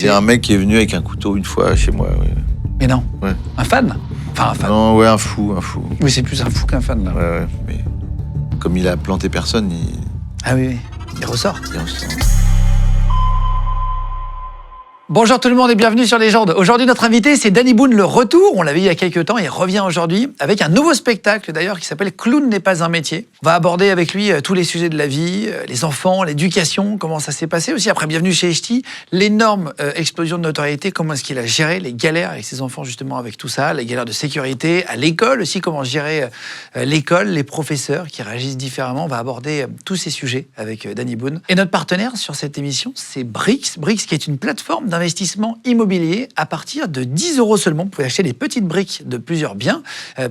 Il y a un mec qui est venu avec un couteau une fois chez moi. Ouais. Mais non. Ouais. Un fan? Enfin, un fan. Non, ouais, un fou. Oui, c'est plus un fou qu'un fan, là. Ouais, mais comme il a planté personne, Ah oui, il ressort. il ressort. Bonjour tout le monde et bienvenue sur Légende. Aujourd'hui, notre invité, c'est Danny Boone, le retour. On l'avait vu il y a quelques temps, il revient aujourd'hui avec un nouveau spectacle d'ailleurs qui s'appelle Clown n'est pas un métier. On va aborder avec lui tous les sujets de la vie, les enfants, l'éducation, comment ça s'est passé aussi. Après, bienvenue chez Echti, l'énorme explosion de notoriété, comment est-ce qu'il a géré les galères avec ses enfants justement avec tout ça, les galères de sécurité, à l'école aussi, comment gérer l'école, les professeurs qui réagissent différemment. On va aborder tous ces sujets avec Danny Boone. Et notre partenaire sur cette émission, c'est Brix. Brix qui est une plateforme d'investissement immobilier à partir de 10 € seulement. Vous pouvez acheter des petites briques de plusieurs biens.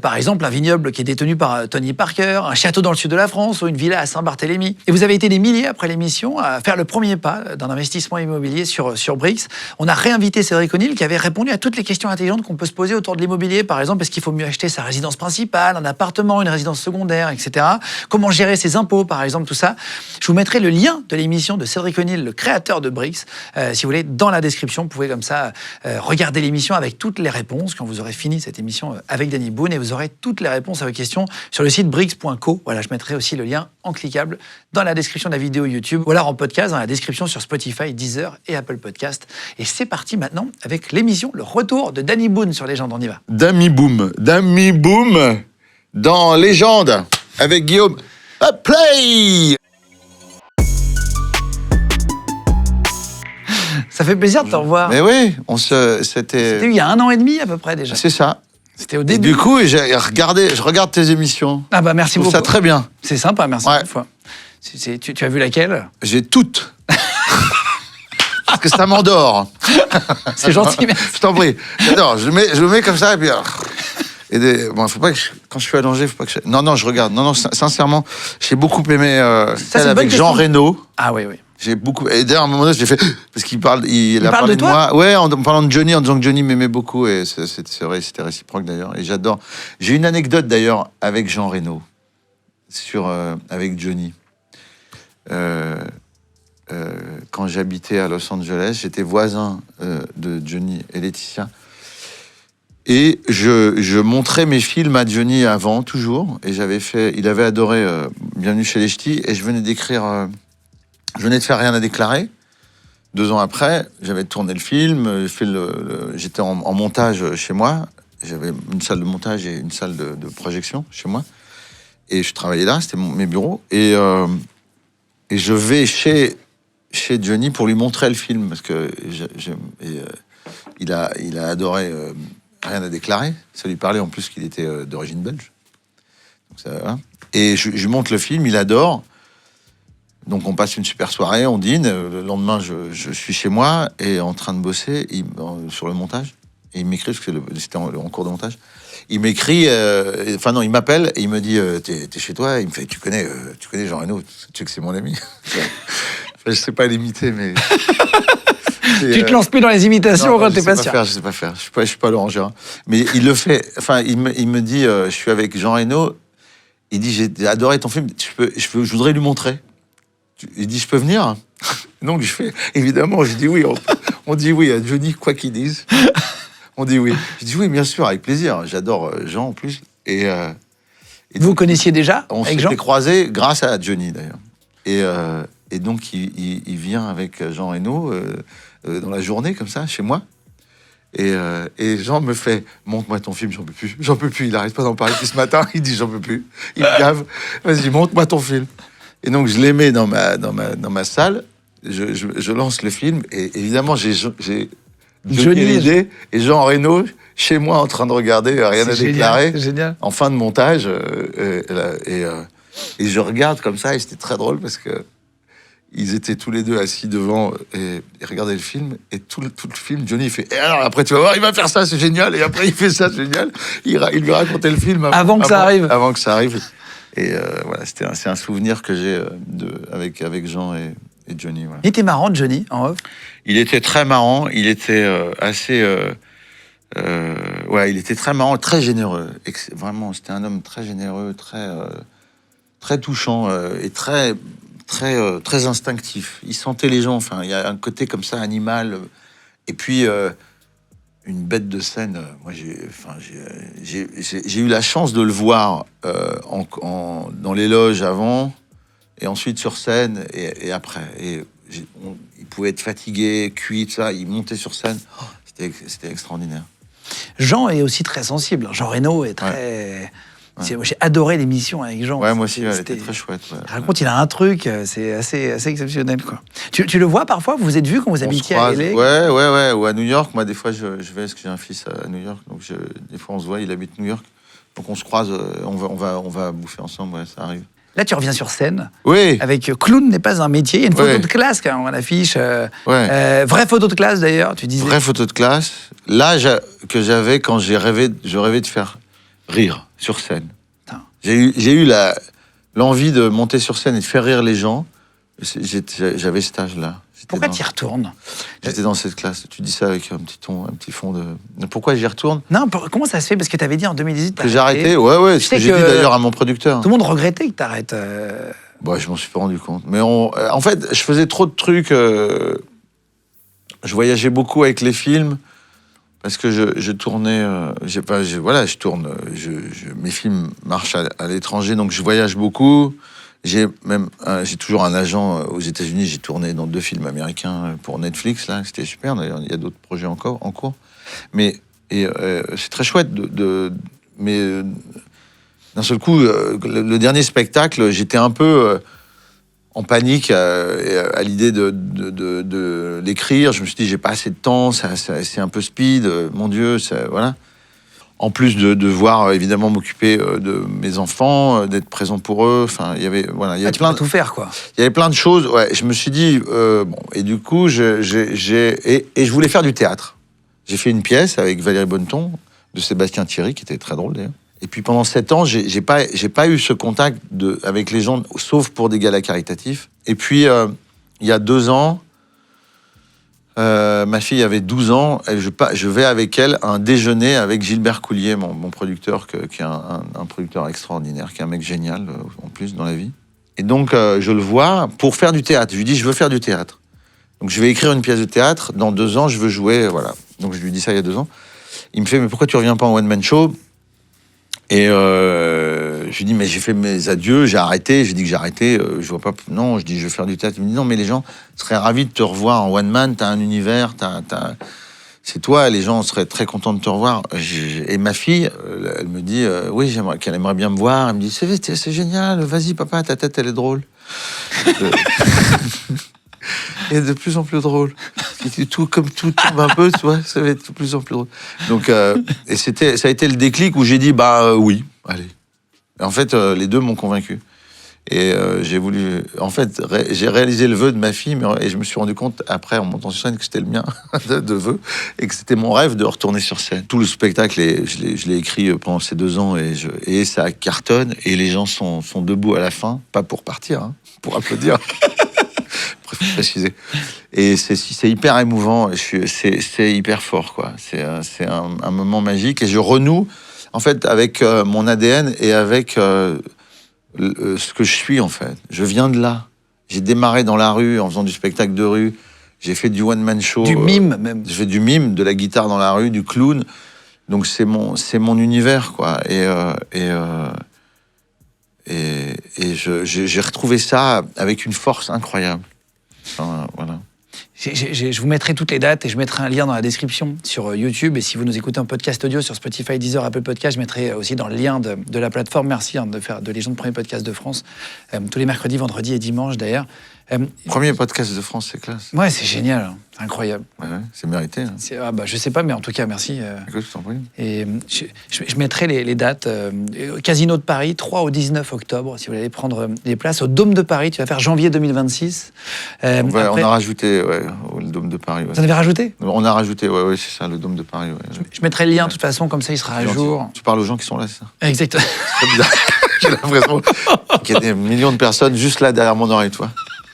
Par exemple, un vignoble qui est détenu par Tony Parker, un château dans le sud de la France ou une villa à Saint-Barthélemy. Et vous avez été des milliers après l'émission à faire le premier pas d'un investissement immobilier sur Brix. On a réinvité Cédric O'Neill qui avait répondu à toutes les questions intelligentes qu'on peut se poser autour de l'immobilier. Par exemple, est-ce qu'il faut mieux acheter sa résidence principale, un appartement, une résidence secondaire, etc. Comment gérer ses impôts, par exemple, tout ça. Je vous mettrai le lien de l'émission de Cédric O'Neill, le créateur de Brix, si vous voulez, dans la description. Vous pouvez comme ça regarder l'émission avec toutes les réponses quand vous aurez fini cette émission avec Danny Boone et vous aurez toutes les réponses à vos questions sur le site brix.co. Voilà, je mettrai aussi le lien en cliquable dans la description de la vidéo YouTube ou alors en podcast dans la description sur Spotify, Deezer et Apple Podcast. Et c'est parti maintenant avec l'émission, le retour de Danny Boone sur Légende. On y va. Danny Boone dans Légende avec Guillaume. Play. Ça fait plaisir de te revoir. Mais oui, c'était il y a 1 an et demi à peu près déjà. C'est ça. C'était au Et début. du coup, je regarde tes émissions. Ah bah merci Je trouve beaucoup. ça très bien. C'est sympa, merci Ouais. une fois. Tu as vu laquelle? J'ai toutes. Parce que ça m'endort. C'est gentil, merci. Je t'en prie. J'adore. Je le mets comme ça et puis. Bon, faut pas que quand je suis allongé, faut pas que je... Non, je regarde. Non, sincèrement, j'ai beaucoup aimé c'est celle une bonne avec Jean question. Reno. Ah oui. J'ai beaucoup. Et d'ailleurs, à un moment donné, je l'ai fait parce qu'il a parle parlé de toi moi. Ouais, en parlant de Johnny, en disant que Johnny m'aimait beaucoup et c'est vrai, c'était réciproque d'ailleurs. Et j'adore. J'ai une anecdote d'ailleurs avec Jean Reno avec Johnny. Quand j'habitais à Los Angeles, j'étais voisin de Johnny et Laetitia. Et je montrais mes films à Johnny avant, toujours. Et il avait adoré Bienvenue chez les Ch'tis. Et je venais je venais de faire Rien à déclarer. 2 ans après, j'avais tourné le film. J'étais en montage chez moi. J'avais une salle de montage et une salle de projection chez moi. Et je travaillais là, c'était mes bureaux. Et je vais chez Johnny pour lui montrer le film. Parce que il a adoré Rien à déclarer. Ça lui parlait en plus qu'il était d'origine belge. Donc ça, hein. Et je lui montre le film, il adore. Donc on passe une super soirée, on dîne. Le lendemain, je suis chez moi et en train de bosser sur le montage. Et il m'écrit, parce que c'était en cours de montage. Il m'écrit, il m'appelle et il me dit t'es chez toi. Il me fait tu connais Jean Reno, tu sais que c'est mon ami. Je sais pas l'imiter, mais. Tu te lances plus dans les imitations quand t'es pas sûr. Je sais pas faire. Je suis pas Laurent Gérard. Mais il le fait. Enfin, il me dit je suis avec Jean Reno. Il dit j'ai adoré ton film. Je voudrais lui montrer. Il dit, je peux venir? Donc, je fais, évidemment, je dis oui. On dit oui à Johnny, quoi qu'il dise. On dit oui. Je dis oui, bien sûr, avec plaisir. J'adore Jean, en plus. Et vous connaissiez déjà on avec Jean? s'était croisés grâce à Johnny, d'ailleurs. Et donc, il vient avec Jean Reno dans la journée, comme ça, chez moi. Et Jean me fait, montre-moi ton film, j'en peux plus. Il n'arrête pas d'en parler depuis ce matin. Il dit, j'en peux plus. Il me gave. Vas-y, montre-moi ton film. Et donc, je les mets dans ma salle, je lance le film, et évidemment, j'ai Johnny Hallyday et Jean Reno chez moi en train de regarder Rien à déclarer, en fin de montage, et je regarde comme ça, et c'était très drôle parce que ils étaient tous les deux assis devant et regardaient le film, et tout le film, Johnny il fait « Et alors, après, tu vas voir, il va faire ça, c'est génial !» Et après, il fait ça, c'est génial. Il lui racontait le film avant que ça arrive. Avant que ça arrive. Et voilà, c'est un souvenir que j'ai avec Jean et Johnny. Voilà. Il était marrant, Johnny, en off? Il était très marrant, il était assez... il était très marrant, très généreux. Vraiment, c'était un homme très généreux, très touchant et très instinctif. Il sentait les gens, enfin, il y a un côté comme ça, animal, Et puis, une bête de scène, moi, j'ai eu la chance de le voir dans les loges avant, et ensuite sur scène, et après. Et il pouvait être fatigué, cuit, tout ça, il montait sur scène. Oh, c'était extraordinaire. Jean est aussi très sensible. Jean Reno est très... Ouais. J'ai adoré l'émission avec Jean. Ouais, moi aussi, elle était très chouette. Ouais. Il raconte, il a un truc, c'est assez exceptionnel, quoi. Tu le vois parfois? Vous vous êtes vus quand vous habitiez à LA? Ouais. Ou à New York. Moi, des fois, je vais, parce que j'ai un fils à New York. Donc, des fois, on se voit, il habite New York. Donc, on se croise, on va bouffer ensemble, ouais, ça arrive. Là, tu reviens sur scène. Oui. Avec Clown n'est pas un métier. Il y a une photo de classe, quand même, à l'affiche. Vraie photo de classe, d'ailleurs, tu disais. Vraie photo de classe. L'âge que j'avais quand je rêvais de faire rire sur scène. J'ai eu l'envie de monter sur scène et de faire rire les gens. J'avais cet âge-là. Pourquoi tu y retournes? J'étais dans cette classe. Tu dis ça avec un petit fond de... Pourquoi j'y retourne? Non, comment ça se fait? Parce que tu avais dit en 2018... Que j'ai arrêté. Ouais, c'est ce que j'ai dit d'ailleurs à mon producteur. Tout le monde regrettait que tu arrêtes. Bah, je m'en suis pas rendu compte. Mais en fait, je faisais trop de trucs. Je voyageais beaucoup avec les films. Parce que je tournais, je tourne, mes films marchent à l'étranger, donc je voyage beaucoup. J'ai toujours un agent aux États-Unis. J'ai tourné dans 2 films américains pour Netflix, là, c'était super. D'ailleurs, il y a d'autres projets encore en cours. Mais c'est très chouette mais d'un seul coup, le dernier spectacle, j'étais un peu en panique à l'idée de l'écrire. Je me suis dit, j'ai pas assez de temps, c'est un peu speed, mon Dieu, voilà. En plus de devoir évidemment m'occuper de mes enfants, d'être présent pour eux. Enfin, il y avait plein de tout faire, quoi. Il y avait plein de choses. Ouais, je me suis dit et du coup, je voulais faire du théâtre. J'ai fait une pièce avec Valérie Bonneton de Sébastien Thierry, qui était très drôle d'ailleurs. Et puis pendant 7 ans, j'ai pas eu ce contact avec les gens, sauf pour des galas caritatifs. Et puis il y a 2 ans, ma fille avait 12 ans, je vais avec elle à un déjeuner avec Gilbert Coulier, mon producteur, qui est un producteur extraordinaire, qui est un mec génial en plus dans la vie. Et donc je le vois pour faire du théâtre. Je lui dis, je veux faire du théâtre. Donc je vais écrire une pièce de théâtre, dans 2 ans je veux jouer, voilà. Donc je lui dis ça il y a 2 ans. Il me fait, mais pourquoi tu reviens pas en one-man show? Et je lui dis, mais j'ai fait mes adieux, j'ai arrêté. Je lui dis que j'ai arrêté, je vois pas. Non, je dis, je veux faire du théâtre. Il me dit, non, mais les gens seraient ravis de te revoir en one man. T'as un univers, c'est toi. Les gens seraient très contents de te revoir. Et ma fille, elle me dit, oui, qu'elle aimerait bien me voir. Elle me dit, c'est génial. Vas-y, papa, ta tête, elle est drôle. Et de plus en plus drôle. Tout tombe un peu, tu vois, ça va être de plus en plus drôle. Donc, et ça a été le déclic où j'ai dit, oui, allez. Et en fait, les 2 m'ont convaincu. Et j'ai réalisé le vœu de ma fille, et je me suis rendu compte, après, en montant sur scène, que c'était le mien de vœu, et que c'était mon rêve de retourner sur scène. Tout le spectacle, je l'ai écrit pendant ces 2 ans, et ça cartonne, et les gens sont debout à la fin, pas pour partir, hein, pour applaudir. Préciser. Et c'est hyper émouvant, c'est hyper fort, quoi. C'est un moment magique, et je renoue en fait avec mon ADN et avec ce que je suis, en fait. Je viens de là. J'ai démarré dans la rue en faisant du spectacle de rue. J'ai fait du one-man show. Du mime, même. J'ai fait du mime, de la guitare dans la rue, du clown. Donc c'est mon univers, quoi. Et j'ai retrouvé ça avec une force incroyable. Enfin, voilà. Je vous mettrai toutes les dates et je mettrai un lien dans la description sur YouTube. Et si vous nous écoutez en podcast audio sur Spotify, Deezer, Apple Podcast, je mettrai aussi dans le lien de la plateforme. Merci de Légende, premier podcast de France. Tous les mercredis, vendredis et dimanches d'ailleurs. Premier podcast de France, c'est classe. Ouais, c'est génial, incroyable. Ouais, c'est mérité. Hein. Je sais pas, mais en tout cas, merci. Écoute, je t'en prie. Et je mettrai les dates. Casino de Paris, 3 au 19 octobre, si vous voulez prendre les places. Au Dôme de Paris, tu vas faire janvier 2026. On a rajouté le Dôme de Paris. Ouais. Vous en avez rajouté? On a rajouté, c'est ça, le Dôme de Paris. Ouais. Je mettrai le lien, de toute façon, comme ça, il sera à jour. Tu parles aux gens qui sont là, c'est ça? Exactement. C'est bizarre. J'ai l'impression qu'il y a des millions de personnes juste là, derrière mon oreille, toi.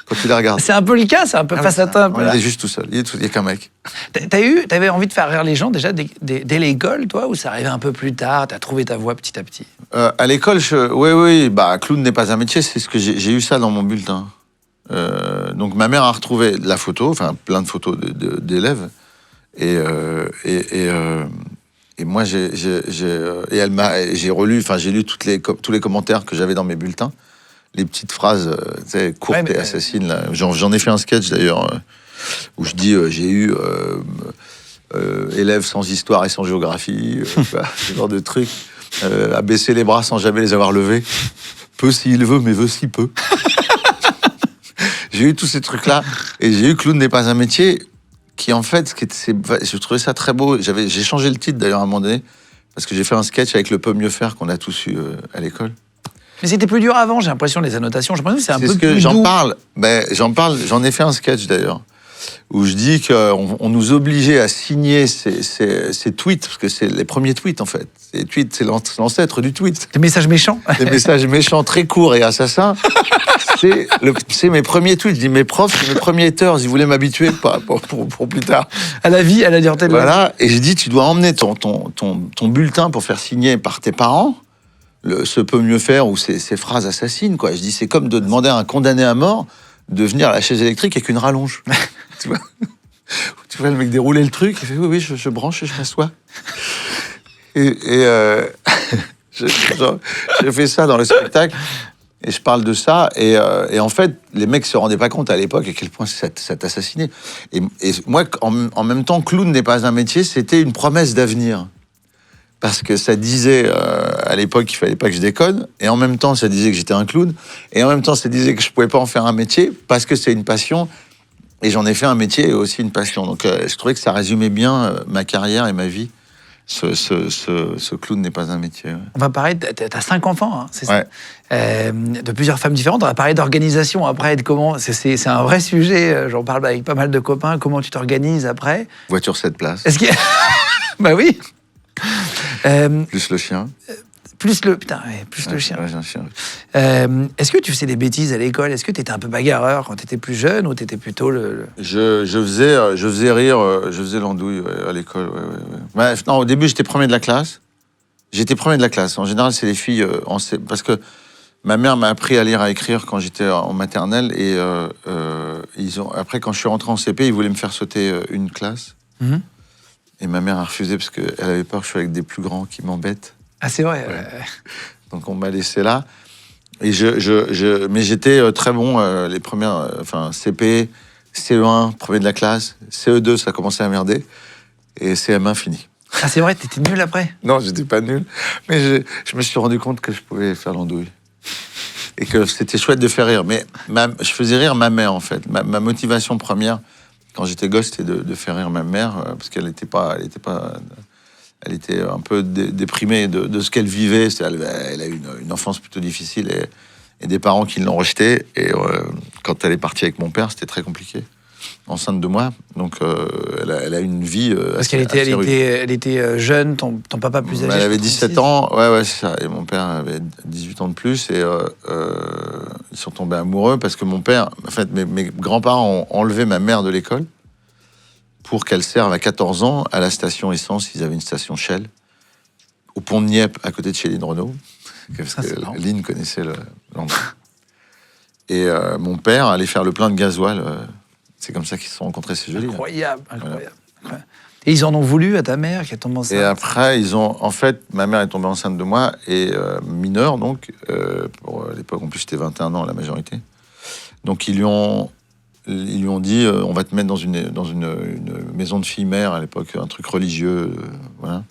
Quand tu les regardes. C'est un peu le cas, c'est un peu face à toi. Il est juste tout seul, il y a qu'un mec. T'avais envie de faire rire les gens déjà dès l'école, toi, ou ça arrivait un peu plus tard, t'as trouvé ta voix petit à petit? À l'école, oui, clown n'est pas un métier, c'est ce que j'ai eu ça dans mon bulletin. Donc ma mère a retrouvé la photo, enfin plein de photos d'élèves, Et moi, j'ai relu, j'ai lu tous les commentaires que j'avais dans mes bulletins, les petites phrases courtes et assassines. Là. J'en ai fait un sketch d'ailleurs où je dis j'ai eu élève sans histoire et sans géographie, ce genre de trucs, à baisser les bras sans jamais les avoir levés, peu s'il veut, mais veut si peu. J'ai eu tous ces trucs-là et j'ai eu Clown n'est pas un métier. Qui en fait, je trouvais ça très beau. J'ai changé le titre d'ailleurs à un moment donné, parce que j'ai fait un sketch avec le peut mieux faire qu'on a tous eu à l'école. Mais c'était plus dur avant, j'ai l'impression, les annotations. J'ai l'impression que c'est un peu plus j'en doux. parle. J'en ai fait un sketch d'ailleurs, où je dis qu'on nous obligeait à signer ces tweets, parce que c'est les premiers tweets en fait. Les tweets, c'est l'ancêtre du tweet. Des messages méchants. Des messages méchants très courts et assassins. C'est mes premiers tweets. Je dis, mes profs, c'est mes premiers haters. Ils voulaient m'habituer pour plus tard. À la vie, à la dureté de la vie. Voilà. Et je dis, tu dois emmener ton bulletin pour faire signer par tes parents, ce peut mieux faire, ou ces phrases assassines, quoi. Je dis, c'est comme de demander à un condamné à mort de venir à la chaise électrique avec une rallonge. Tu vois le mec dérouler le truc, il fait, oui, je branche et je m'assois. J'ai fait ça dans le spectacle. Et je parle de ça, et en fait, les mecs se rendaient pas compte à l'époque à quel point ça t'assassinait. Et moi, en même temps, Clown n'est pas un métier, c'était une promesse d'avenir. Parce que ça disait, à l'époque, qu'il fallait pas que je déconne, et en même temps, ça disait que j'étais un clown, et en même temps, ça disait que je pouvais pas en faire un métier, parce que c'est une passion, et j'en ai fait un métier et aussi une passion. Donc, je trouvais que ça résumait bien ma carrière et ma vie. Ce clown n'est pas un métier. Ouais. On va parler, t'as 5 enfants, hein, c'est ouais. ça, de plusieurs femmes différentes. On va parler d'organisation après, de comment. C'est un vrai sujet. J'en parle avec pas mal de copains. Comment tu t'organises après? Voiture 7 places. Est-ce qu'il y a... Bah oui. Plus le chien. Plus le chien. Ouais, j'ai un chien. Est-ce que tu faisais des bêtises à l'école? Est-ce que tu étais un peu bagarreur quand tu étais plus jeune, ou tu étais plutôt le... Je faisais rire, je faisais l'andouille à l'école. Ouais. Non, au début, j'étais premier de la classe. En général, c'est les filles... parce que ma mère m'a appris à lire, à écrire quand j'étais en maternelle. Et après, quand je suis rentré en CP, ils voulaient me faire sauter une classe. Mm-hmm. Et ma mère a refusé parce qu'elle avait peur que je sois avec des plus grands qui m'embêtent. Ah, c'est vrai. Ouais. Donc on m'a laissé là. Et mais j'étais très bon les premières, CP, CE1, premier de la classe, CE2, ça commençait à merder, et CM1 fini. Ah, c'est vrai, t'étais nul après? Non, j'étais pas nul, mais je me suis rendu compte que je pouvais faire l'andouille. Et que c'était chouette de faire rire. Mais je faisais rire ma mère, en fait. Ma motivation première, quand j'étais gosse, c'était de faire rire ma mère, parce qu'elle était un peu déprimée de ce qu'elle vivait. Elle a eu une enfance plutôt difficile et des parents qui l'ont rejetée. Et quand elle est partie avec mon père, c'était très compliqué, enceinte de moi. Donc elle a eu une vie parce qu'elle était jeune, ton papa plus âgé. Elle avait 17 ans, ouais, c'est ça. Et mon père avait 18 ans de plus. Et ils sont tombés amoureux parce que mon père... En fait, mes grands-parents ont enlevé ma mère de l'école pour qu'elle serve à 14 ans à la station essence. Ils avaient une station Shell au pont de Nieppe, à côté de chez Lynn Renault, parce que Lynn connaissait l'endroit. Et mon père allait faire le plein de gasoil. C'est comme ça qu'ils se sont rencontrés, c'est joli. Incroyable. Voilà. Et ils en ont voulu à ta mère qui est tombée enceinte? Et après, en fait, ma mère est tombée enceinte de moi, et mineure, donc, pour l'époque, en plus, j'étais 21 ans, la majorité. Donc, ils lui ont dit, on va te mettre dans une maison de filles-mères, à l'époque, un truc religieux, voilà.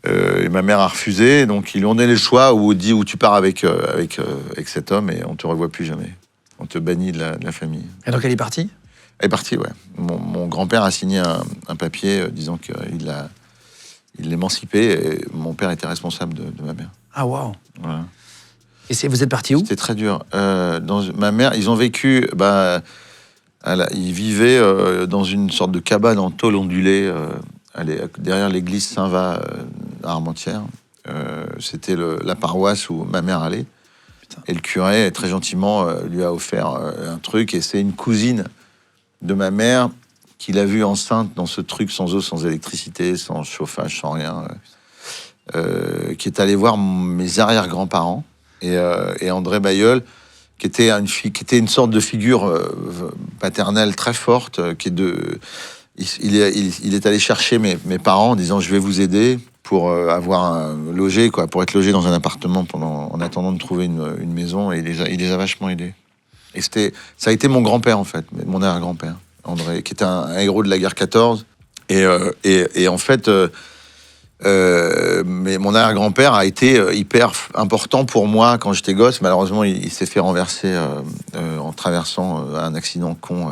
Et ma mère a refusé, donc ils lui ont donné le choix, où dit où tu pars avec cet homme et on te revoit plus jamais. On te bannit de la famille. Et donc elle est partie? Elle est partie, ouais. Mon grand-père a signé un papier disant qu'il l'émancipait, et mon père était responsable de ma mère. Ah, waouh. Voilà. Et vous êtes parti où? C'était très dur. Ma mère, ils ont vécu... ils vivaient dans une sorte de cabane en tôle ondulée, derrière l'église Saint-Va à Armentières. C'était la paroisse où ma mère allait. Putain. Et le curé, très gentiment, lui a offert un truc. Et c'est une cousine de ma mère qui l'a vue enceinte dans ce truc sans eau, sans électricité, sans chauffage, sans rien, qui est allée voir mes arrière-grands-parents. Et André Bailleul, qui était une sorte de figure paternelle très forte, qui est il est allé chercher mes parents en disant je vais vous aider pour loger, quoi, pour être logé dans un appartement en attendant de trouver une maison. Et il les a vachement aidés. Et ça a été mon grand-père, en fait, mon arrière-grand-père, André, qui était un héros de la guerre 14. Et en fait, mais mon arrière-grand-père a été hyper important pour moi quand j'étais gosse. Malheureusement, il s'est fait renverser en traversant un accident con.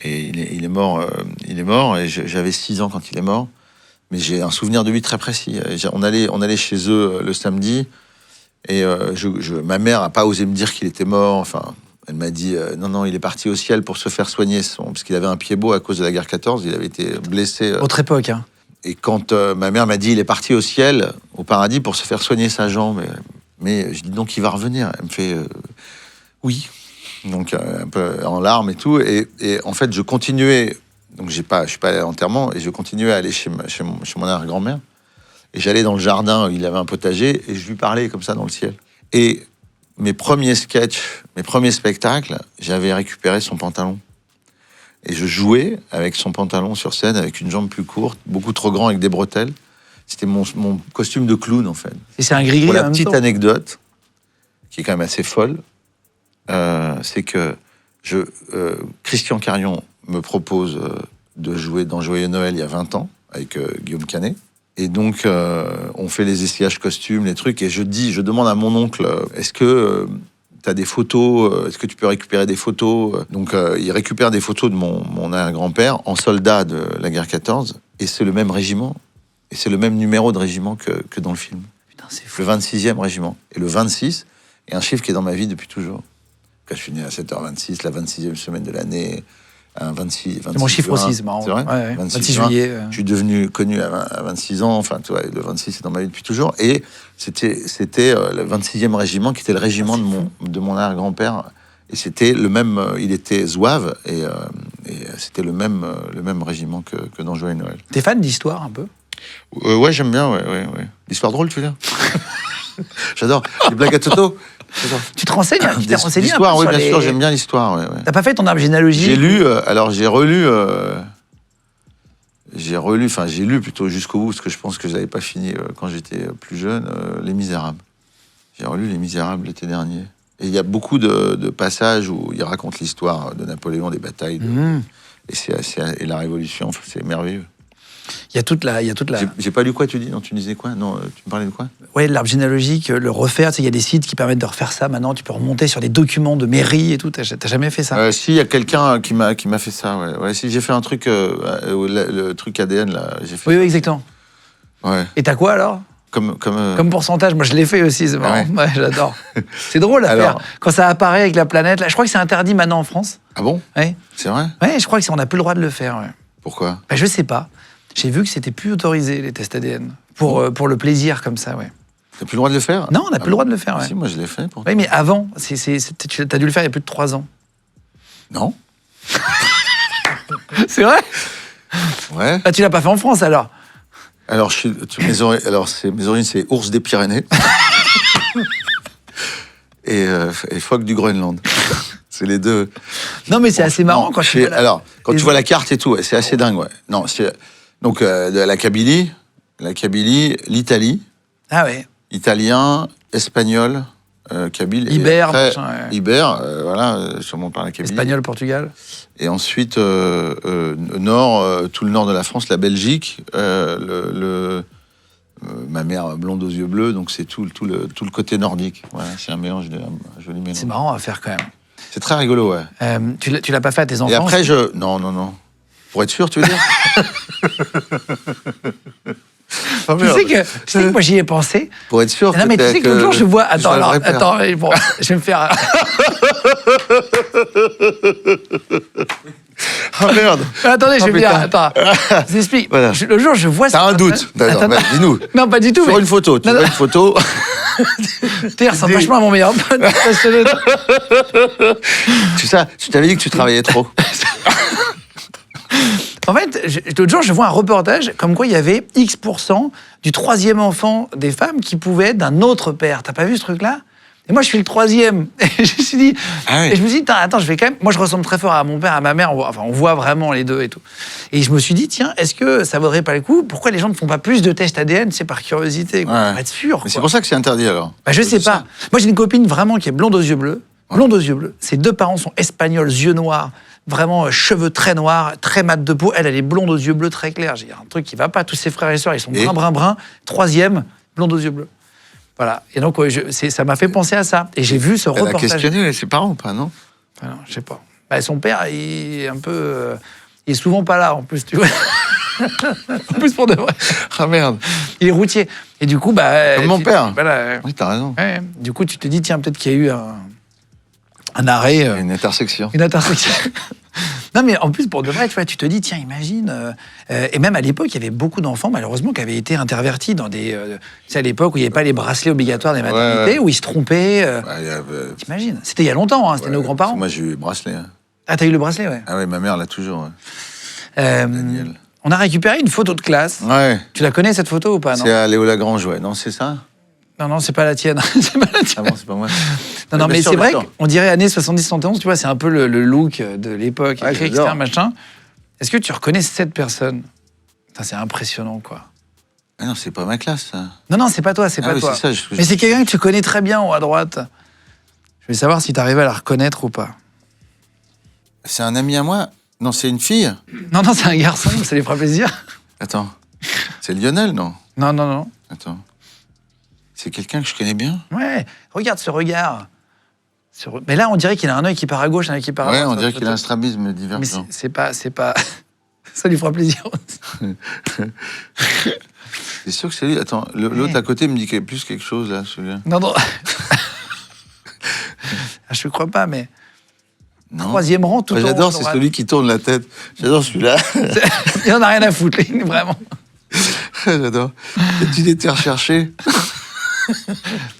Et il est mort. Et j'avais 6 ans quand il est mort. Mais j'ai un souvenir de lui très précis. On allait chez eux le samedi. Et ma mère n'a pas osé me dire qu'il était mort. Enfin, elle m'a dit non, il est parti au ciel pour se faire soigner. Parce qu'il avait un pied beau à cause de la guerre 14. Il avait été blessé. Autre époque, hein. Et quand ma mère m'a dit il est parti au ciel, au paradis, pour se faire soigner sa jambe. Mais je dis donc il va revenir. Elle me fait oui. Donc un peu en larmes et tout. Et en fait, je continuais. Donc je suis pas allé à l'enterrement. Et je continuais à aller chez mon arrière-grand-mère. Et j'allais dans le jardin, il avait un potager. Et je lui parlais comme ça dans le ciel. Et mes premiers sketchs, mes premiers spectacles, j'avais récupéré son pantalon. Et je jouais avec son pantalon sur scène, avec une jambe plus courte, beaucoup trop grand, avec des bretelles. C'était mon costume de clown, en fait. Et c'est un gris-gris. Pour la en même petite temps. anecdote, qui est quand même assez folle, c'est que Christian Carion me propose de jouer dans Joyeux Noël il y a 20 ans, avec Guillaume Canet. Et donc, on fait les essayages costumes, les trucs, et je demande à mon oncle, est-ce que tu as des photos, est-ce que tu peux récupérer des photos? Donc, il récupère des photos de mon arrière-grand-père en soldat de la guerre 14, et c'est le même régiment, et c'est le même numéro de régiment que dans le film. Putain, c'est fou. Le 26e régiment. Et le 26 est un chiffre qui est dans ma vie depuis toujours. Quand je suis né à 7h26, la 26e semaine de l'année, un 26 C'est mon chiffre juin. aussi, c'est marrant. C'est vrai, Ouais. 26 juin. juillet. Je suis devenu connu à 26 ans, enfin, tu vois, le 26 est dans ma vie depuis toujours. Et c'était le 26e régiment qui était le régiment de mon arrière-grand-père. Et c'était le même, il était zouave, et c'était le même régiment que dans Joyeux Noël. T'es fan d'histoire un peu? Ouais, j'aime bien, ouais. L'histoire drôle, tu veux dire? J'adore. Les blagues à Toto. J'adore. Tu te renseignes? Tu t'es renseigné un peu L'histoire, oui, sur bien les- sûr, j'aime bien l'histoire. Ouais. T'as pas fait ton arbre généalogique? J'ai lu, j'ai lu plutôt jusqu'au bout, parce que je pense que je n'avais pas fini quand j'étais plus jeune, Les Misérables. J'ai relu Les Misérables l'été dernier. Et il y a beaucoup de passages où il raconte l'histoire de Napoléon, des batailles, et la Révolution, enfin, c'est merveilleux. Il y a toute la. J'ai pas lu quoi, tu dis? Non, tu disais quoi? Non, tu me parlais de quoi? Ouais, l'arbre généalogique, le refaire. Tu sais, il y a des sites qui permettent de refaire ça maintenant. Tu peux remonter sur des documents de mairie et tout. T'as jamais fait ça? Si, il y a quelqu'un qui m'a fait ça, ouais. Si, j'ai fait un truc, le truc ADN, là, j'ai fait Oui, ça. exactement. Ouais. Et t'as quoi alors? Comme pourcentage, moi je l'ai fait aussi, c'est marrant. Ouais. Ouais, j'adore. C'est drôle à Alors- faire. Quand ça apparaît avec la planète, là, je crois que c'est interdit maintenant en France. Ah bon? Ouais, C'est vrai? ouais, je crois que on n'a plus le droit de le faire. Ouais. Pourquoi? Bah, je sais pas. J'ai vu que c'était plus autorisé les tests ADN pour le plaisir comme ça, ouais. T'as plus le droit de le faire? Non, on n'a plus le droit de le faire. Ouais. Si, moi je l'ai fait. Pour... Oui, mais avant, tu as dû le faire il y a plus de 3 ans. Non? C'est vrai? Ouais. Ah, tu l'as pas fait en France alors? Alors, mes origines, c'est ours des Pyrénées et phoque du Groenland. C'est les deux. Non, mais c'est assez marrant Non, quand je vois alors, quand les- tu vois la carte et tout, ouais, c'est assez dingue, ouais. Non, donc de la Kabylie, l'Italie, Ah ouais. italien, espagnol, kabyle. et Ibère, après, machin, ouais. Ibère, sûrement par la Kabylie. Espagnol, Portugal. Et ensuite, nord, tout le nord de la France, la Belgique, ma mère blonde aux yeux bleus, donc c'est tout le côté nordique. Voilà, c'est un joli mélange. C'est marrant à faire quand même. C'est très rigolo, ouais. Tu l'as pas fait à tes enfants? Et après, non. Pour être sûr, tu veux dire? Ah, Tu sais que moi j'y ai pensé. Pour être sûr. Non, mais tu sais que l'autre jour je vois. Attends, sois le vrai père. bon, je vais me faire. Ah merde. Attendez, je vais me dire. putain. Attends, je vous explique. Voilà. Le jour, je vois ça. T'as un doute? D'accord, Attends, bah, dis-nous. Non, pas du tout. Sur mais- une photo, tu Non, vois non. une photo. Tu ressembles vachement à mon meilleur pote. Tu t'avais dit que tu travaillais trop. En fait, l'autre jour, je vois un reportage comme quoi il y avait X% du 3e enfant des femmes qui pouvait être d'un autre père. T'as pas vu ce truc-là? Et moi, je suis le troisième. Et je me suis dit, Ah oui. et je me suis dit, attends, je vais quand même. Moi, je ressemble très fort à mon père, à ma mère. On voit vraiment les deux et tout. Et je me suis dit, tiens, est-ce que ça vaudrait pas le coup? Pourquoi les gens ne font pas plus de tests ADN, c'est par curiosité, quoi, Ouais. pour être sûr. Mais Quoi. c'est pour ça que c'est interdit alors. Bah, je sais C'est ça. pas. Moi, j'ai une copine vraiment qui est blonde aux yeux bleus. Blonde aux yeux bleus. Ses deux parents sont espagnols, yeux noirs, vraiment cheveux très noirs, très mat de peau. Elle est blonde aux yeux bleus très clairs. J'ai un truc qui va pas. Tous ses frères et sœurs, ils sont Et brun. Troisième, blonde aux yeux bleus. Voilà. Et donc, ouais, ça m'a fait penser à ça. Et j'ai vu ce Elle a reportage. questionné ses parents ou pas, non? Enfin, non, je sais pas. Bah, son père, il est un peu. Il est souvent pas là, en plus, tu vois. En plus, pour de vrai. Ah merde. Il est routier. Et du coup, bah. Comme mon père. Voilà. Oui, t'as raison. Ouais. Du coup, tu te dis, tiens, peut-être qu'il y a eu un arrêt. Une intersection. Une intersection. Non, mais en plus, pour de vrai, tu vois, tu te dis, tiens, imagine. Et même à l'époque, il y avait beaucoup d'enfants, malheureusement, qui avaient été intervertis dans des. Tu sais, à l'époque où il n'y avait pas les bracelets obligatoires des maternités, ouais. où ils se trompaient. Ouais, T'imagines? C'était il y a longtemps, hein, c'était nos grands-parents. Moi, j'ai eu le bracelet. Hein. Ah, t'as eu le bracelet, ouais. Ah oui, ma mère l'a toujours. Ouais. Daniel. On a récupéré une photo de classe. Ouais. Tu la connais, cette photo, ou pas? Non, C'est à Léo Lagrange, ouais. Non, c'est ça? non, c'est pas la tienne. C'est pas la Ah tienne. bon, c'est pas moi. Non, Bien mais sûr, c'est bien vrai sûr. qu'on dirait années 70-71, tu vois, c'est un peu le look de l'époque, Ouais, écrit, j'adore. etc., machin. Est-ce que tu reconnais cette personne? Putain, c'est impressionnant, quoi. Ah non, c'est pas ma classe, ça. Non, c'est pas toi, c'est Ah pas oui, toi. c'est ça, Mais c'est quelqu'un que tu connais très bien, en haut à droite. Je vais savoir si tu arrives à la reconnaître ou pas. C'est un ami à moi? Non, c'est une fille? Non, c'est un garçon, ça lui fera plaisir. Attends. C'est Lionel, non? Non. Attends. C'est quelqu'un que je connais bien? Ouais, regarde ce regard. Mais là, on dirait qu'il a un œil qui part à gauche, un œil qui part à Ouais, droite. on dirait sur qu'il a la un photo. strabisme Mais divergent. c'est pas... Ça lui fera plaisir aussi. C'est sûr que c'est lui. Attends, l'autre à côté me dit qu'il y a plus quelque chose, là, celui-là. Non. Je crois pas, mais... Non. Troisième rang, tout en haut à J'adore, c'est droite. celui qui tourne la tête. J'adore celui-là. Il en a rien à foutre, lui, vraiment. J'adore. Et tu l'étais recherché.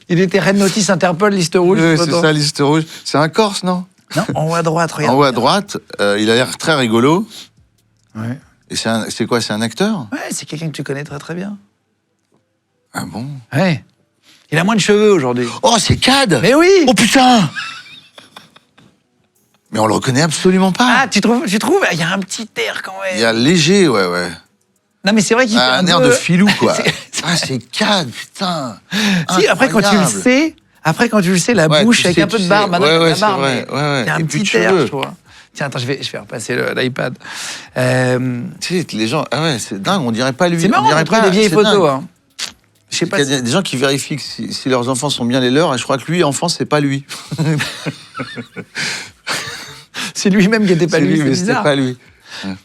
Il était Red Notice Interpol, liste rouge. Ouais, c'est photo. ça, liste rouge. C'est un Corse, non? Non, en haut à droite, regarde. En haut à droite, il a l'air très rigolo. Ouais. Et c'est quoi? C'est un acteur? Ouais, c'est quelqu'un que tu connais très très bien. Ah bon? Ouais. Il a moins de cheveux aujourd'hui. Oh, c'est Cad! Mais oui! Oh putain! Mais on le reconnaît absolument pas. Ah, tu trouves? Il y a un petit air quand même. Il y a léger, ouais. Non, mais c'est vrai qu'il fait Un un air peu... de filou, quoi. C'est- Ah, c'est Cad, putain! Si, après quand tu le Incroyable. sais, la Ouais, bouche tu avec sais, un peu tu de sais. barbe, maintenant Ouais, il a ouais, la c'est barbe, vrai, mais ouais. il y a un Et plus petit de air, cheveux. je trouve. Tiens, attends, je vais repasser l'iPad. Tu sais, les gens, ah ouais, c'est dingue, on dirait pas lui. C'est marrant on dirait de trouver pas, des vieilles c'est photos. dingue. Hein. Je sais pas Il y a des gens qui vérifient que si leurs enfants sont bien les leurs, et je crois que lui, enfant, c'est pas lui. c'est lui-même qui n'était pas C'est lui, lui, c'est mais c'était bizarre. pas lui.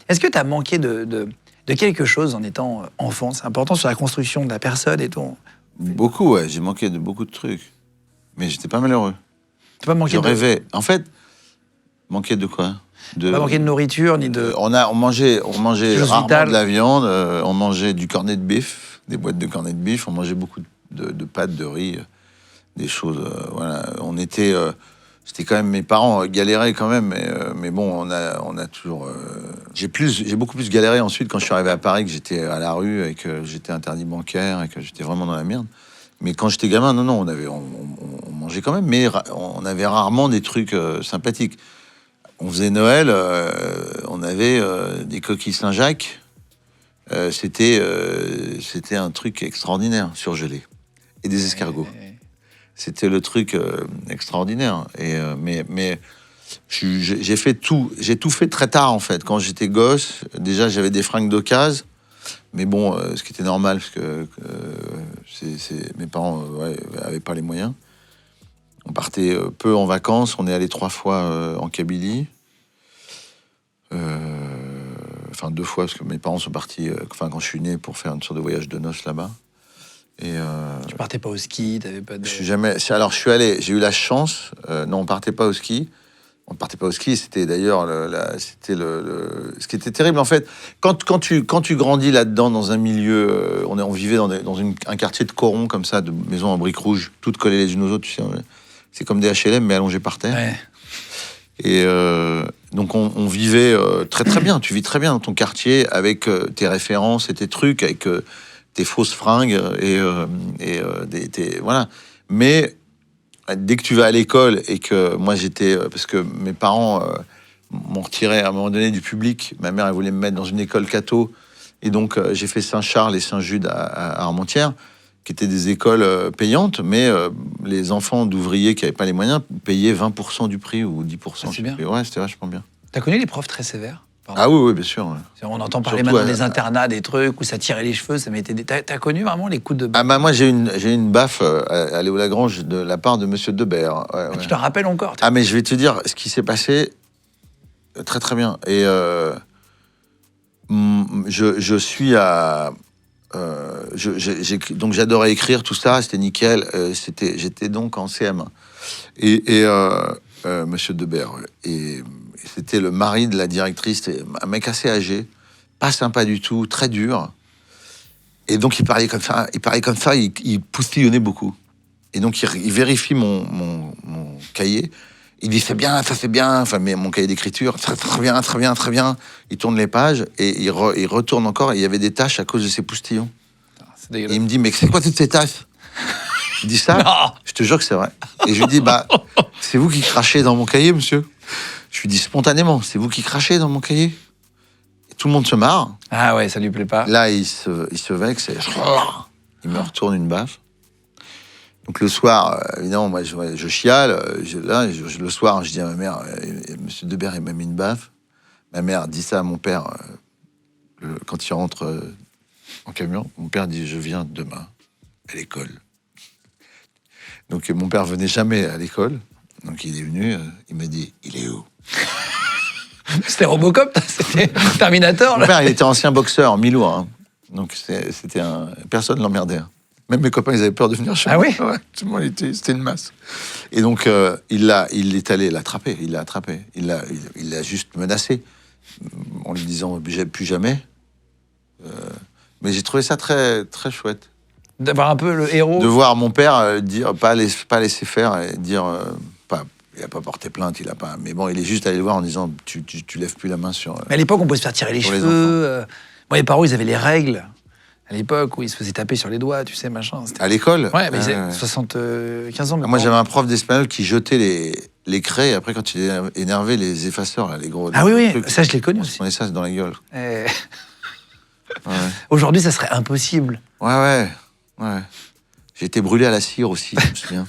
Est-ce que tu as manqué de quelque chose en étant enfant? C'est important sur la construction de la personne et tout. Beaucoup, ouais, j'ai manqué de beaucoup de trucs. Mais j'étais pas malheureux. Tu pas manqué Je de... rêvais. En fait, manqué de quoi? Pas manqué de nourriture ni de... On mangeait Choses rarement vitales. de la viande, on mangeait du cornet de bif, des boîtes de cornet de bif, on mangeait beaucoup de pâtes, de riz, des choses, voilà. On était... c'était quand même, mes parents galéraient quand même, mais bon, on a toujours... J'ai beaucoup plus galéré ensuite quand je suis arrivé à Paris, que j'étais à la rue et que j'étais interdit bancaire et que j'étais vraiment dans la merde. Mais quand j'étais gamin, non, on mangeait quand même, mais on avait rarement des trucs sympathiques. On faisait Noël, on avait des coquilles Saint-Jacques. C'était un truc extraordinaire, surgelé. Et des escargots. C'était le truc extraordinaire. Mais j'ai fait tout. J'ai tout fait très tard, en fait. Quand j'étais gosse, déjà, j'avais des fringues d'occasion. Mais bon, ce qui était normal, parce que mes parents avaient pas les moyens. On partait peu en vacances. On est allé 3 fois en Kabylie. Enfin, 2 fois, parce que mes parents sont partis, quand je suis né, pour faire une sorte de voyage de noces là-bas. Et Tu partais pas au ski, t'avais pas de... je suis jamais... Alors, je suis allé, j'ai eu la chance... non, on partait pas au ski. On partait pas au ski, c'était d'ailleurs... Ce qui était terrible, en fait, quand tu grandis là-dedans, dans un milieu... on vivait dans un quartier de corons, comme ça, de maisons en briques rouges, toutes collées les unes aux autres, tu sais. C'est comme des HLM, mais allongées par terre. Ouais. Et donc, on vivait très très bien. Tu vis très bien dans ton quartier, avec tes références et tes trucs, avec tes fausses fringues, voilà. Mais dès que tu vas à l'école et que moi j'étais... parce que mes parents m'ont retiré à un moment donné du public. Ma mère, elle voulait me mettre dans une école catho. Et donc, j'ai fait Saint-Charles et Saint-Jude à Armentières, qui étaient des écoles payantes, mais les enfants d'ouvriers qui n'avaient pas les moyens payaient 20% du prix ou 10%. C'est bien. Ouais, c'était vachement bien. T'as connu les profs très sévères? Ah oui, bien sûr. Ouais. On entend parler Surtout maintenant des internats, des trucs où ça tirait les cheveux, ça mettait des... T'as connu vraiment les coups de baffe? Ah bah moi, j'ai une baffe à Léo Lagrange de la part de Monsieur Debert. Ouais, ouais. Tu te rappelles encore? Ah, mais je vais te dire ce qui s'est passé très très bien. Et je suis à... donc j'adorais écrire tout ça, c'était nickel. J'étais donc en CM1 et Monsieur Debert et c'était le mari de la directrice, un mec assez âgé, pas sympa du tout, très dur. Et donc il parlait comme ça, il poustillonnait beaucoup. Et donc il vérifie mon cahier. Il dit c'est bien, ça c'est bien. Enfin, mais mon cahier d'écriture, très bien, très bien, très bien. Il tourne les pages et il retourne encore. Et il y avait des taches à cause de ces postillons. Et il me dit mais c'est quoi toutes ces taches? Il dit ça. Non. Je te jure que c'est vrai. Et je lui dis bah c'est vous qui crachez dans mon cahier, monsieur. Je lui dis spontanément, c'est vous qui crachez dans mon cahier. Et tout le monde se marre. Ah ouais, ça lui plaît pas. Là, il se vexe. Et il me retourne une baffe. Donc le soir, évidemment, moi, je chiale. Le soir, je dis à ma mère, Monsieur Debert, il m'a mis une baffe. Ma mère dit ça à mon père quand il rentre en camion. Mon père dit, je viens demain à l'école. Donc mon père venait jamais à l'école. Donc il est venu, il m'a dit, il est où? C'était Robocop, c'était Terminator. Mon père, il était ancien boxeur, mi-lourd. Hein. Donc c'était personne l'emmerdait. Hein. Même mes copains, ils avaient peur de venir chez moi. Ah oui? Ouais, tout le monde c'était une masse. Et donc il est allé l'attraper. Il l'a attrapé. Il l'a juste menacé en lui disant plus jamais. Mais j'ai trouvé ça très très chouette. D'avoir un peu le héros. De voir mon père dire pas laisser faire et dire il n'a pas porté plainte, il a pas. Mais bon, il est juste allé le voir en disant tu lèves plus la main sur. Mais à l'époque, on pouvait se faire tirer les cheveux. Moi, les parents, ils avaient les règles. À l'époque, où ils se faisaient taper sur les doigts, tu sais, machin. À l'école? Ouais, mais ils avaient 75 ans. Moi, j'avais un prof d'espagnol qui jetait les craies, et après, quand il est énervé, les effaceurs, là, les gros. Ah oui, trucs, ça, je l'ai connu aussi. On ça dans la gueule. Ouais. Aujourd'hui, ça serait impossible. Ouais. J'ai été brûlé à la cire aussi, je me souviens.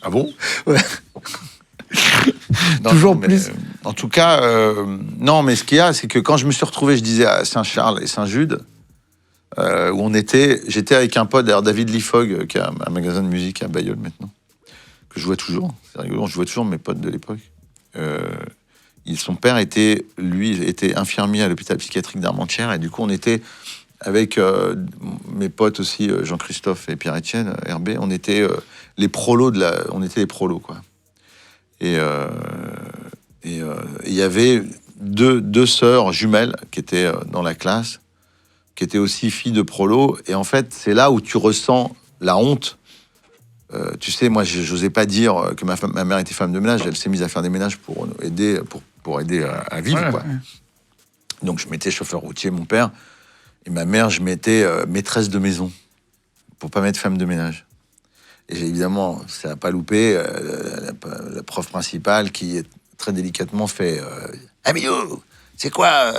Ah bon? Ouais. Non, Toujours plus. En tout cas, non, mais ce qu'il y a, c'est que quand je me suis retrouvé, je disais, à Saint-Charles et Saint-Jude, où j'étais avec un pote, d'ailleurs, David Lifog, qui a un magasin de musique à Bailleul maintenant, que je vois toujours. C'est rigolo, je vois toujours mes potes de l'époque. Son père était infirmier à l'hôpital psychiatrique d'Armentières, et du coup, on était avec mes potes aussi, Jean-Christophe et Pierre-Étienne, RB, on était les prolos quoi. Et il y avait deux sœurs jumelles qui étaient dans la classe, qui étaient aussi filles de prolos. Et en fait, c'est là où tu ressens la honte. Tu sais, moi, j'osais pas dire que ma mère était femme de ménage. Elle s'est mise à faire des ménages pour aider à vivre, quoi. Ouais. Donc, je mettais chauffeur routier, mon père. Et ma mère, je mettais maîtresse de maison, pour pas mettre femme de ménage. Et évidemment, ça n'a pas loupé, la prof principale qui, très délicatement, fait « Amio, c'est quoi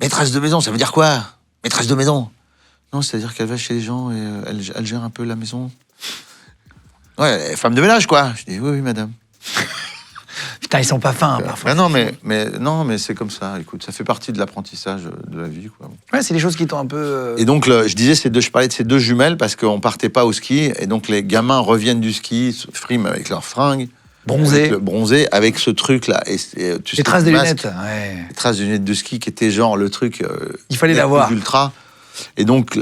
maîtresse de maison, ça veut dire quoi? Maîtresse de maison ?» Non, c'est-à-dire qu'elle va chez les gens et elle gère un peu la maison. Ouais, femme de ménage, quoi. Je dis « Oui, madame. » Putain, ils sont pas fins, parfois. Non, mais c'est comme ça. Écoute, ça fait partie de l'apprentissage de la vie, quoi. Ouais, c'est des choses qui t'ont un peu... Et donc, je parlais de ces deux jumelles parce qu'on partait pas au ski. Et donc, les gamins reviennent du ski, se friment avec leurs fringues. Bronzés, avec ce truc-là. Et les traces des lunettes, ouais. Les traces de lunettes de ski qui étaient genre le truc... il fallait l'avoir. Ultra. Et donc,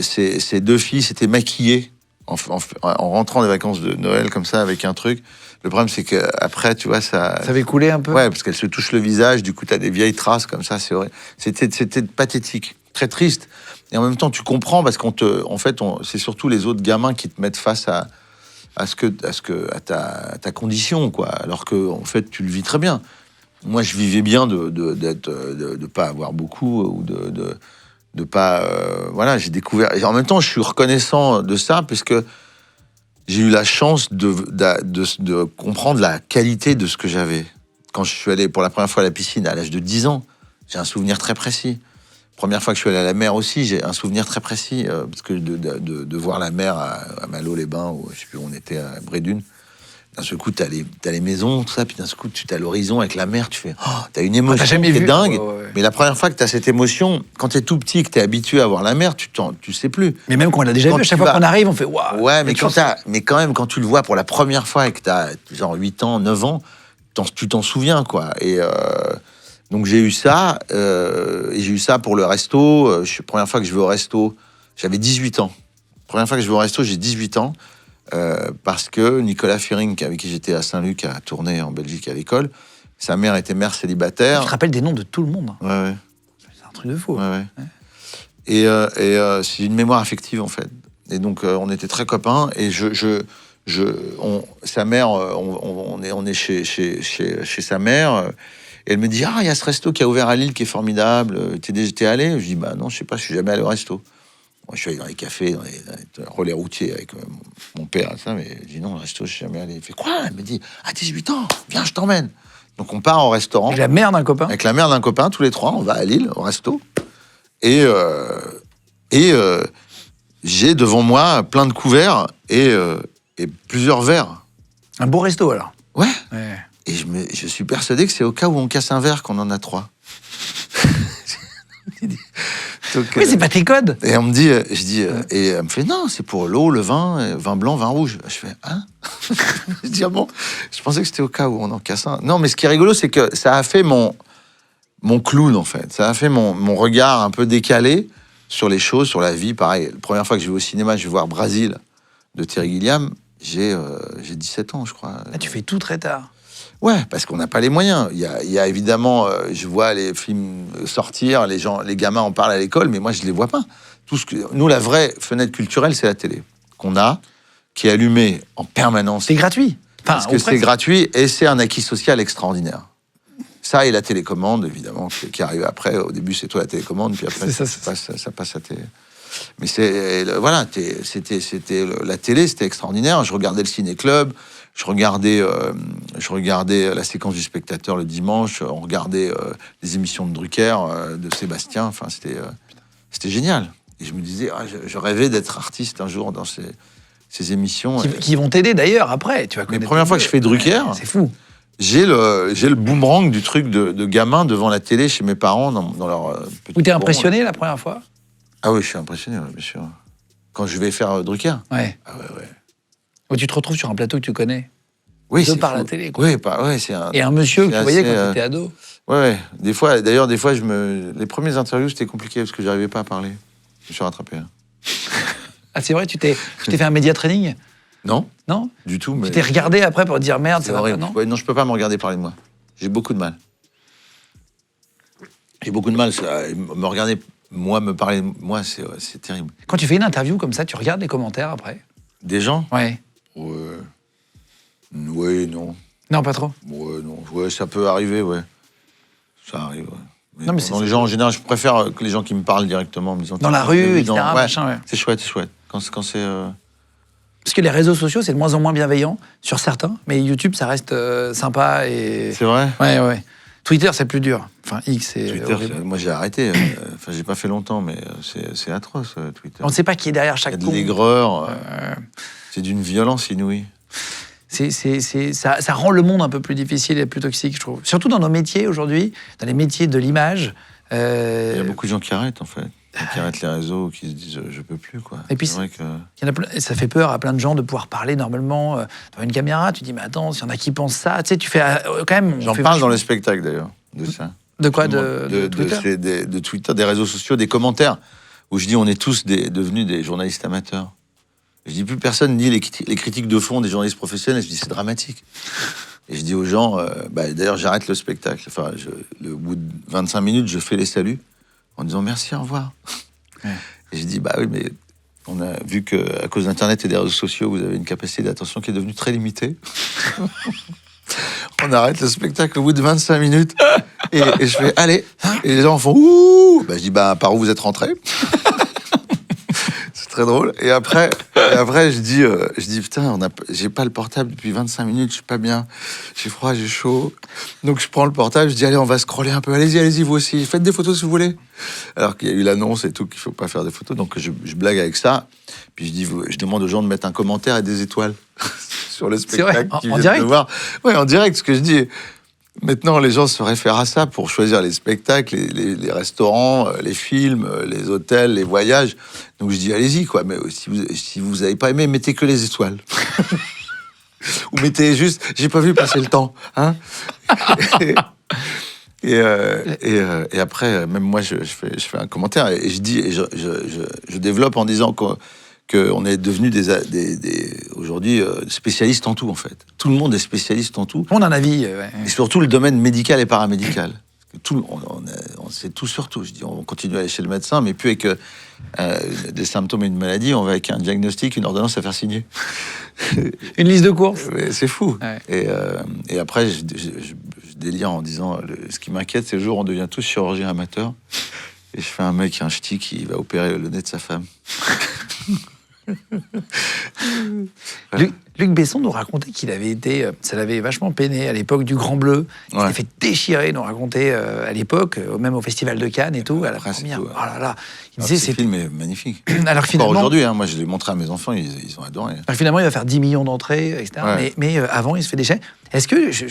ces deux filles s'étaient maquillées en rentrant des vacances de Noël comme ça, avec un truc. Le problème, c'est qu'après, tu vois, ça... Ça avait coulé un peu. Ouais, parce qu'elles se touchent le visage, du coup, t'as des vieilles traces comme ça, c'est vrai. C'était pathétique, très triste. Et en même temps, tu comprends, parce c'est surtout les autres gamins qui te mettent face à ta condition, quoi. Alors que, en fait, tu le vis très bien. Moi, je vivais bien de pas avoir beaucoup, ou de pas... voilà, j'ai découvert... Et en même temps, je suis reconnaissant de ça, parce que j'ai eu la chance de comprendre la qualité de ce que j'avais. Quand je suis allé pour la première fois à la piscine à l'âge de 10 ans, j'ai un souvenir très précis. Première fois que je suis allé à la mer aussi, j'ai un souvenir très précis, parce que de voir la mer à Malo-les-Bains, ou je sais plus où on était, à Brédune. D'un seul coup, t'as les maisons, tout ça, puis d'un seul coup, tu t'as l'horizon avec la mer, tu fais, t'as une émotion qui est dingue. Ouais. Mais la première fois que t'as cette émotion, quand t'es tout petit, que t'es habitué à voir la mer, tu sais plus. Mais même quand on l'a déjà vu, à chaque fois qu'on arrive, on fait waouh. Ouais, mais quand même, quand tu le vois pour la première fois et que t'as genre 8 ans, 9 ans, tu t'en souviens, quoi. Et donc j'ai eu ça, et j'ai eu ça pour le resto. Première fois que je vais au resto, j'avais 18 ans. Première fois que je vais au resto, j'ai 18 ans. Parce que Nicolas Fering, avec qui j'étais à Saint-Luc à tourner en Belgique à l'école, sa mère était mère célibataire. Tu te rappelles des noms de tout le monde. Ouais. C'est un truc de fou. Ouais. Et c'est une mémoire affective, en fait. Et donc, on était très copains. Et sa mère, on est chez sa mère. Et elle me dit, il y a ce resto qui a ouvert à Lille qui est formidable. T'es allé? Je dis, non, je sais pas, je suis jamais allé au resto. Moi, je suis allé dans les cafés, dans les relais routiers avec mon père et ça, mais je dis non, le resto, je suis jamais allé. Il fait quoi? Elle me dit, à 18 ans, viens, je t'emmène. Donc on part au restaurant. Avec la mère d'un copain? Avec la mère d'un copain, tous les trois, on va à Lille, au resto. Et j'ai devant moi plein de couverts et plusieurs verres. Un beau resto, alors? Ouais. Et je suis persuadé que c'est au cas où on casse un verre qu'on en a 3. Donc, oui, c'est pas tes codes. Et on me dit, et elle me fait, non, c'est pour l'eau, le vin, vin blanc, vin rouge. Je fais, hein? Je dis, bon, je pensais que c'était au cas où on en casse un. Non, mais ce qui est rigolo, c'est que ça a fait mon clown, en fait. Ça a fait mon regard un peu décalé sur les choses, sur la vie. Pareil, la première fois que je vais au cinéma, je vais voir Brasil de Terry Gilliam. J'ai 17 ans, je crois. Tu fais tout très tard. Ouais, parce qu'on n'a pas les moyens. Il y a évidemment, je vois les films sortir, les gamins en parlent à l'école, mais moi je les vois pas. Nous, la vraie fenêtre culturelle, c'est la télé qu'on a, qui est allumée en permanence. C'est gratuit. Parce que c'est gratuit et c'est un acquis social extraordinaire. Ça et la télécommande, évidemment, qui arrive après. Au début, c'est toi la télécommande, puis après ça passe à télé. Mais voilà, la télé, c'était extraordinaire. Je regardais le ciné-club. Je regardais la séquence du spectateur le dimanche, on regardait les émissions de Drucker, de Sébastien, enfin c'était génial. Et je me disais, je rêvais d'être artiste un jour dans ces émissions. Qui vont t'aider d'ailleurs après, tu vas connaître. La première fois que je fais Drucker, c'est fou. J'ai le boomerang du truc de gamin devant la télé chez mes parents dans leur petit. Où t'es impressionné la première fois? Ah oui, je suis impressionné, bien sûr. Quand je vais faire Drucker. Ouais. Ah ouais. Où tu te retrouves sur un plateau que tu connais. Oui, c'est par la télé, quoi. Oui, c'est un... Et un monsieur que tu voyais quand tu étais ado. Ouais. Des fois, les premières interviews, c'était compliqué parce que j'arrivais pas à parler. Je me suis rattrapé. Ah, c'est vrai, tu t'es fait un média training? Non. Non? Du tout. Mais... Tu t'es regardé après pour te dire merde, c'est horrible. Non, non, je peux pas me regarder parler de moi. J'ai beaucoup de mal. Me regarder, moi, me parler de moi, c'est terrible. Quand tu fais une interview comme ça, tu regardes les commentaires après? Des gens? Ouais. Oui, non. Non, pas trop? Ouais, non. Ouais, ça peut arriver, ouais. Ça arrive, ouais. Mais les gens, en général, je préfère que les gens qui me parlent directement en me disant... Dans la rue, etc. Ouais. C'est chouette. Quand c'est... Parce que les réseaux sociaux, c'est de moins en moins bienveillant sur certains, mais YouTube, ça reste sympa et... C'est vrai? Ouais. Twitter, c'est plus dur. Enfin, X, c'est... Twitter, moi, j'ai arrêté. Enfin, j'ai pas fait longtemps, mais c'est atroce, Twitter. On ne sait pas qui est derrière chaque con. Il con. y a de l'aigreur. C'est d'une violence inouïe. Ça rend le monde un peu plus difficile et plus toxique, je trouve. Surtout dans nos métiers aujourd'hui, dans les métiers de l'image. Il y a beaucoup de gens qui arrêtent, en fait. Qui arrêtent les réseaux, qui se disent je peux plus, quoi. Et puis vrai que... ça fait peur à plein de gens de pouvoir parler normalement devant une caméra. Tu dis mais attends, s'il y en a qui pensent ça, tu sais, tu fais quand même. J'en parle dans le spectacle d'ailleurs de ça. De quoi? De Twitter, de Twitter, des réseaux sociaux, des commentaires où je dis on est tous devenus des journalistes amateurs. Je dis plus personne dit les critiques de fond des journalistes professionnels. Je dis c'est dramatique. Et je dis aux gens, d'ailleurs j'arrête le spectacle. Enfin, au bout de 25 minutes, je fais les saluts en disant merci, au revoir. Ouais. Et je dis oui, mais on a vu qu'à cause d'Internet et des réseaux sociaux, vous avez une capacité d'attention qui est devenue très limitée. On arrête le spectacle au bout de 25 minutes. Et je fais allez. Et les gens font ouh. Je dis par où vous êtes rentrés? très drôle. Et après je dis putain, j'ai pas le portable depuis 25 minutes, je suis pas bien, j'ai froid, j'ai chaud. Donc je prends le portable, je dis allez, on va scroller un peu, allez-y vous aussi, faites des photos si vous voulez. Alors qu'il y a eu l'annonce et tout, qu'il faut pas faire des photos, donc je blague avec ça. Puis je demande aux gens de mettre un commentaire et des étoiles sur le spectacle qu'ils viennent de voir. Ouais, en direct, ce que je dis. Maintenant, les gens se réfèrent à ça pour choisir les spectacles, les restaurants, les films, les hôtels, les voyages. Donc je dis, allez-y, quoi. Mais si vous n'avez pas aimé, mettez que les étoiles. Ou mettez juste, j'ai pas vu passer le temps. Hein. Et après, même moi, je fais un commentaire et je dis, et je développe en disant qu'on est devenu aujourd'hui spécialistes en tout, en fait. Tout le monde est spécialiste en tout. On a un avis. Ouais. Et surtout le domaine médical et paramédical. On sait tout sur tout. Je dis, on continue à aller chez le médecin, mais plus avec des symptômes et une maladie, on va avec un diagnostic, une ordonnance à faire signer. Une liste de courses. C'est fou. Ouais. Et après, je délire en disant, ce qui m'inquiète, c'est le jour où on devient tous chirurgiens amateurs. Et je fais un mec, un ch'ti, qui va opérer le nez de sa femme. Luc Besson nous racontait qu'il avait été, ça l'avait vachement peiné à l'époque du Grand Bleu. Il s'était fait déchirer, nous racontait à l'époque, même au Festival de Cannes et tout, à la première. Oh là là. Il disait, ce film est magnifique. Alors finalement, aujourd'hui, hein, moi je l'ai montré à mes enfants, ils ont adoré. Alors finalement, il va faire 10 millions d'entrées, etc. Ouais. Mais avant, il se fait déchirer. Est-ce que, je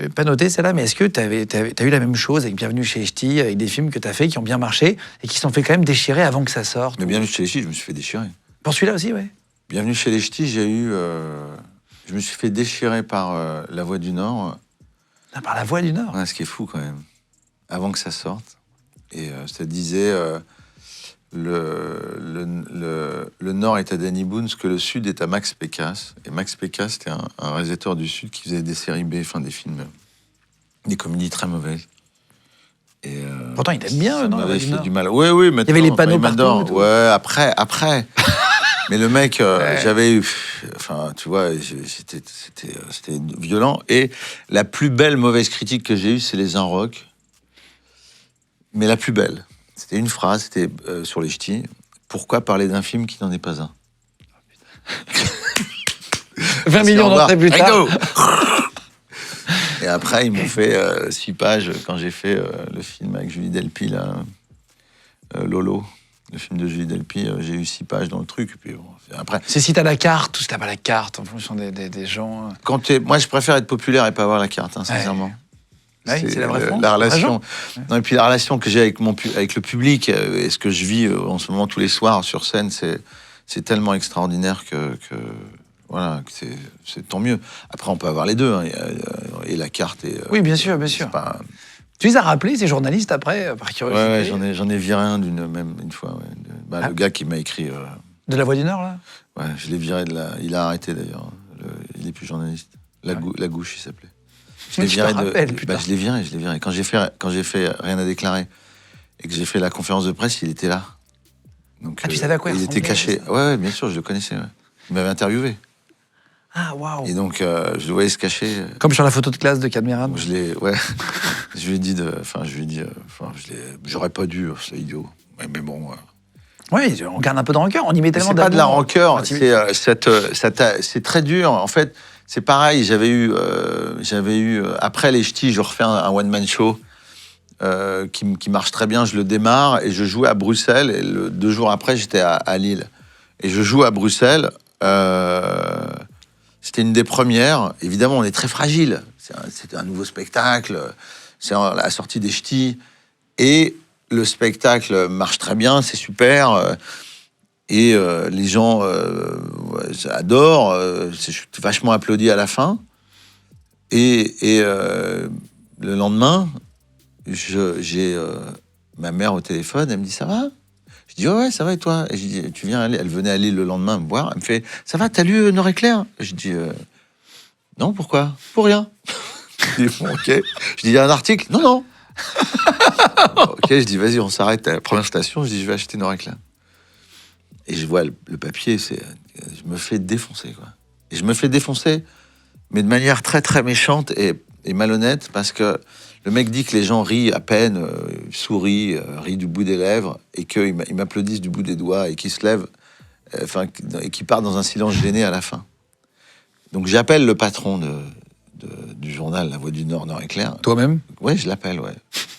n'ai pas noté celle-là, mais est-ce que tu as eu la même chose avec Bienvenue chez les Ch'tis, avec des films que tu as fait qui ont bien marché et qui se sont fait quand même déchirer avant que ça sorte? Mais Bienvenue chez les Ch'tis, je me suis fait déchirer. Pour celui-là aussi, ouais. Bienvenue chez les Ch'tis, j'ai eu... je me suis fait déchirer par La Voix du Nord. Ah, par La Voix du Nord? Ouais, ce qui est fou quand même. Avant que ça sorte. Et ça disait... le Nord est à Danny Boone, ce que le Sud est à Max Pécasse. Et Max Pécasse, c'était un réalisateur du Sud qui faisait des séries B, enfin des films, des comédies très mauvaises. Et pourtant, il aime bien, non? Ça m'avait fait du mal. Oui, maintenant. Il y avait les panneaux partout. Ouais, après. Mais le mec, j'avais eu... Enfin, tu vois, c'était violent. Et la plus belle mauvaise critique que j'ai eue, c'est Les Inrocks. Mais la plus belle. C'était une phrase, c'était sur les Ch'tis. Pourquoi parler d'un film qui n'en est pas un? 20 millions d'entrées plus tard. Et après, ils m'ont fait 6 pages quand j'ai fait le film avec Julie Delpy, là, Lolo. Le film de Julie Delpy, j'ai eu 6 pages dans le truc. Et puis, bon, après... C'est si t'as la carte ou si t'as pas la carte, en fonction des gens. Moi, je préfère être populaire et pas avoir la carte, hein, sincèrement. Ouais, c'est la vraie France. La relation. Non, et puis la relation que j'ai avec le public et ce que je vis en ce moment tous les soirs sur scène, c'est tellement extraordinaire que voilà, que c'est tant mieux. Après, on peut avoir les deux, hein, et la carte. Oui, bien sûr, bien sûr. Pas... Tu les as rappelés, ces journalistes, après, par curiosité? Ouais, j'en ai viré un une fois. Ouais. Le gars qui m'a écrit... De La Voix du Nord, là? Ouais, je l'ai viré de là. Il a arrêté, d'ailleurs. Il est plus journaliste. La Gouche, il s'appelait. Je l'ai viré. Je l'ai viré. Quand j'ai fait Rien à déclarer et que j'ai fait la conférence de presse, il était là. Donc, tu savais à quoi il était caché. Ouais, bien sûr, je le connaissais. Ouais. Il m'avait interviewé. Ah, waouh. Et donc, je le voyais se cacher. Comme sur la photo de classe de Cadmeran. Je lui ai dit j'aurais pas dû, c'est idiot. Mais bon. Oui, on garde un peu de rancœur. On y met tellement d'amour. C'est pas de la rancœur. C'est très dur. En fait, c'est pareil. J'avais eu après les Ch'tis, je refais un one-man show qui marche très bien. Je le démarre et je jouais à Bruxelles. Et 2 jours après, j'étais à Lille. Et je joue à Bruxelles. C'était une des premières. Évidemment, on est très fragile. C'était un nouveau spectacle. C'est la sortie des Ch'tis. Et le spectacle marche très bien, c'est super. Et les gens adorent. Je suis vachement applaudi à la fin. Et le lendemain, j'ai ma mère au téléphone. Elle me dit, ça va? Je dis, ouais, ça va, et toi? Et je dis, tu viens aller. Elle venait à Lille le lendemain me voir. Elle me fait, ça va, t'as lu Nord éclair? Je dis, non, pourquoi? Pour rien. Je dis, bon, ok. Je dis, il y a un article? Non. Ok, je dis, vas-y, on s'arrête à la première station. Je dis, je vais acheter Nord éclair. Et je vois le papier, je me fais défoncer, quoi. Et je me fais défoncer, mais de manière très, très méchante et malhonnête, parce que le mec dit que les gens rient à peine, sourient, rient du bout des lèvres, et qu'ils m'applaudissent du bout des doigts, et qu'ils se lèvent et qui part dans un silence gêné à la fin. Donc j'appelle le patron du journal La Voix du Nord, Nord Éclair. Toi-même? Ouais, je l'appelle, ouais.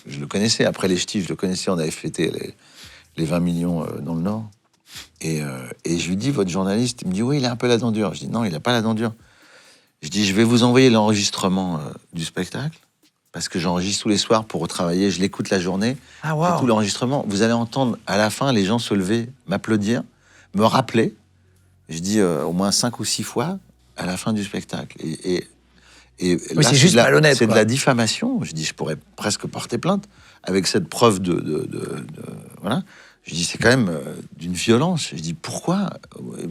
Je le connaissais, après les ch'tis, je le connaissais, on avait fêté les 20 millions dans le Nord. Et je lui dis, votre journaliste, il me dit, oui, il a un peu la dent dure. Je dis, non, il n'a pas la dent dure. Je dis, je vais vous envoyer l'enregistrement du spectacle, parce que j'enregistre tous les soirs pour retravailler, je l'écoute la journée. Ah, wow. Tout l'enregistrement. Vous allez entendre à la fin les gens se lever, m'applaudir, me rappeler. Je dis au moins 5 ou 6 fois à la fin du spectacle. Et Oui, là, c'est juste malhonnête. C'est de quoi. la diffamation. Je dis, je pourrais presque porter plainte avec cette preuve voilà. Je dis, c'est quand même d'une violence. Je dis, pourquoi?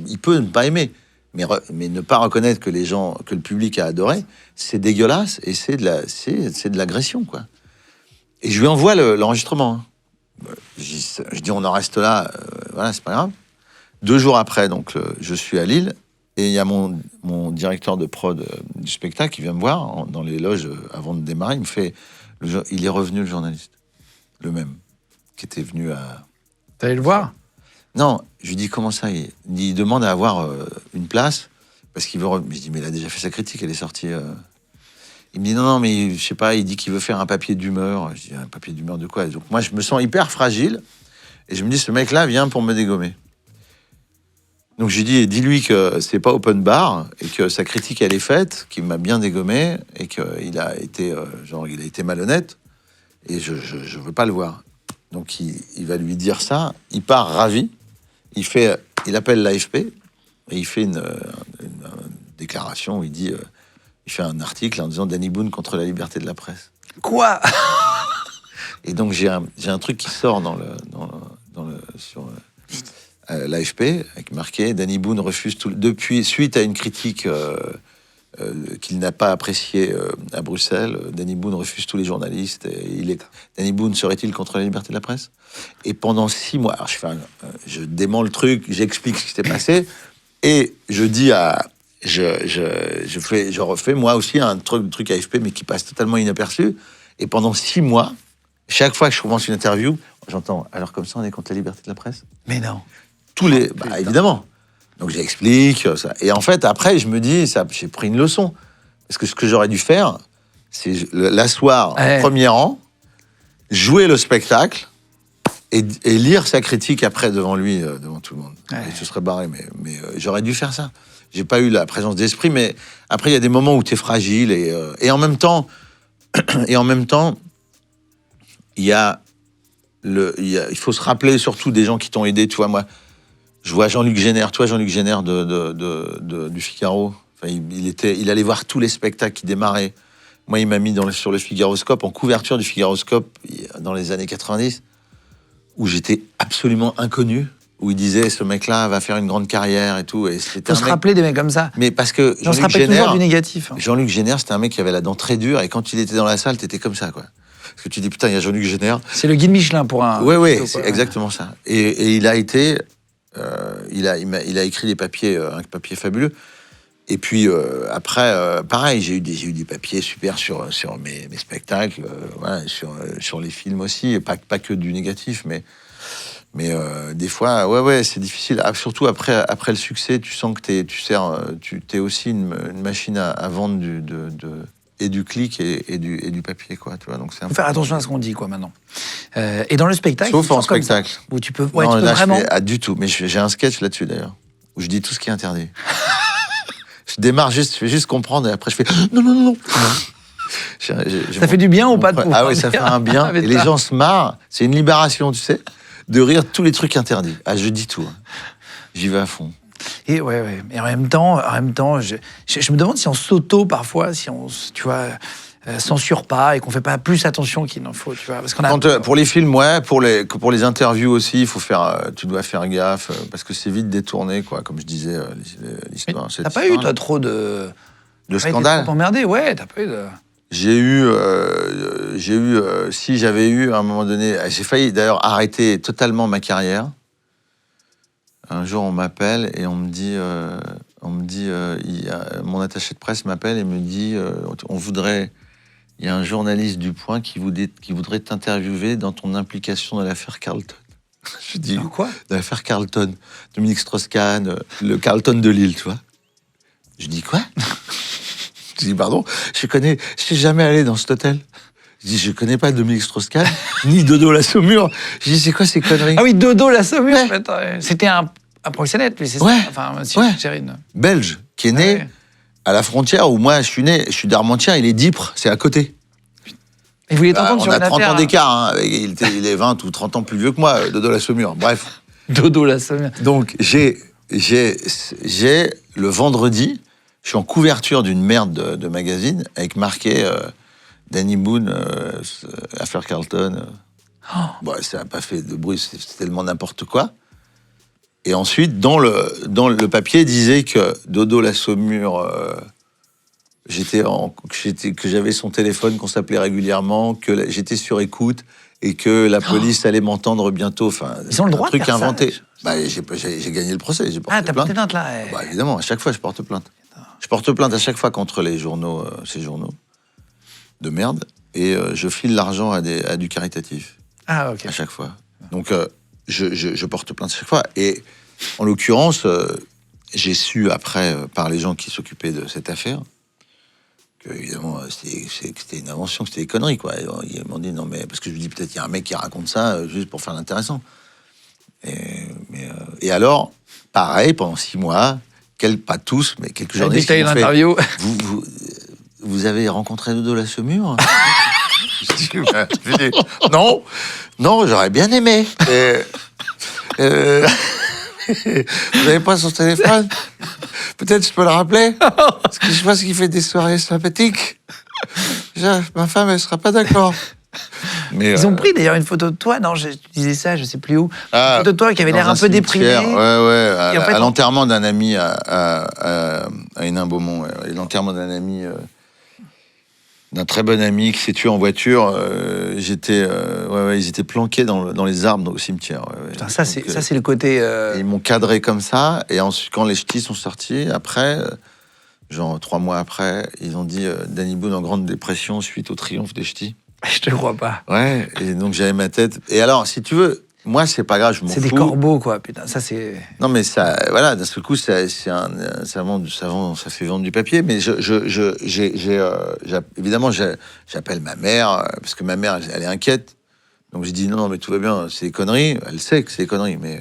Il peut ne pas aimer, mais ne pas reconnaître que que le public a adoré, c'est dégueulasse et c'est de l'agression, quoi. Et je lui envoie l'enregistrement. Hein. Je dis, on en reste là, voilà, c'est pas grave. 2 jours après, donc, je suis à Lille, et il y a mon directeur de prod du spectacle qui vient me voir dans les loges avant de démarrer. Il me fait, il est revenu, le journaliste, le même, qui était venu à... T'allais le voir? Non, je lui dis, comment ça? Il demande à avoir une place, parce qu'il veut... Je dis, mais il a déjà fait sa critique, elle est sortie... Il me dit, non, mais je sais pas, il dit qu'il veut faire un papier d'humeur. Je dis, un papier d'humeur de quoi? Donc moi, je me sens hyper fragile, et je me dis, ce mec-là vient pour me dégommer. Donc je lui dis, dis-lui que c'est pas open bar, et que sa critique, elle est faite, qu'il m'a bien dégommé, et qu'il a été, il a été malhonnête, et je veux pas le voir. Donc il va lui dire ça, il part ravi, il appelle l'AFP, et il fait une déclaration où il dit, il fait un article en disant Danny Boone contre la liberté de la presse. Quoi? Et donc j'ai un truc qui sort sur l'AFP, avec marqué Danny Boone refuse tout, depuis, suite à une critique qu'il n'a pas appréciée à Bruxelles, Danny Boone refuse tous les journalistes. Danny Boone serait-il contre la liberté de la presse? Et pendant 6 mois, alors je dément le truc, j'explique ce qui s'est passé, et je dis je refais moi aussi un truc AFP, mais qui passe totalement inaperçu. Et pendant 6 mois, chaque fois que je commence une interview, j'entends, alors comme ça, on est contre la liberté de la presse? Mais non. Évidemment. Donc j'explique ça. Et en fait, après, je me dis, j'ai pris une leçon. Parce que ce que j'aurais dû faire, c'est l'asseoir en premier rang, jouer le spectacle et lire sa critique après devant lui, devant tout le monde. Et ce serait barré, mais j'aurais dû faire ça. J'ai pas eu la présence d'esprit, mais après, il y a des moments où tu es fragile et en même temps, il faut se rappeler surtout des gens qui t'ont aidé. Tu vois, moi, je vois Jean-Luc Génère, du Figaro. Enfin, il allait voir tous les spectacles qui démarraient. Moi, il m'a mis sur le Figaroscope, en couverture du Figaroscope, dans les années 90, où j'étais absolument inconnu, où il disait, ce mec-là va faire une grande carrière et tout. Et faut se rappeler des mecs comme ça. Mais parce que on se rappelle toujours du négatif. Jean-Luc Génère, c'était un mec qui avait la dent très dure, et quand il était dans la salle, t'étais comme ça, quoi. Parce que tu dis, putain, il y a Jean-Luc Génère. C'est le guide Michelin pour un... Ouais, c'est exactement ça. Et il a été... il a écrit des papiers, un papier fabuleux. Et puis après, pareil, j'ai eu des papiers super sur mes spectacles, voilà, sur les films aussi, pas que du négatif, mais des fois, ouais, c'est difficile. Surtout après le succès, tu sens que t'es aussi une machine à vendre et du clic et du papier, quoi. Tu vois, donc faut faire attention à ce qu'on dit, quoi, maintenant. Et dans le spectacle, sauf en spectacle, ça, où tu peux, non, tu peux là, vraiment. Du tout. Mais j'ai un sketch là-dessus d'ailleurs, où je dis tout ce qui est interdit. Je démarre juste, je fais juste comprendre, et après je fais non. Ça fait du bien ou pas de pouvoir? Ah oui, ça fait un bien. Et les gens se marrent. C'est une libération, tu sais, de rire tous les trucs interdits. Ah, je dis tout. Hein. J'y vais à fond. Et ouais. Et en même temps, je me demande si on s'auto parfois, si on, tu vois, censure pas et qu'on fait pas plus attention qu'il n'en faut, tu vois. Parce qu'on a... Pour les films, ouais, pour les interviews aussi, tu dois faire gaffe parce que c'est vite détourné, quoi. Comme je disais, l'histoire. T'as pas eu toi trop de scandales? T'as emmerdé, ouais. T'as pas eu de... Si j'avais eu à un moment donné, j'ai failli d'ailleurs arrêter totalement ma carrière. Un jour, on m'appelle et on me dit, mon attaché de presse m'appelle et me dit, il y a un journaliste du Point qui voudrait t'interviewer dans ton implication dans l'affaire Carlton. Je dis, Alors quoi? dans l'affaire Carlton, Dominique Strauss-Kahn, le Carlton de Lille, tu vois. Je dis, quoi? Je dis, pardon, je suis jamais allé dans cet hôtel. Je dis, je connais pas Dominique Strauss-Kahn, ni Dodo la Saumure. Je dis, c'est quoi ces conneries? Ah oui, Dodo la Saumure. Ouais. Attends, c'était un proxénète, lui, c'est Ouais. ça? Enfin, monsieur Ouais. Chérine. Belge, qui est né Ouais. à la frontière où moi je suis né. Je suis d'Armentières, il est d'Ypres, c'est à côté. Il voulait t'entendre On sur a une 30 affaire. ans d'écart, hein. Il est 20 ou 30 ans plus vieux que moi, Dodo la Saumure. Bref. Dodo la Saumure. Donc, j'ai le vendredi, je suis en couverture d'une merde de magazine avec marqué Danny Boone, affaire Carlton. Bon, ça n'a pas fait de bruit, c'est tellement n'importe quoi. Et ensuite, dans le papier, disait que Dodo la Saumure, que j'avais son téléphone, qu'on s'appelait régulièrement, que j'étais sur écoute et que la police allait m'entendre bientôt. Enfin, Ils ont le droit un truc de faire ça, inventé. je- Bah, j'ai gagné le procès, j'ai porté Ah, t'as porté plainte. plainte là. Ouais. Bah, évidemment, à chaque fois, je porte plainte. Je porte plainte à chaque fois contre les journaux, ces journaux de merde, et je file l'argent à du caritatif, Ah, ok. à chaque fois. Donc, je porte plainte à chaque fois. Et en l'occurrence, j'ai su après, par les gens qui s'occupaient de cette affaire, que, évidemment, c'était une invention, que c'était des conneries, quoi. Ils m'ont dit, non, mais, parce que je me dis, peut-être qu'il y a un mec qui raconte ça juste pour faire l'intéressant. Et alors, pareil, pendant 6 mois, pas tous, mais quelques Dès journalistes que t'as eu qui m'ont fait, l'interview. vous avez rencontré Dodo la Saumure? Je dis, non, j'aurais bien aimé. Vous n'avez pas son téléphone? Peut-être je peux le rappeler? Parce que je pense qu'il fait des soirées sympathiques. Déjà, ma femme, elle sera pas d'accord. Mais, Ils ont pris d'ailleurs une photo de toi, non, tu disais ça, je sais plus où. Une Ah, photo de toi qui avait dans l'air un peu déprimé. cimetière, ouais, Et en fait, à l'enterrement d'un ami à Hénin-Beaumont. Ouais. Et l'enterrement d'un ami, d'un très bon ami qui s'est tué en voiture. Ils étaient planqués dans les arbres au cimetière. Ouais. Putain, ça, Donc, c'est le côté. et ils m'ont cadré comme ça. Et ensuite, quand les ch'tis sont sortis, après, genre 3 mois après, ils ont dit Danny Boone en grande dépression suite au triomphe des ch'tis. Je te crois pas. Ouais, et donc j'avais ma tête. Et alors, si tu veux, moi, c'est pas grave, je m'en fous. C'est des corbeaux, quoi, putain. Ça, c'est. Non, mais ça, voilà, d'un seul coup, ça fait vendre du papier. Mais évidemment, j'appelle ma mère, parce que ma mère, elle est inquiète. Donc j'ai dit, non, mais tout va bien, c'est des conneries. Elle sait que c'est des conneries, mais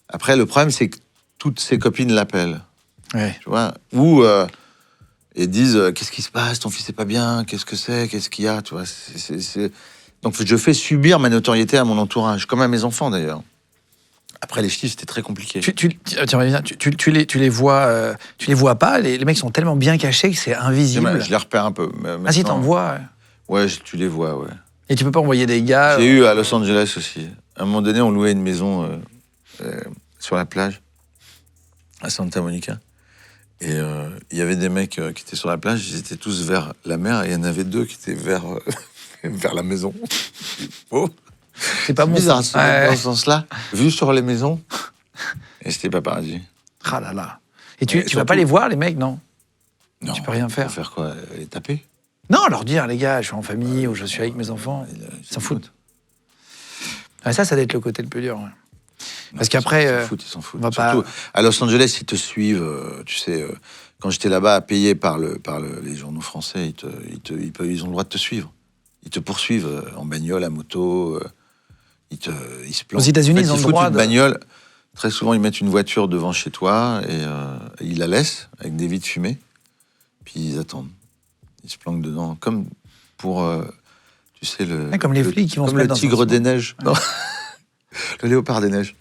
après, le problème, c'est que toutes ses copines l'appellent, Ouais. tu vois, ou et disent, qu'est-ce qui se passe, ton fils est pas bien, qu'est-ce que c'est, qu'est-ce qu'il y a, tu vois. Donc je fais subir ma notoriété à mon entourage, comme à mes enfants d'ailleurs. Après les ch'tis, c'était très compliqué. Tu les vois pas, les mecs sont tellement bien cachés que c'est invisible. Je les repère un peu. Ah si, t'en vois. Ouais, tu les vois, ouais. Et tu peux pas envoyer des gars. J'ai eu à Los Angeles aussi. À un moment donné, on louait une maison sur la plage, à Santa Monica. Et il y avait des mecs qui étaient sur la plage, ils étaient tous vers la mer, et il y en avait 2 qui étaient vers la maison. Oh, C'est pas bon. bizarre, Ouais. dans ce sens-là. Vu sur les maisons, et c'était paparazzi. Ah là là. Et tu Et vas surtout- pas les voir, les mecs, non? Non, Tu peux rien faire. Faire quoi? Les taper? Non, leur dire, les gars, je suis en famille ou je suis avec mes enfants. Ils s'en foutent. Ah, ça doit être le côté le plus dur. Ouais. Parce qu'après, Ils s'en foutent. on va pas- Surtout, à Los Angeles, ils te suivent. Tu sais, quand j'étais là-bas, payé par les journaux français, ils ont le droit de te suivre. Ils te poursuivent en bagnole, à moto. Ils se planquent. Aux États-Unis, ils ont le foutent droit une de- bagnole. Très souvent, ils mettent une voiture devant chez toi et ils la laissent avec des vitres fumées. Puis ils attendent. Ils se planquent dedans, comme pour, tu sais, Ouais, comme les flics qui vont se comme le mettre dans un tigre sens. des neiges. Non. Le léopard des neiges.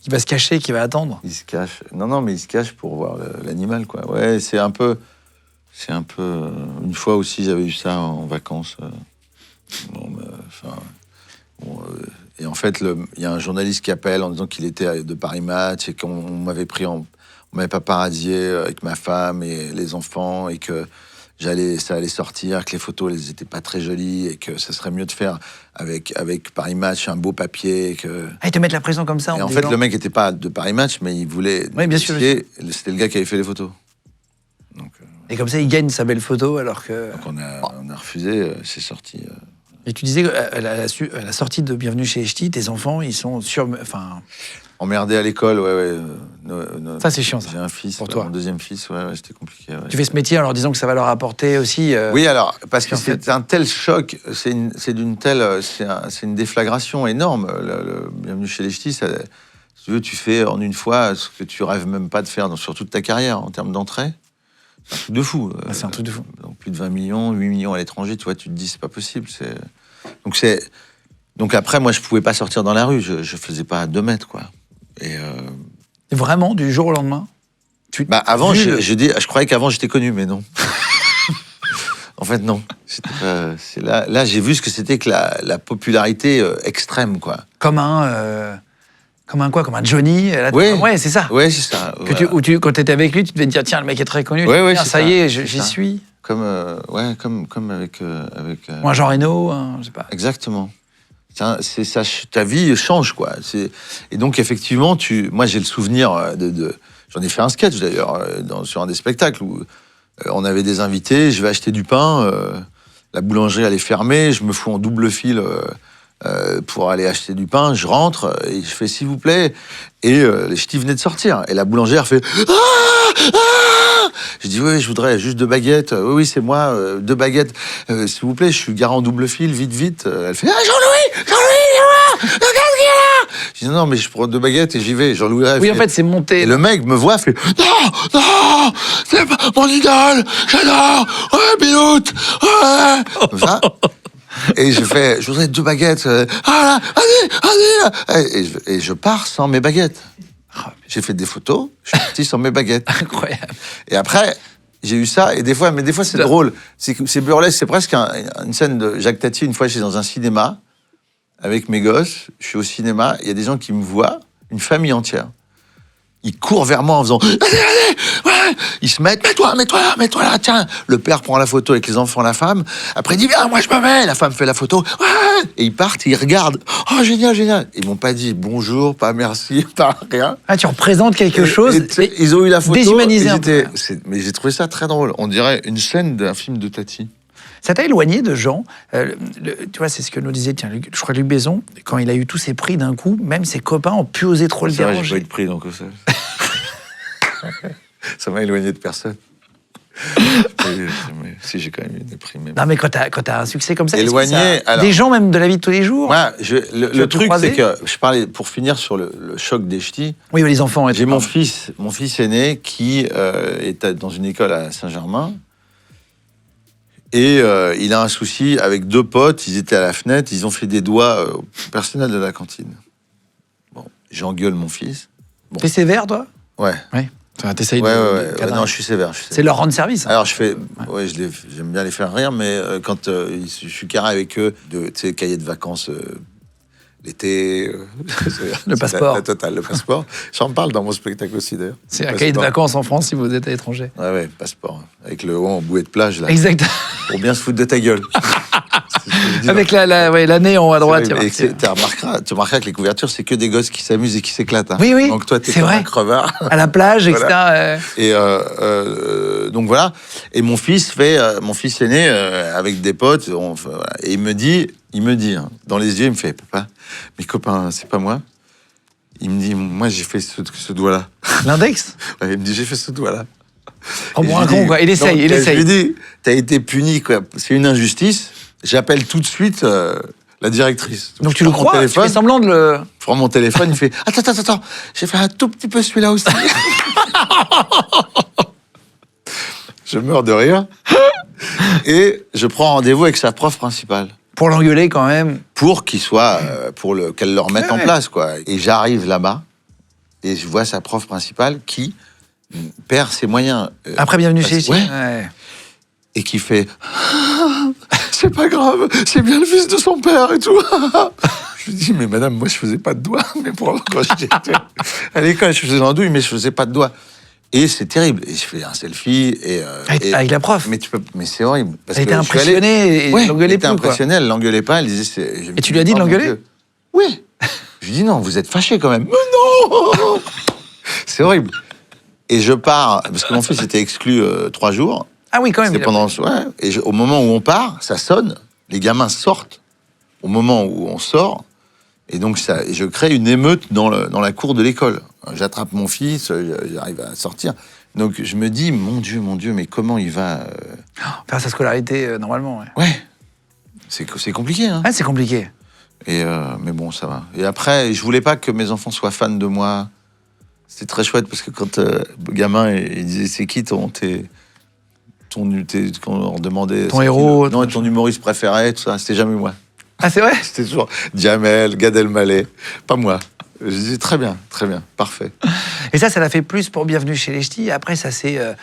Qui va se cacher, qui va attendre. Il se cache. Non, mais il se cache pour voir l'animal, quoi. Ouais, c'est un peu. Une fois aussi, j'avais eu ça en vacances. Et en fait, il y a un journaliste qui appelle en disant qu'il était de Paris Match et qu'on m'avait on m'avait paparazzié avec ma femme et les enfants et que ça allait sortir, que les photos, elles étaient pas très jolies et que ça serait mieux de faire avec Paris Match un beau papier. Et que... Ah, ils te mettent la pression comme ça. Et en fait, le mec n'était pas de Paris Match, mais il voulait. Oui, bien sûr, C'était le gars qui avait fait les photos. Donc, Et comme ça, il gagne sa belle photo alors que. on a refusé, c'est sorti. Et tu disais qu'à la sortie de Bienvenue chez les Ch'tis, tes enfants, ils sont Emmerdés à l'école, ouais. Ça, c'est chiant, ça. J'ai un fils, pour toi. mon deuxième fils, ouais, c'était compliqué. Ouais. Tu fais ce métier en leur disant que ça va leur apporter aussi... Oui, alors, parce que en fait- c'est un tel choc, c'est une déflagration énorme. Bienvenue chez les Ch'tis, si tu veux, tu fais en une fois ce que tu rêves même pas de faire sur toute ta carrière en termes d'entrée. C'est un truc de fou. c'est un truc de fou. Donc plus de 20 millions, 8 millions à l'étranger, tu vois, tu te dis, c'est pas possible. Donc après, moi, je pouvais pas sortir dans la rue, je faisais pas 2 mètres, quoi. Et Vraiment, du jour au lendemain avant, je croyais qu'avant, j'étais connu, mais non. En fait, non. C'est là, j'ai vu ce que c'était que la popularité extrême, quoi. Comme un Johnny. Là, Oui. Ouais, c'est ça. Ouais, c'est ça. Voilà. Quand tu étais avec lui, tu devais te dire, tiens, le mec est très connu. Ouais, Tiens, c'est ça y est, c'est j'y ça. suis. Comme avec. Ou un Jean Reno, je sais pas. Exactement. C'est ça, ta vie change, quoi. Et donc, effectivement, moi, j'ai le souvenir j'en ai fait un sketch, d'ailleurs, sur un des spectacles où on avait des invités, je vais acheter du pain, la boulangerie, elle est fermée, je me fous en double fil pour aller acheter du pain, je rentre, et je fais « s'il vous plaît », et les ch'tis venaient de sortir, et la boulangère fait « Ah !» Je dis « oui, je voudrais juste 2 baguettes. »« Oui, c'est moi, 2 baguettes. S'il vous plaît, je suis garant en double fil, vite. » Elle fait « Ah, Jean-Louis, regarde qui est là !» Je dis « non, mais je prends 2 baguettes et j'y vais. » Jean-Louis Oui, en fait, c'est monté. Et le mec me voit, fait « non, c'est pas mon idole, j'adore, ouais, Binout, ouais. » Comme ça. Et je voudrais 2 baguettes. Ah là, vas-y. Et je pars sans mes baguettes. J'ai fait des photos, je suis parti sans mes baguettes. Incroyable. Et après, j'ai eu ça, mais des fois c'est drôle. C'est burlesque, c'est presque une scène de Jacques Tati. Une fois, j'étais dans un cinéma avec mes gosses, je suis au cinéma, il y a des gens qui me voient, une famille entière. Ils courent vers moi en faisant « Allez, ouais !» Ils se mettent « mets-toi là, tiens !» Le père prend la photo avec les enfants, la femme. Après, il dit « viens, moi je me mets !» La femme fait la photo. « Ouais !» Et ils partent, et ils regardent. « Oh, génial !» Ils m'ont pas dit bonjour, pas merci, pas rien. Ah, tu représentes quelque chose. Ils ont eu la photo. Déshumanisé un peu. Mais j'ai trouvé ça très drôle. On dirait une scène d'un film de Tati. Ça t'a éloigné de gens. Tu vois, c'est ce que nous disait, je crois, Luc Besson, quand il a eu tous ses prix d'un coup, même ses copains ont pu oser trop le C'est vrai, déranger. j'ai pas eu de prix, donc ça. Ça m'a éloigné de personne. Si, j'ai quand même eu des prix. Mais... Non, mais quand t'as un succès comme ça, éloigné, alors, des gens même de la vie de tous les jours. Moi, le truc, c'est que je parlais, pour finir sur le choc des ch'tis. Oui, mais les enfants. J'ai mon fils aîné qui est dans une école à Saint-Germain. Et il a un souci avec 2 potes, ils étaient à la fenêtre, ils ont fait des doigts au personnel de la cantine. Bon, j'engueule mon fils. Bon. T'es sévère, toi? Ouais. T'essayes ouais. Non, je suis sévère. C'est leur rendre service. Alors, j'aime bien les faire rire, mais quand je suis carré avec eux, tu sais, cahier de vacances l'été, le passeport. La totale, le passeport. J'en parle dans mon spectacle aussi, d'ailleurs. C'est un cahier de vacances en France si vous êtes à l'étranger. Ouais, passeport. Avec le haut en bouée de plage, là. Exact. Pour bien se foutre de ta gueule. Avec l'année en haut à droite. Tu remarqueras que les couvertures, c'est que des gosses qui s'amusent et qui s'éclatent. Hein. Oui. Donc toi, t'es comme un crevard. À la plage, voilà. etc. Et donc voilà. Et mon fils aîné, avec des potes, voilà. Et il me dit, hein, dans les yeux, il me fait, papa, mes copains, c'est pas moi. Il me dit, moi, j'ai fait ce doigt-là. L'index. Ouais, il me dit, j'ai fait ce doigt-là. Oh, bon, un con, quoi. Il essaye. Je lui dis, t'as été puni, quoi. C'est une injustice. J'appelle tout de suite la directrice. Donc tu le crois? Tu fais semblant de le... Je prends mon téléphone, il fait, attends, j'ai fait un tout petit peu celui-là aussi. Je meurs de rire. Et je prends rendez-vous avec sa prof principale. Pour l'engueuler quand même. Pour qu'il soit, qu'elle le remette en place, quoi. Et j'arrive là-bas, et je vois sa prof principale qui perd ses moyens. Après Bienvenue chez les Ch'tis. Ouais. Et qui fait c'est pas grave, c'est bien le fils de son père et tout. Je lui dis mais madame, moi je faisais pas de doigts, mais quand j'étais à l'école je faisais l'andouille, mais je faisais pas de doigts. Et c'est terrible. Et je fais un selfie avec la prof. Mais c'est horrible. Parce elle était impressionnée et l'engueulait plus. Elle était impressionnée, elle l'engueulait pas. Elle disait. Et tu lui as dit de l'engueuler? Oui. Je lui dis non, vous êtes fâché quand même. Mais non. C'est horrible. Et je pars parce que mon fils était exclu 3 jours. Ah oui, quand même. C'était pendant. Ouais. Et au moment où on part, ça sonne. Les gamins sortent. au moment où on sort. Et donc, je crée une émeute dans la cour de l'école. J'attrape mon fils, j'arrive à sortir. Donc, je me dis, mon Dieu, mais comment il va... Faire sa scolarité normalement. Ouais, c'est compliqué, hein. Ah, c'est compliqué. Mais bon, ça va. Et après, je voulais pas que mes enfants soient fans de moi. C'était très chouette, parce que quand gamin, il disait, c'est qui quand on leur demandait... Ton héros. Non, ton humoriste préféré, tout ça, c'était jamais moi. Ah, c'est vrai? C'était toujours Jamel, Gad Elmaleh, pas moi. Je disais très bien, parfait. Et ça l'a fait plus pour Bienvenue chez les Ch'tis. Après, ça c'était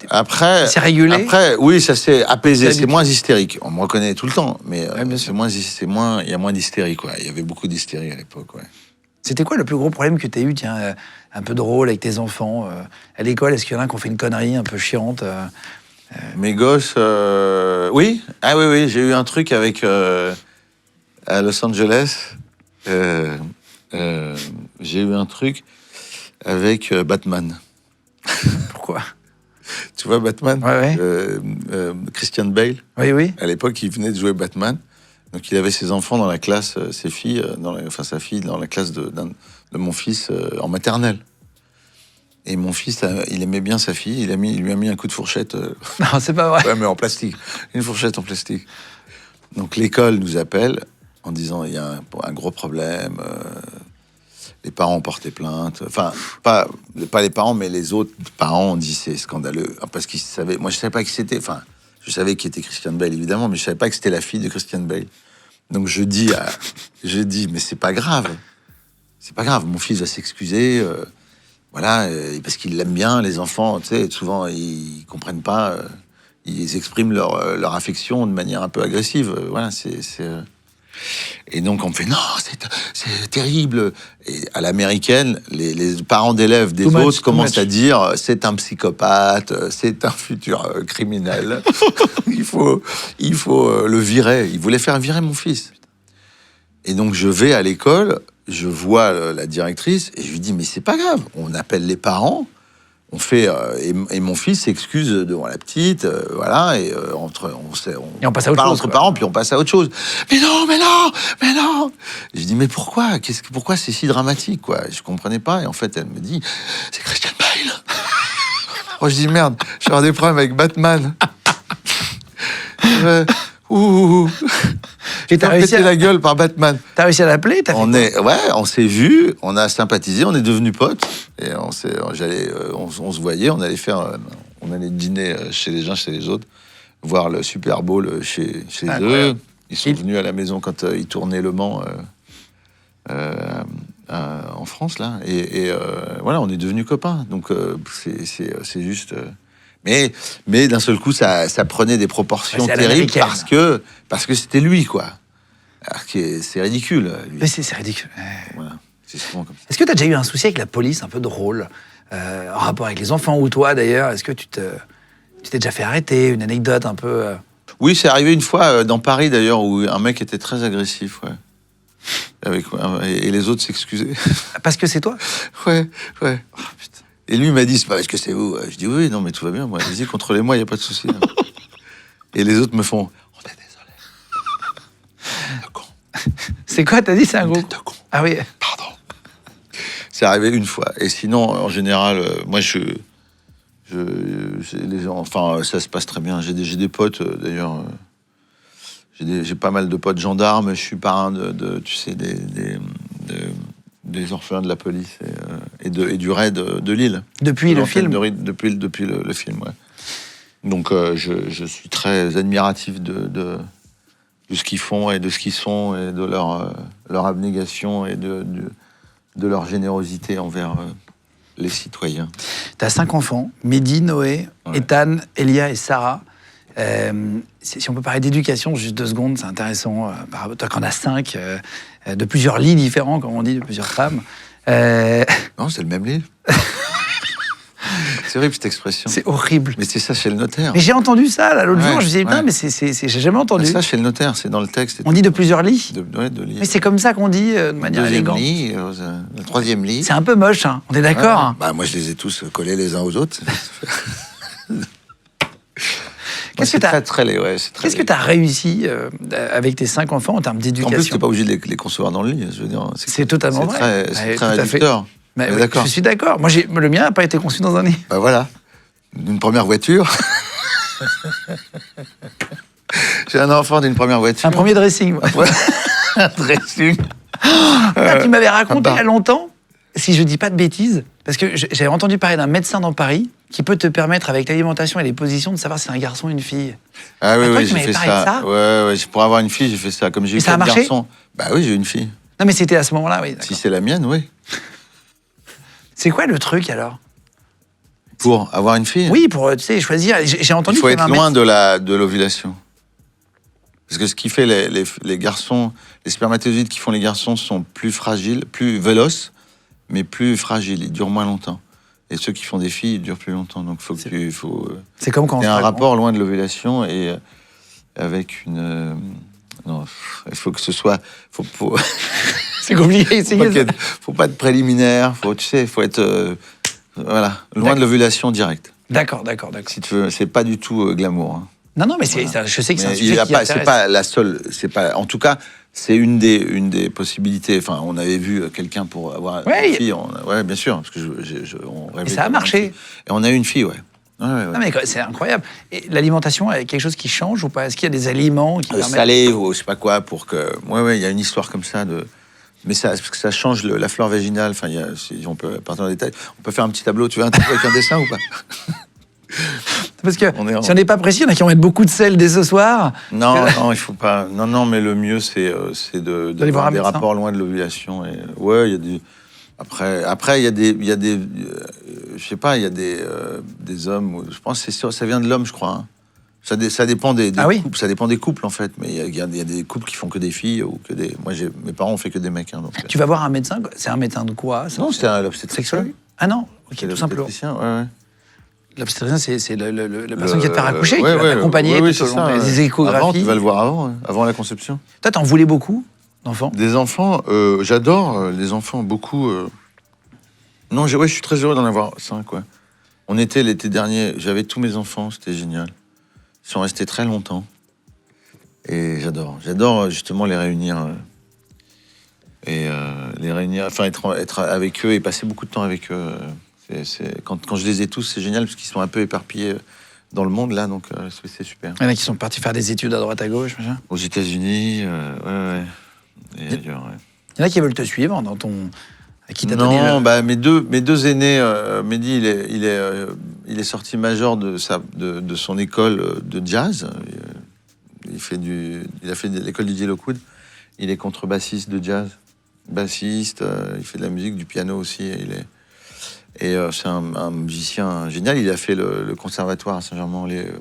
Après, régulé. Après, oui, ça s'est apaisé. C'est C'est moins hystérique. On me reconnaît tout le temps, mais Ouais, bien sûr. il y a moins d'hystérie, quoi. Il y avait beaucoup d'hystérie à l'époque, ouais. C'était quoi le plus gros problème que tu as eu, tiens, un peu drôle avec tes enfants à l'école? Est-ce qu'il y en a qui ont fait une connerie un peu chiante? Mes gosses, oui. Ah oui, j'ai eu un truc avec à Los Angeles. J'ai eu un truc avec Batman. Pourquoi? Tu vois Batman? Ouais. Christian Bale. Oui. À l'époque, il venait de jouer Batman. Donc, il avait ses enfants dans la classe, ses filles, sa fille dans la classe de mon fils en maternelle. Et mon fils, il aimait bien sa fille. Il lui a mis un coup de fourchette. Non, c'est pas vrai. Ouais, mais en plastique. Une fourchette en plastique. Donc, l'école nous appelle en disant il y a un gros problème. Les parents ont porté plainte. Enfin, pas les parents, mais les autres parents ont dit c'est scandaleux. Parce qu'ils savaient. Moi, je savais pas qui c'était. Enfin, je savais qui était Christian Bale, évidemment, mais je savais pas que c'était la fille de Christian Bale. Donc, je dis, mais c'est pas grave. C'est pas grave. Mon fils va s'excuser. Voilà, parce qu'ils l'aiment bien, les enfants. Tu sais, souvent, ils comprennent pas. Ils expriment leur affection de manière un peu agressive. Voilà, Et donc, on me fait, non, c'est terrible. Et à l'américaine, les parents d'élèves des autres commencent à dire, c'est un psychopathe, c'est un futur criminel. il faut le virer. Ils voulaient faire virer mon fils. Et donc, je vais à l'école, je vois la directrice, et je lui dis, mais c'est pas grave, on appelle les parents. On fait et mon fils s'excuse devant la petite, voilà, et on passe à autre chose, entre parents, puis on passe à autre chose. Mais non. Je dis mais pourquoi c'est si dramatique, quoi? Je comprenais pas, et en fait elle me dit c'est Christian Bale. Oh, je dis merde, je vais avoir des problèmes avec Batman. Et t'as réussi la gueule par Batman. T'as réussi à l'appeler? On s'est vus, on a sympathisé, on est devenus potes. Et on se voyait, on allait dîner chez les uns, chez les autres, voir le Super Bowl chez eux. Ils sont venus à la maison quand ils tournaient Le Mans en France, là. Et voilà, on est devenus copains. Donc c'est juste... Mais d'un seul coup, ça prenait des proportions terribles parce que c'était lui, quoi. Alors que c'est ridicule. Lui. Mais c'est ridicule. Voilà, c'est souvent comme ça. Est-ce que tu as déjà eu un souci avec la police un peu drôle, en rapport avec les enfants ou toi d'ailleurs? Est-ce que tu t'es déjà fait arrêter? Une anecdote un peu... Oui, c'est arrivé une fois dans Paris d'ailleurs où un mec était très agressif, ouais. Et les autres s'excusaient. Parce que c'est toi? Ouais. Oh, putain. Et lui m'a dit, c'est pas parce que c'est vous. Je dis oui, non, mais tout va bien, moi. Vas-y, contrôlez-moi, il n'y a pas de souci. Et les autres me font, on est désolé. De con. C'est quoi, t'as dit? C'est un gros... De con. Ah oui. Pardon. C'est arrivé une fois. Et sinon, en général, moi, les gens, enfin, ça se passe très bien. J'ai des potes, d'ailleurs. J'ai pas mal de potes gendarmes. Je suis parrain tu sais, des orphelins de la police et du raid de Lille. Depuis le film? Depuis le film, ouais. Donc, je suis très admiratif de ce qu'ils font et de ce qu'ils sont et de leur abnégation et de leur générosité envers les citoyens. T'as 5 enfants, Mehdi, Noé, Ouais. Ethan, Elia et Sarah. Si on peut parler d'éducation, juste 2 secondes, c'est intéressant. Toi qu'on a 5, de plusieurs lits différents, comme on dit, de plusieurs femmes. Non, c'est le même livre. C'est horrible cette expression. C'est horrible. Mais c'est ça chez le notaire. Mais j'ai entendu ça là l'autre Ouais, jour, je me disais, putain, ouais. mais j'ai jamais entendu. Ça chez le notaire, c'est dans le texte. On dit de plusieurs lits. De lire. Mais c'est comme ça qu'on dit de manière Deuxième élégante. lit, le troisième lit. C'est un peu moche, hein. On est d'accord, hein. Bah, moi, je les ai tous collés les uns aux autres. C'est très laid, ouais. Qu'est-ce que tu as réussi avec tes 5 enfants en termes En d'éducation? plus, tu n'es pas obligé de les concevoir dans le lit. Je veux dire, C'est totalement vrai. C'est très réducteur. Mais oui, d'accord. je suis d'accord. Moi, le mien n'a pas été conçu dans un lit. Bah voilà. D'une première voiture. J'ai un enfant d'une première voiture. Un premier dressing. Ouais. Un dressing. Tu m'avais raconté il y a longtemps, si je dis pas de bêtises, parce que j'avais entendu parler d'un médecin dans Paris qui peut te permettre, avec l'alimentation et les positions, de savoir si c'est un garçon ou une fille. Ah oui, toi, oui, tu j'ai m'avais fait parlé de ça. Ouais, pour avoir une fille, j'ai fait ça. Comme j'ai eu ça a 4 marché garçons. Bah oui, j'ai eu une fille. Non, mais c'était à ce moment-là, oui. Si c'est la mienne, oui. C'est quoi le truc alors? Pour avoir une fille. Oui, pour choisir. J'ai entendu. Il faut qu'il y avait être un loin de l'ovulation. Parce que ce qui fait les garçons, les spermatozoïdes qui font les garçons sont plus fragiles, plus véloces, mais plus fragiles. Ils durent moins longtemps. Et ceux qui font des filles, ils durent plus longtemps. Donc c'est comme quand on il y se a un fait rapport loin de l'ovulation et avec une. Non, il faut que ce soit. C'est compliqué. Faut pas de préliminaire. Faut être loin de l'ovulation directe. D'accord. Si tu veux, c'est pas du tout glamour. Hein. Non, mais je sais que c'est un sujet qui c'est pas la seule. En tout cas, c'est une des possibilités. Enfin, on avait vu quelqu'un pour avoir une fille. Ouais, bien sûr, parce que on rêvait. Et ça a marché. Et on a eu une fille, ouais. Non, mais c'est incroyable. Et l'alimentation, est quelque chose qui change ou pas? Est-ce qu'il y a des aliments qui permettent... salé ou je sais pas quoi pour que. Ouais, il y a une histoire comme ça de. Mais parce que ça change la flore vaginale. Enfin, on peut partir dans les détails. On peut faire un petit tableau. Tu veux un tableau avec un dessin ou pas? Parce que si on n'est pas précis, il y en a qui vont mettre beaucoup de sel dès ce soir. Non, il faut pas. Non, mais le mieux c'est d'avoir des rapports loin de l'ovulation. Et ouais, il y a du. Après, il y a des, je sais pas, il y a des hommes. Je pense que ça vient de l'homme, je crois. Hein. Ça dépend des couples. Ça dépend des couples en fait. Mais il y a des couples qui font que des filles ou que des. Moi, mes parents ont fait que des mecs. Hein, donc, tu vas voir un médecin. C'est un médecin de quoi? Non, c'est un obstétricien. Ah non, ok, tout simplement. Ouais. L'obstétricien, c'est la personne qui va te faire accoucher, qui va t'accompagner tout au long des échographies. Avant, tu vas le voir avant la conception. Toi, t'en voulais beaucoup d'enfants? Des enfants, j'adore les enfants, beaucoup. Non, je suis très heureux d'en avoir 5, ouais. On était l'été dernier, j'avais tous mes enfants, c'était génial. Ils sont restés très longtemps. Et j'adore justement les réunir. Enfin, être avec eux et passer beaucoup de temps avec eux. Quand je les ai tous, c'est génial parce qu'ils sont un peu éparpillés dans le monde là, donc c'est super. Il y en a qui sont partis faire des études à droite à gauche, machin. Aux États-Unis, ouais. Et ailleurs, ouais. Il y en a qui veulent te suivre dans ton. Qui t'a donné donné mes deux aînés, Mehdi, il est sorti major de son école de jazz. Il a fait l'école du Dilocoud. Il est contrebassiste de jazz, bassiste. Il fait de la musique, du piano aussi. C'est un musicien génial. Il a fait le conservatoire à Saint-Germain-en-Laye,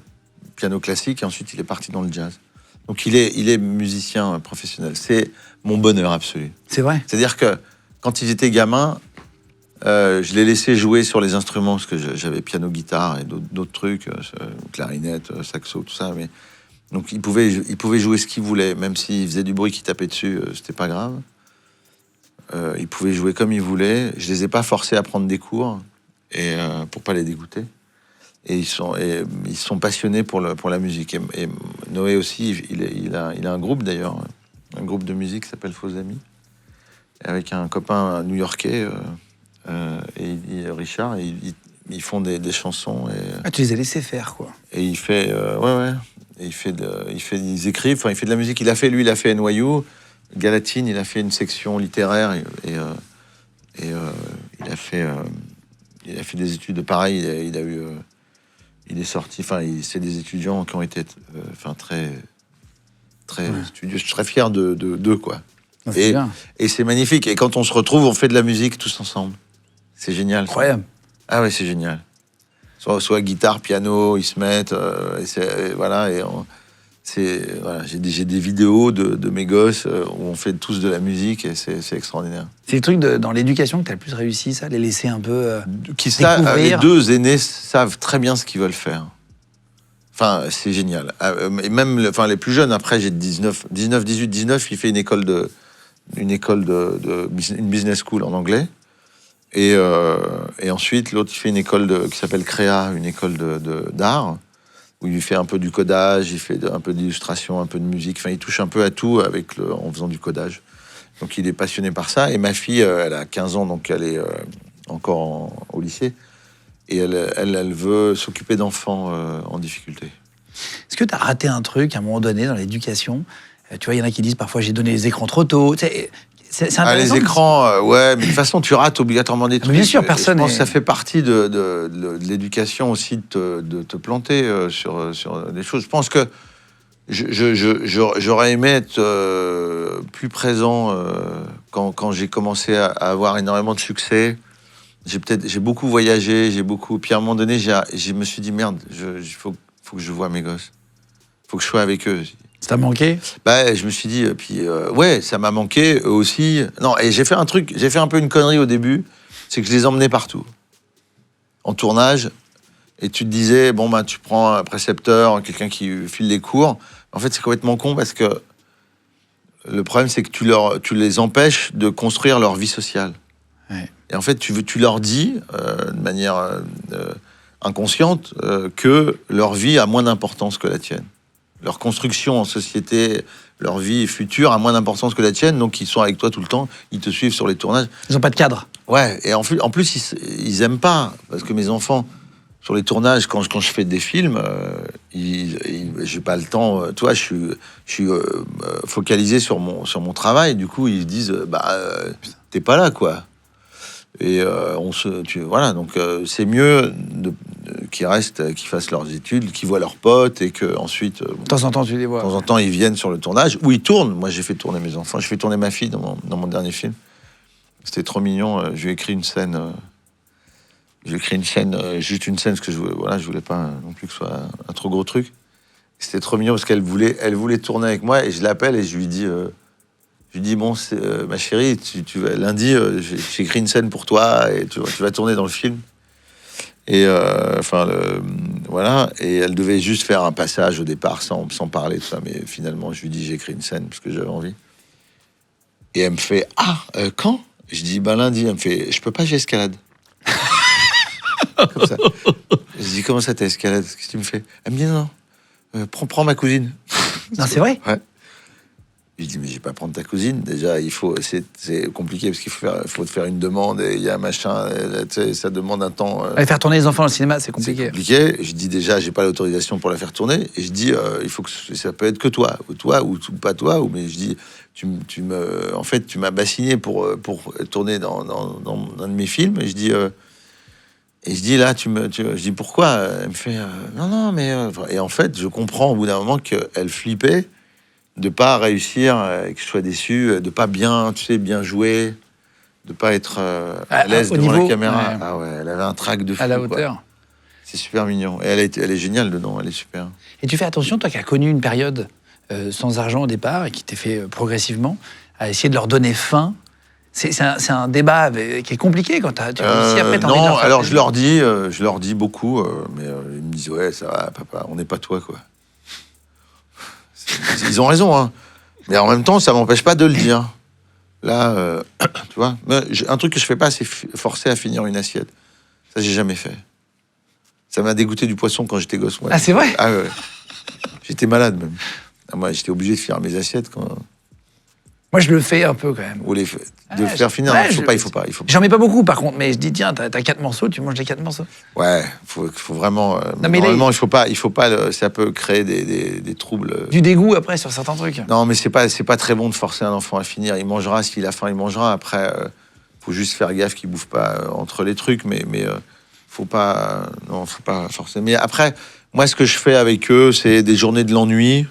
piano classique, et ensuite il est parti dans le jazz. Donc il est musicien professionnel. C'est mon bonheur absolu. C'est vrai. C'est-à-dire que quand ils étaient gamins, je les laissais jouer sur les instruments, parce que j'avais piano, guitare et d'autres trucs, clarinette, saxo, tout ça. Mais donc ils pouvaient jouer ce qu'ils voulaient, même s'ils faisaient du bruit qui tapait dessus, c'était pas grave. Ils pouvaient jouer comme ils voulaient. Je les ai pas forcés à prendre des cours pour pas les dégoûter. Et ils sont passionnés pour la musique. Et Noé aussi, il a un groupe d'ailleurs, un groupe de musique qui s'appelle Faux Amis, avec un copain new-yorkais et Richard. Et ils font des chansons. Tu les as laissés faire, quoi. Et il fait, ouais. Et ils écrivent. Enfin, il fait de la musique. Il a fait NYU. Galatine, il a fait une section littéraire et il a fait des études pareilles. Il est sorti. Enfin, c'est des étudiants qui ont été très studieux. Je suis très fier d'eux, quoi. Et c'est magnifique. Et quand on se retrouve, on fait de la musique tous ensemble. C'est génial. Incroyable. Ah ouais, c'est génial. Soit guitare, piano, ils se mettent. J'ai des vidéos de mes gosses où on fait tous de la musique et c'est extraordinaire. C'est le truc dans l'éducation que tu as le plus réussi, ça, les laisser un peu découvrir. Les deux aînés savent très bien ce qu'ils veulent faire. Enfin, c'est génial. Et même les plus jeunes, après, j'ai 19, 18, 19, il fait une école de business school en anglais. Et ensuite, l'autre, il fait une école qui s'appelle Créa, une école d'art. où il fait un peu du codage, il fait un peu d'illustration, un peu de musique. Enfin, il touche un peu à tout en faisant du codage. Donc, il est passionné par ça. Et ma fille, elle a 15 ans, donc elle est encore au lycée. Et elle veut s'occuper d'enfants en difficulté. Est-ce que tu as raté un truc à un moment donné dans l'éducation? Tu vois, il y en a qui disent parfois j'ai donné les écrans trop tôt. C'est intéressant. Les écrans, ouais, mais de toute façon, tu rates obligatoirement des trucs. Bien sûr, personne. Je pense que ça fait partie de l'éducation aussi de te planter sur des choses. Je pense que j'aurais aimé être plus présent quand j'ai commencé à avoir énormément de succès. J'ai beaucoup voyagé, puis à un moment donné, je me suis dit merde, il faut que je voie mes gosses, faut que je sois avec eux. Ça t'a manqué? Bah, je me suis dit, ouais, ça m'a manqué, eux aussi. Non, et j'ai fait un peu une connerie au début, c'est que je les emmenais partout. En tournage, et tu te disais, bon, bah, tu prends un précepteur, quelqu'un qui file les cours. En fait, c'est complètement con parce que le problème, c'est que tu les empêches de construire leur vie sociale. Ouais. Et en fait, tu leur dis, de manière inconsciente, que leur vie a moins d'importance que la tienne. Leur construction en société, leur vie future a moins d'importance que la tienne, donc ils sont avec toi tout le temps, ils te suivent sur les tournages. Ils n'ont pas de cadre. Ouais, et en plus, ils aiment pas, parce que mes enfants, sur les tournages, quand je fais des films, j'ai pas le temps, toi, je suis focalisé sur mon travail, du coup, ils se disent, t'es pas là, quoi. Et voilà, donc c'est mieux qu'ils restent, qu'ils fassent leurs études, qu'ils voient leurs potes et que ensuite, De temps en temps, tu les vois. de temps en temps, ils viennent sur le tournage où ils tournent. Moi, j'ai fait tourner mes enfants, j'ai fait tourner ma fille dans mon dernier film. C'était trop mignon. Je lui ai écrit une scène. Juste une scène parce que je voulais pas non plus que ce soit un trop gros truc. C'était trop mignon parce qu'elle voulait tourner avec moi et je l'appelle et je lui dis. Je lui dis, bon, ma chérie, tu vas, lundi, j'ai écrit une scène pour toi et tu vas tourner dans le film. Et voilà. Et elle devait juste faire un passage au départ sans parler, tout ça. Mais finalement, je lui dis, j'ai écrit une scène parce que j'avais envie. Et elle me fait, quand? Je dis, lundi. Elle me fait, je peux pas, j'escalade. Comme ça. Je dis, comment ça t'escalade? Qu'est-ce que tu me fais? Elle me dit, non, prends ma cousine. Non, c'est vrai? Ouais. Je dis, mais je vais pas prendre ta cousine. Déjà, c'est compliqué parce qu'il faut te faire une demande et il y a un machin, ça demande un temps. Aller faire tourner les enfants au cinéma, c'est compliqué. C'est compliqué. Je dis déjà, j'ai pas l'autorisation pour la faire tourner. Et je dis, il faut que ça peut être que toi ou pas toi. Mais je dis, en fait, tu m'as bassiné pour tourner dans un de mes films. Et je dis, là, je dis pourquoi? Elle me fait, non, mais et en fait, je comprends au bout d'un moment qu'elle flippait de pas réussir, que je sois déçu, de pas bien jouer, de pas être à l'aise devant la caméra. Ouais. Ah ouais, elle avait un trac de fou. À la hauteur. Quoi. C'est super mignon. Et elle est géniale dedans, elle est super. Et tu fais attention, toi qui as connu une période sans argent au départ et qui t'est fait progressivement, à essayer de leur donner faim. C'est un débat qui est compliqué quand tu réussis après t'as envie de non, leur faire alors plaisir. je leur dis beaucoup, mais ils me disent, ouais, ça va, papa, on n'est pas toi, quoi. Ils ont raison, hein. Mais en même temps, ça m'empêche pas de le dire. Là, tu vois, un truc que je fais pas, c'est forcer à finir une assiette. Ça, j'ai jamais fait. Ça m'a dégoûté du poisson quand j'étais gosse. Moi. Ah, c'est vrai? Ah ouais. J'étais malade même. Moi, j'étais obligé de finir mes assiettes quand. Moi, je le fais un peu quand même. Ou faire finir. Ouais, il faut pas. J'en mets pas beaucoup par contre, mais je dis tiens, t'as 4 morceaux, tu manges les 4 morceaux. Ouais, faut vraiment. Non, mais normalement, il faut pas. Ça peut créer des troubles. Du dégoût après sur certains trucs. Non, mais c'est pas très bon de forcer un enfant à finir. Il mangera s'il a faim, il mangera. Après, faut juste faire gaffe qu'il bouffe pas entre les trucs, mais faut pas forcer. Mais après, moi, ce que je fais avec eux, c'est des journées de l'ennui.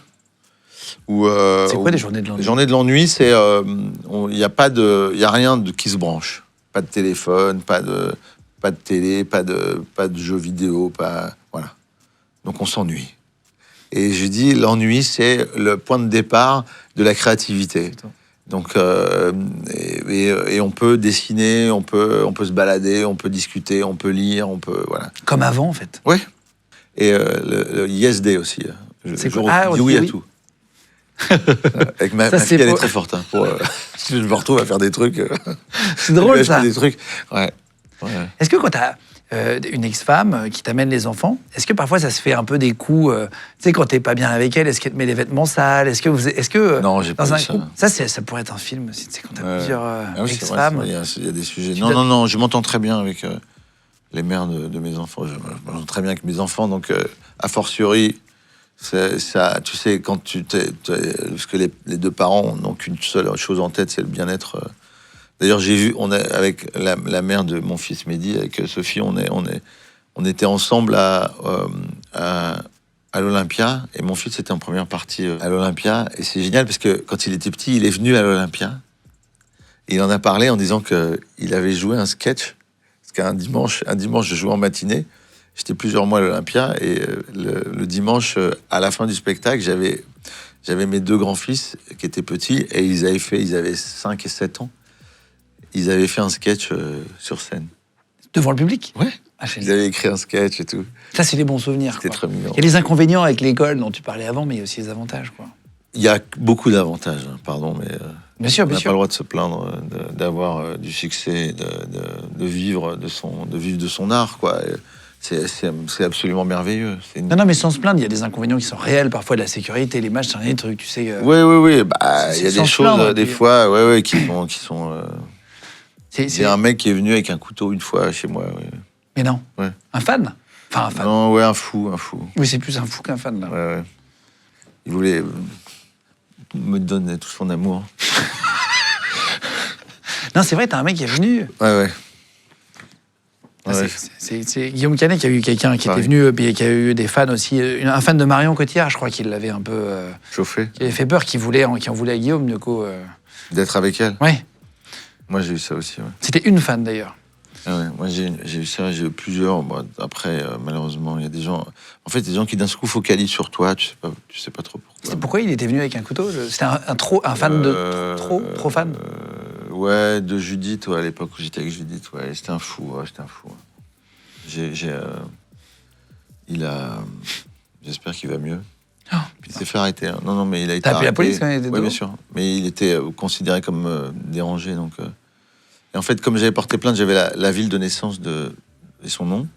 C'est quoi des journées de l'ennui? Les journées de l'ennui, c'est il y a rien qui se branche. Pas de téléphone, pas de télé, pas de jeux vidéo, voilà. Donc on s'ennuie. Et je dis l'ennui, c'est le point de départ de la créativité. Putain. Donc et on peut dessiner, on peut se balader, on peut discuter, on peut lire, voilà. Comme avant en fait. Ouais. Et le Yes Day aussi. Je dis oui à tout. Avec ma fille, elle est très forte. Hein, je me retrouve à faire des trucs. C'est drôle ça. Des trucs. Ouais. Est-ce que quand t'as une ex-femme qui t'amène les enfants. Est-ce que parfois ça se fait un peu des coups, tu sais, quand t'es pas bien avec elle, est-ce qu'elle te met les vêtements sales? Est-ce que Non, j'ai pas dans un vu ça. couple, ça pourrait être un film aussi, tu sais, quand t'as plusieurs Ah oui, c'est vrai, ex-femmes. il y a des sujets. Tu Non, dois- non, je m'entends très bien avec les mères de mes enfants. Je m'entends très bien avec mes enfants, donc a fortiori, ça, tu sais, quand parce que les deux parents n'ont qu'une seule chose en tête, c'est le bien-être. D'ailleurs, j'ai vu, avec la mère de mon fils Mehdi, avec Sophie, on était ensemble à l'Olympia, et mon fils était en première partie à l'Olympia, et c'est génial parce que quand il était petit, il est venu à l'Olympia, et il en a parlé en disant qu'il avait joué un sketch, parce qu'un dimanche, je jouais en matinée, j'étais plusieurs mois à l'Olympia, et le dimanche, à la fin du spectacle, j'avais mes deux grands-fils qui étaient petits, et ils avaient 5 et 7 ans. Ils avaient fait un sketch sur scène. Devant le public? Ouais. Ah, Ils avaient écrit un sketch et tout. ça, c'est les bons souvenirs. C'était Quoi. très mignon. Il y a les inconvénients avec l'école dont tu parlais avant, mais il y a aussi les avantages. Quoi. Il y a beaucoup d'avantages, hein, pardon, mais Bien sûr, on bien n'a sûr. pas le droit de se plaindre d'avoir du succès, de vivre de son art, quoi. C'est absolument merveilleux. Non, mais sans se plaindre, il y a des inconvénients qui sont réels, parfois de la sécurité, les matchs, c'est un des trucs, tu sais. Oui. Bah, il y a sans des se choses, plaindre, des puis- fois, qui sont. C'est- Il y a un mec qui est venu avec un couteau une fois chez moi. Ouais. Mais non. Ouais. Un fan? Enfin, un fan. Non, ouais, un fou. Oui, c'est plus un fou qu'un fan, là. Ouais. Il voulait me donner tout son amour. Non, c'est vrai, t'as un mec qui est venu. Ouais. Ah, Ouais. c'est Guillaume Canet qui a eu quelqu'un qui était Pareil. venu, puis qui a eu des fans aussi. Un fan de Marion Cotillard, je crois qu'il l'avait un peu. Chauffé. Qui avait fait peur, qui en voulait à Guillaume, du coup. D'être avec elle. Ouais. Moi, j'ai eu ça aussi. Ouais. C'était une fan d'ailleurs. Ah ouais, moi, j'ai eu ça, j'ai eu plusieurs. Bon, après, malheureusement, il y a des gens. En fait, des gens qui d'un coup focalisent sur toi. Tu sais pas trop pourquoi. C'était pourquoi il était venu avec un couteau? C'était un fan de trop fan. Ouais, de Judith, ouais, à l'époque où j'étais avec Judith, ouais, c'était un fou. J'espère qu'il va mieux. Oh. Puis il s'est fait arrêter. Hein. Non, mais il a été T'as appelé la arrêté. police quand il était Ouais, dehors bien sûr. Mais il était considéré comme dérangé, donc. Et en fait, comme j'avais porté plainte, j'avais la ville de naissance et son nom.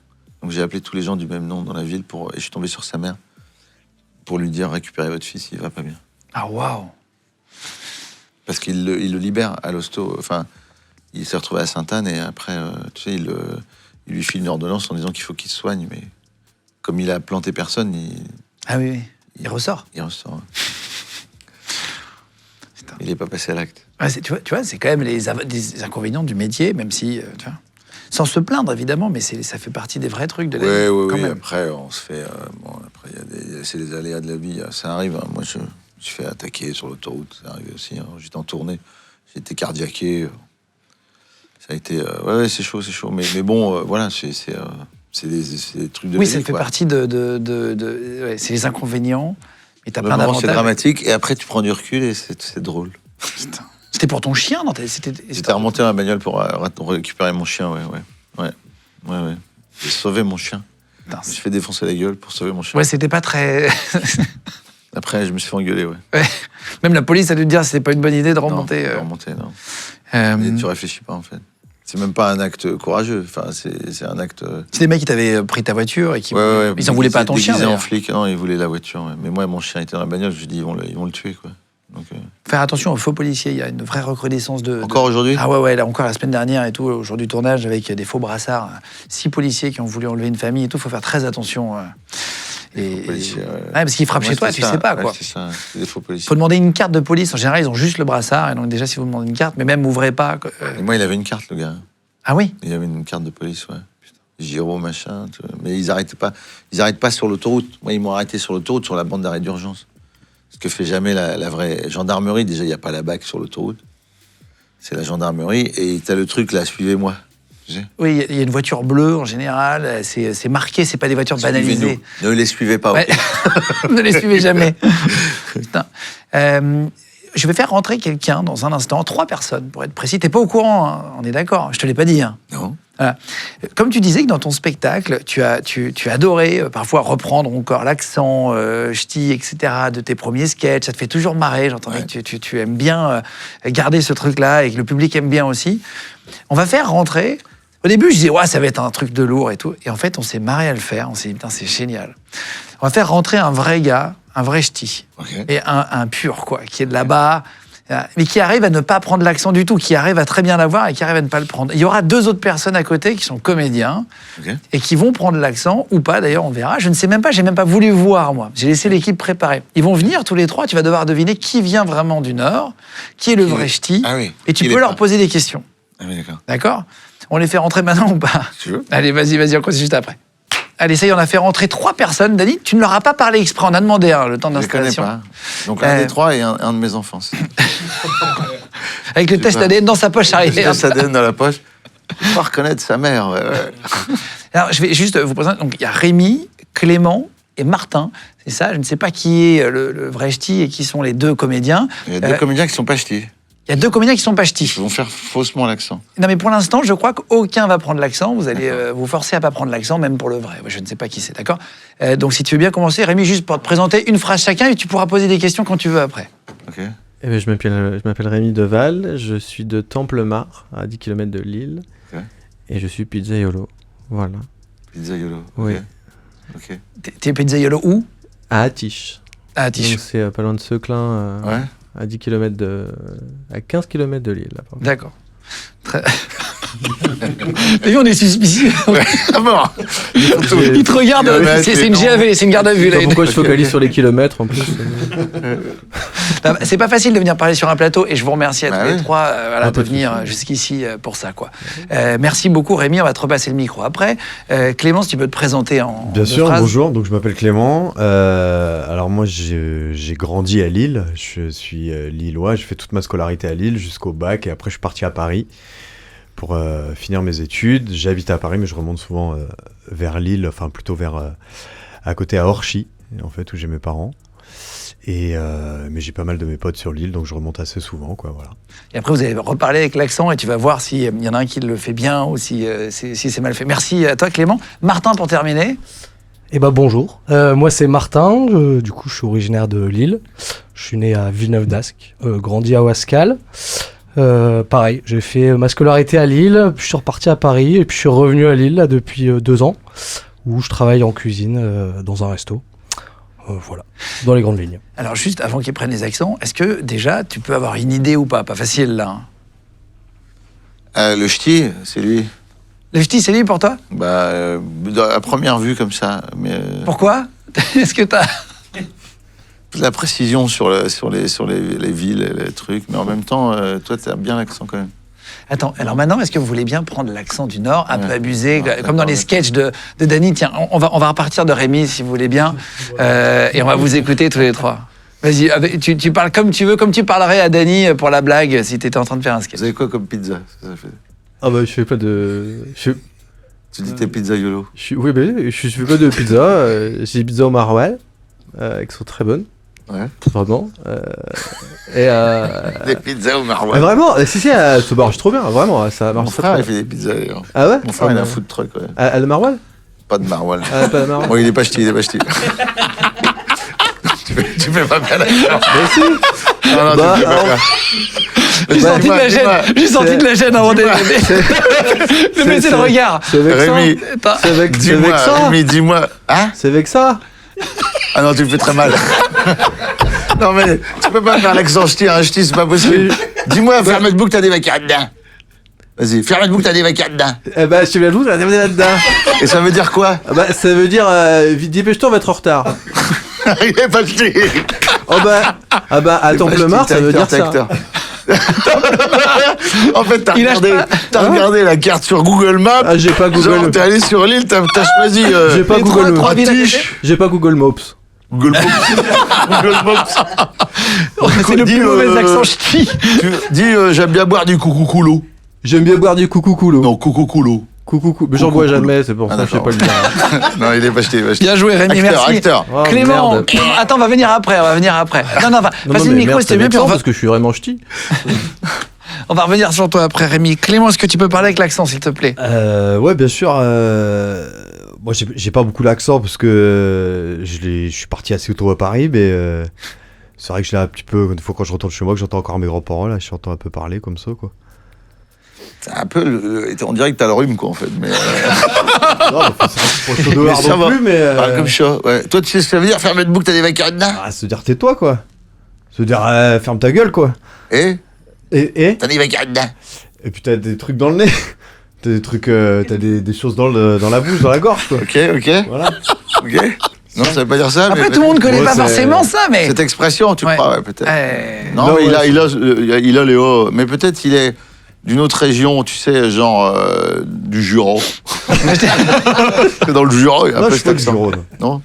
Donc j'ai appelé tous les gens du même nom dans la ville et je suis tombé sur sa mère pour lui dire récupérez votre fils, il va pas bien. Ah, waouh! Parce qu'il le libère à l'hosto. Enfin, il s'est retrouvé à Sainte-Anne et après, tu sais, il lui file une ordonnance en disant qu'il faut qu'il se soigne. Mais comme il a planté personne, Ah oui. Il ressort. il ressort. Hein. Putain. Il n'est pas passé à l'acte. Ouais, tu vois, c'est quand même des inconvénients du métier, même si, tu vois, sans se plaindre évidemment, mais ça fait partie des vrais trucs de la vie. Oui. quand même. Après, on se fait. Après, c'est des aléas de la vie. Ça arrive. Hein. Moi, je me suis fait attaquer sur l'autoroute. Ça arrive aussi. Hein. J'étais en tournée. J'ai été cardiaqué. Ça a été. Ouais, c'est chaud. Mais bon, voilà, c'est des trucs de Oui, la ça vie, fait quoi. partie ouais, c'est les inconvénients, mais t'as Le plein moment, d'avantages. c'est dramatique. Et après, tu prends du recul et c'est drôle. Putain. C'était pour ton chien, non? J'étais remonté dans la bagnole pour récupérer mon chien. Ouais. J'ai sauvé mon chien. Putain, Je me suis fait défoncer la gueule pour sauver mon chien. ouais, c'était pas très. Après, je me suis fait engueuler, ouais. Ouais. Même la police a dû te dire que c'était pas une bonne idée de Non, remonter. de remonter, non. Euh, Mais tu réfléchis pas, en fait. C'est même pas un acte courageux. Enfin, c'est un acte. C'est des mecs qui t'avaient pris ta voiture et qui. Ouais. Ils en voulaient pas à ton chien. Déguisé en d'ailleurs. flic. Non, ils voulaient la voiture. Ouais. Mais moi, mon chien était dans la bagnole. Je lui dis, ils vont le tuer, quoi. Donc, Faire attention aux faux policiers. Il y a une vraie recrudescence de. encore aujourd'hui. Ah ouais, là encore la semaine dernière et tout, aujourd'hui tournage avec des faux brassards. 6 policiers qui ont voulu enlever une famille et tout, faut faire très attention. Faux policiers, ouais. Ouais, parce qu'ils frappent Moi, chez toi, c'était tu ça. sais pas Ouais, quoi. c'est ça. C'est des faux policiers. Faut demander une carte de police. En général, ils ont juste le brassard. Et donc déjà, si vous demandez une carte, mais même ouvrez pas. Et moi, il avait une carte, le gars. Ah oui. Il avait une carte de police, ouais. Giro, machin. Mais ils arrêtent pas sur l'autoroute. Moi, ils m'ont arrêté sur l'autoroute, sur la bande d'arrêt d'urgence. Ce que fait jamais la vraie gendarmerie. Déjà, il n'y a pas la BAC sur l'autoroute. C'est la gendarmerie. Et t'as le truc, là, suivez-moi. Tu sais. Oui, il y a une voiture bleue en général. C'est marqué, c'est pas des voitures banalisées. Suivez-nous. Ne les suivez pas. Ouais. ok. Ne les suivez jamais. Putain. Je vais faire rentrer quelqu'un dans un instant, 3 personnes pour être précis. T'es pas au courant, hein, on est d'accord. Je te l'ai pas dit. Hein. Non. Voilà. Comme tu disais que dans ton spectacle, tu adorais parfois reprendre encore l'accent, ch'ti, etc. de tes premiers sketchs. Ça te fait toujours marrer. J'entendais que tu aimes bien garder ce truc-là et que le public aime bien aussi. On va faire rentrer Au début, je disais, ouais, ça va être un truc de lourd et tout. Et en fait, on s'est marré à le faire. On s'est dit, putain, c'est génial. On va faire rentrer un vrai gars, un vrai ch'ti. Ok. Et un pur, quoi, qui est de là-bas, mais qui arrive à ne pas prendre l'accent du tout, qui arrive à très bien l'avoir et qui arrive à ne pas le prendre. Il y aura 2 autres personnes à côté qui sont comédiens Ok. et qui vont prendre l'accent ou pas, d'ailleurs, on verra. Je ne sais même pas, j'ai même pas voulu voir, moi. J'ai laissé l'équipe préparer. Ils vont venir tous les 3, tu vas devoir deviner qui vient vraiment du Nord, qui est le vrai ch'ti, Ah oui. et tu Qui peux l'est leur pas. poser des questions. Ah oui, d'accord. D'accord? On les fait rentrer maintenant ou pas? Tu veux? Allez, vas-y, on continue juste après. Allez, ça y est, on a fait rentrer 3 personnes. Dany, tu ne leur as pas parlé exprès, on a demandé le temps Je les connais d'installation. pas. Donc un des 3 et un de mes enfants. Avec le test pas. ADN dans sa poche Je arrière. laisse ADN dans la poche. Il faut pas reconnaître sa mère. Ouais. Alors, je vais juste vous présenter. Donc, il y a Rémi, Clément et Martin. C'est ça, je ne sais pas qui est le vrai ch'ti et qui sont les 2 comédiens. Il y a 2 comédiens qui sont pas ch'tis. Il y a 2 comédiens qui sont pas ch'tis. Ils vont faire faussement l'accent. Non, mais pour l'instant, je crois qu'aucun va prendre l'accent. Vous allez vous forcer à pas prendre l'accent, même pour le vrai. Je ne sais pas qui c'est, d'accord? Donc, si tu veux bien commencer, Rémi, juste pour te présenter une phrase chacun et tu pourras poser des questions quand tu veux après. Ok. Eh ben, je m'appelle Rémi Deval, je suis de Templemar, à 10 km de Lille, Ok. et je suis pizzaiolo. Voilà. Pizzaiolo. Oui. Ok. T'es pizzaiolo où? À Attiche. Ah, Donc Tichou. c'est pas loin de Seclin, Ouais. à 10 km à 15 km de Lille. Là, par contre. D'accord. Très... Mais on est suspicieux. Ah bon. Il te regarde. Ouais, C'est c'est une non. GAV, c'est une garde à vue. Je sais Là. pas pourquoi je focalise sur les kilomètres en plus. C'est pas facile de venir parler sur un plateau et je vous remercie à Bah tous les oui. 3 Ah, de pas de venir souci. jusqu'ici pour ça. Quoi. Merci beaucoup Rémi, on va te repasser le micro après. Clémence, tu peux te présenter en Bien deux sûr, phrases. bonjour, donc je m'appelle Clément. Alors moi j'ai grandi à Lille, je suis lillois, j'ai fait toute ma scolarité à Lille jusqu'au bac et après je suis parti à Paris pour finir mes études. J'habite à Paris mais je remonte souvent vers Lille, enfin plutôt vers à côté à Orchy en fait où j'ai mes parents. Mais j'ai pas mal de mes potes sur l'île donc je remonte assez souvent quoi, voilà. Et après vous allez reparler avec l'accent et tu vas voir s'il y en a un qui le fait bien ou si c'est mal fait. Merci à toi Clément. Martin pour terminer. Eh ben bonjour, moi c'est Martin, du coup je suis originaire de Lille, je suis né à Villeneuve-d'Ascq, grandi à Ouascal. Pareil, j'ai fait ma scolarité à Lille, puis je suis reparti à Paris et puis je suis revenu à Lille là, depuis 2 ans où je travaille en cuisine dans un resto. Voilà, dans les grandes lignes. Alors juste avant qu'ils prennent les accents, est-ce que déjà tu peux avoir une idée ou pas? Pas facile là. Hein. Le ch'ti, c'est lui. Le ch'ti c'est lui pour toi? Bah, à première vue comme ça, mais Pourquoi? Est-ce que t'as... la précision sur les villes et les trucs, mais en même temps, toi, t'as bien l'accent quand même. Attends, alors maintenant, est-ce que vous voulez bien prendre l'accent du Nord, un peu abusé, Ouais, comme dans les sketchs de Dany? Tiens, on va repartir de Rémi, si vous voulez bien, et on va vous écouter tous les 3. Vas-y, tu parles comme tu veux, comme tu parlerais à Dany pour la blague, si t'étais en train de faire un sketch. Vous avez quoi comme pizza? Ça fait... Ah bah je fais pas de... Tu dis t'es pizzaiolo. Oui, bah, je fais pas de pizza, j'ai des pizzas au maroilles, qui sont très bonnes. Ouais. Vraiment. Des pizzas au maroilles. Mais vraiment, si, ça marche trop bien, vraiment, ça Mon marche très frère, il bien. fait des pizzas d'ailleurs. Ah ouais? Mon frère, il a un food truck, ouais. À la maroilles? Pas de maroilles. Ah, pas la maroilles. Bon, il est pas ch'ti, tu fais pas bien l'accent. Mais si. Non, non, Bah, tu fais pas alors- bien. J'ai senti de la Dis-moi, gêne, j'ai senti de la gêne avant de... C'est- Mais c'est le regard. C'est vexant. Rémi, Attends. C'est dis-moi, vexant. Rémi, dis-moi. Hein? C'est vexant. Ah non, tu me fais très mal. Non, mais tu peux pas faire l'accent ch'ti à un ch'ti, c'est pas possible. Dis-moi, ferme le bouc, t'as des vacances dedans. Vas-y, ferme le bouc, t'as des vacances dedans. Eh bah, je te viens de vous, ça va terminer là-dedans. Et ça veut dire quoi? Ah bah, ça veut dire, vite, dépêche-toi, on va être en retard. Il est pas ch'ti. Oh bah, ah bah, à Templemar, ça veut dire ça. En fait, t'as Il lâche regardé, pas. regardé la carte sur Google Maps. Ah, j'ai pas Genre, Google. t'es allé sur l'île, t'as choisi J'ai pas Les Google trois Maps. villes à côté. J'ai pas Google Maps. Google Maps. Google Maps. C'est le Dis, plus mauvais accent ch'ti. Dis, j'aime bien boire du coucou-coulo. J'aime bien boire du coucou-coulo. Non, coucou-coulo. Coucou-coulo. Mais j'en bois jamais, c'est pour ça que je sais pas le dire. Non, il est pas ch'ti, il est pas ch'ti. Bien joué Rémi, Acteur, merci. acteur. Oh, Clément, merde. attends, on va venir après. Non, Non, passe le mais micro, merde, c'était c'est bien, puis vexant on va, parce que je suis vraiment ch'ti. on va revenir sur toi après Rémi. Clément, est-ce que tu peux parler avec l'accent, s'il te plaît? Ouais, bien sûr. Moi, j'ai pas beaucoup l'accent parce que je suis parti assez tôt à Paris, mais c'est vrai que je l'ai un petit peu. Une fois quand je retourne chez moi, que j'entends encore mes grands-parents, là, je t'entends un peu parler comme ça, quoi. C'est un peu on dirait que t'as le rhume, quoi, en fait. Mais, Non, bah, faut pas chaud dehors ça non va. plus, mais. parle comme ça. Ouais. Toi, tu sais ce que ça veut dire, fermer de boucle, t'as des vacances dedans? Ah, se dire tais-toi, quoi. Se dire ferme ta gueule, quoi. Et Et t'as des vacances dedans? Et puis t'as des trucs dans le nez. T'as des trucs, t'as des choses dans la bouche, dans la gorge, quoi. Ok. Voilà. Ok. Non, ça veut pas dire ça. Après, mais tout le monde ne connaît Ouais, pas c'est- forcément ça, mais. cette expression, tu Ouais. crois, ouais, peut-être. Non, Non, mais ouais, il a les hauts. Mais peut-être il est d'une autre région, tu sais, genre du Jura. Dans le Jura, il y a un Non, peu je suis cet pas du accent. Jura, non. Non.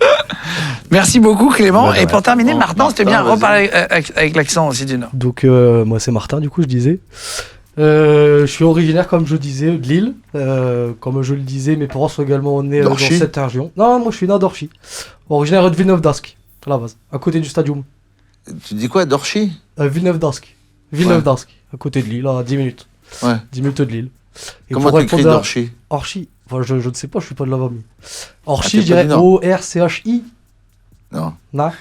Merci beaucoup, Clément. Ouais, Et pour terminer, Bon, Martin, c'était bien Martin, reparler avec l'accent aussi du Nord. Donc, moi, c'est Martin, du coup, je disais. Je suis originaire, comme je disais, de Lille. Comme je le disais, mes parents sont également nés dans Dorchy. cette région. Non, moi, je suis né à Dorchy. Originaire de Villeneuve-d'Ascq, à la base, à côté du stadium. Tu dis quoi, Dorchy? Villeneuve-d'Ascq. Villeneuve-d'Ascq, à côté de Lille, à 10 minutes. Ouais. 10 minutes de Lille. Et Comment pour tu écris répondre à- Dorchy? Orchy. Enfin, je ne sais pas, je suis pas de là-bas. Mais... Orchy, t'es je dirais pas du Nord. O-R-C-H-I. Non. Non.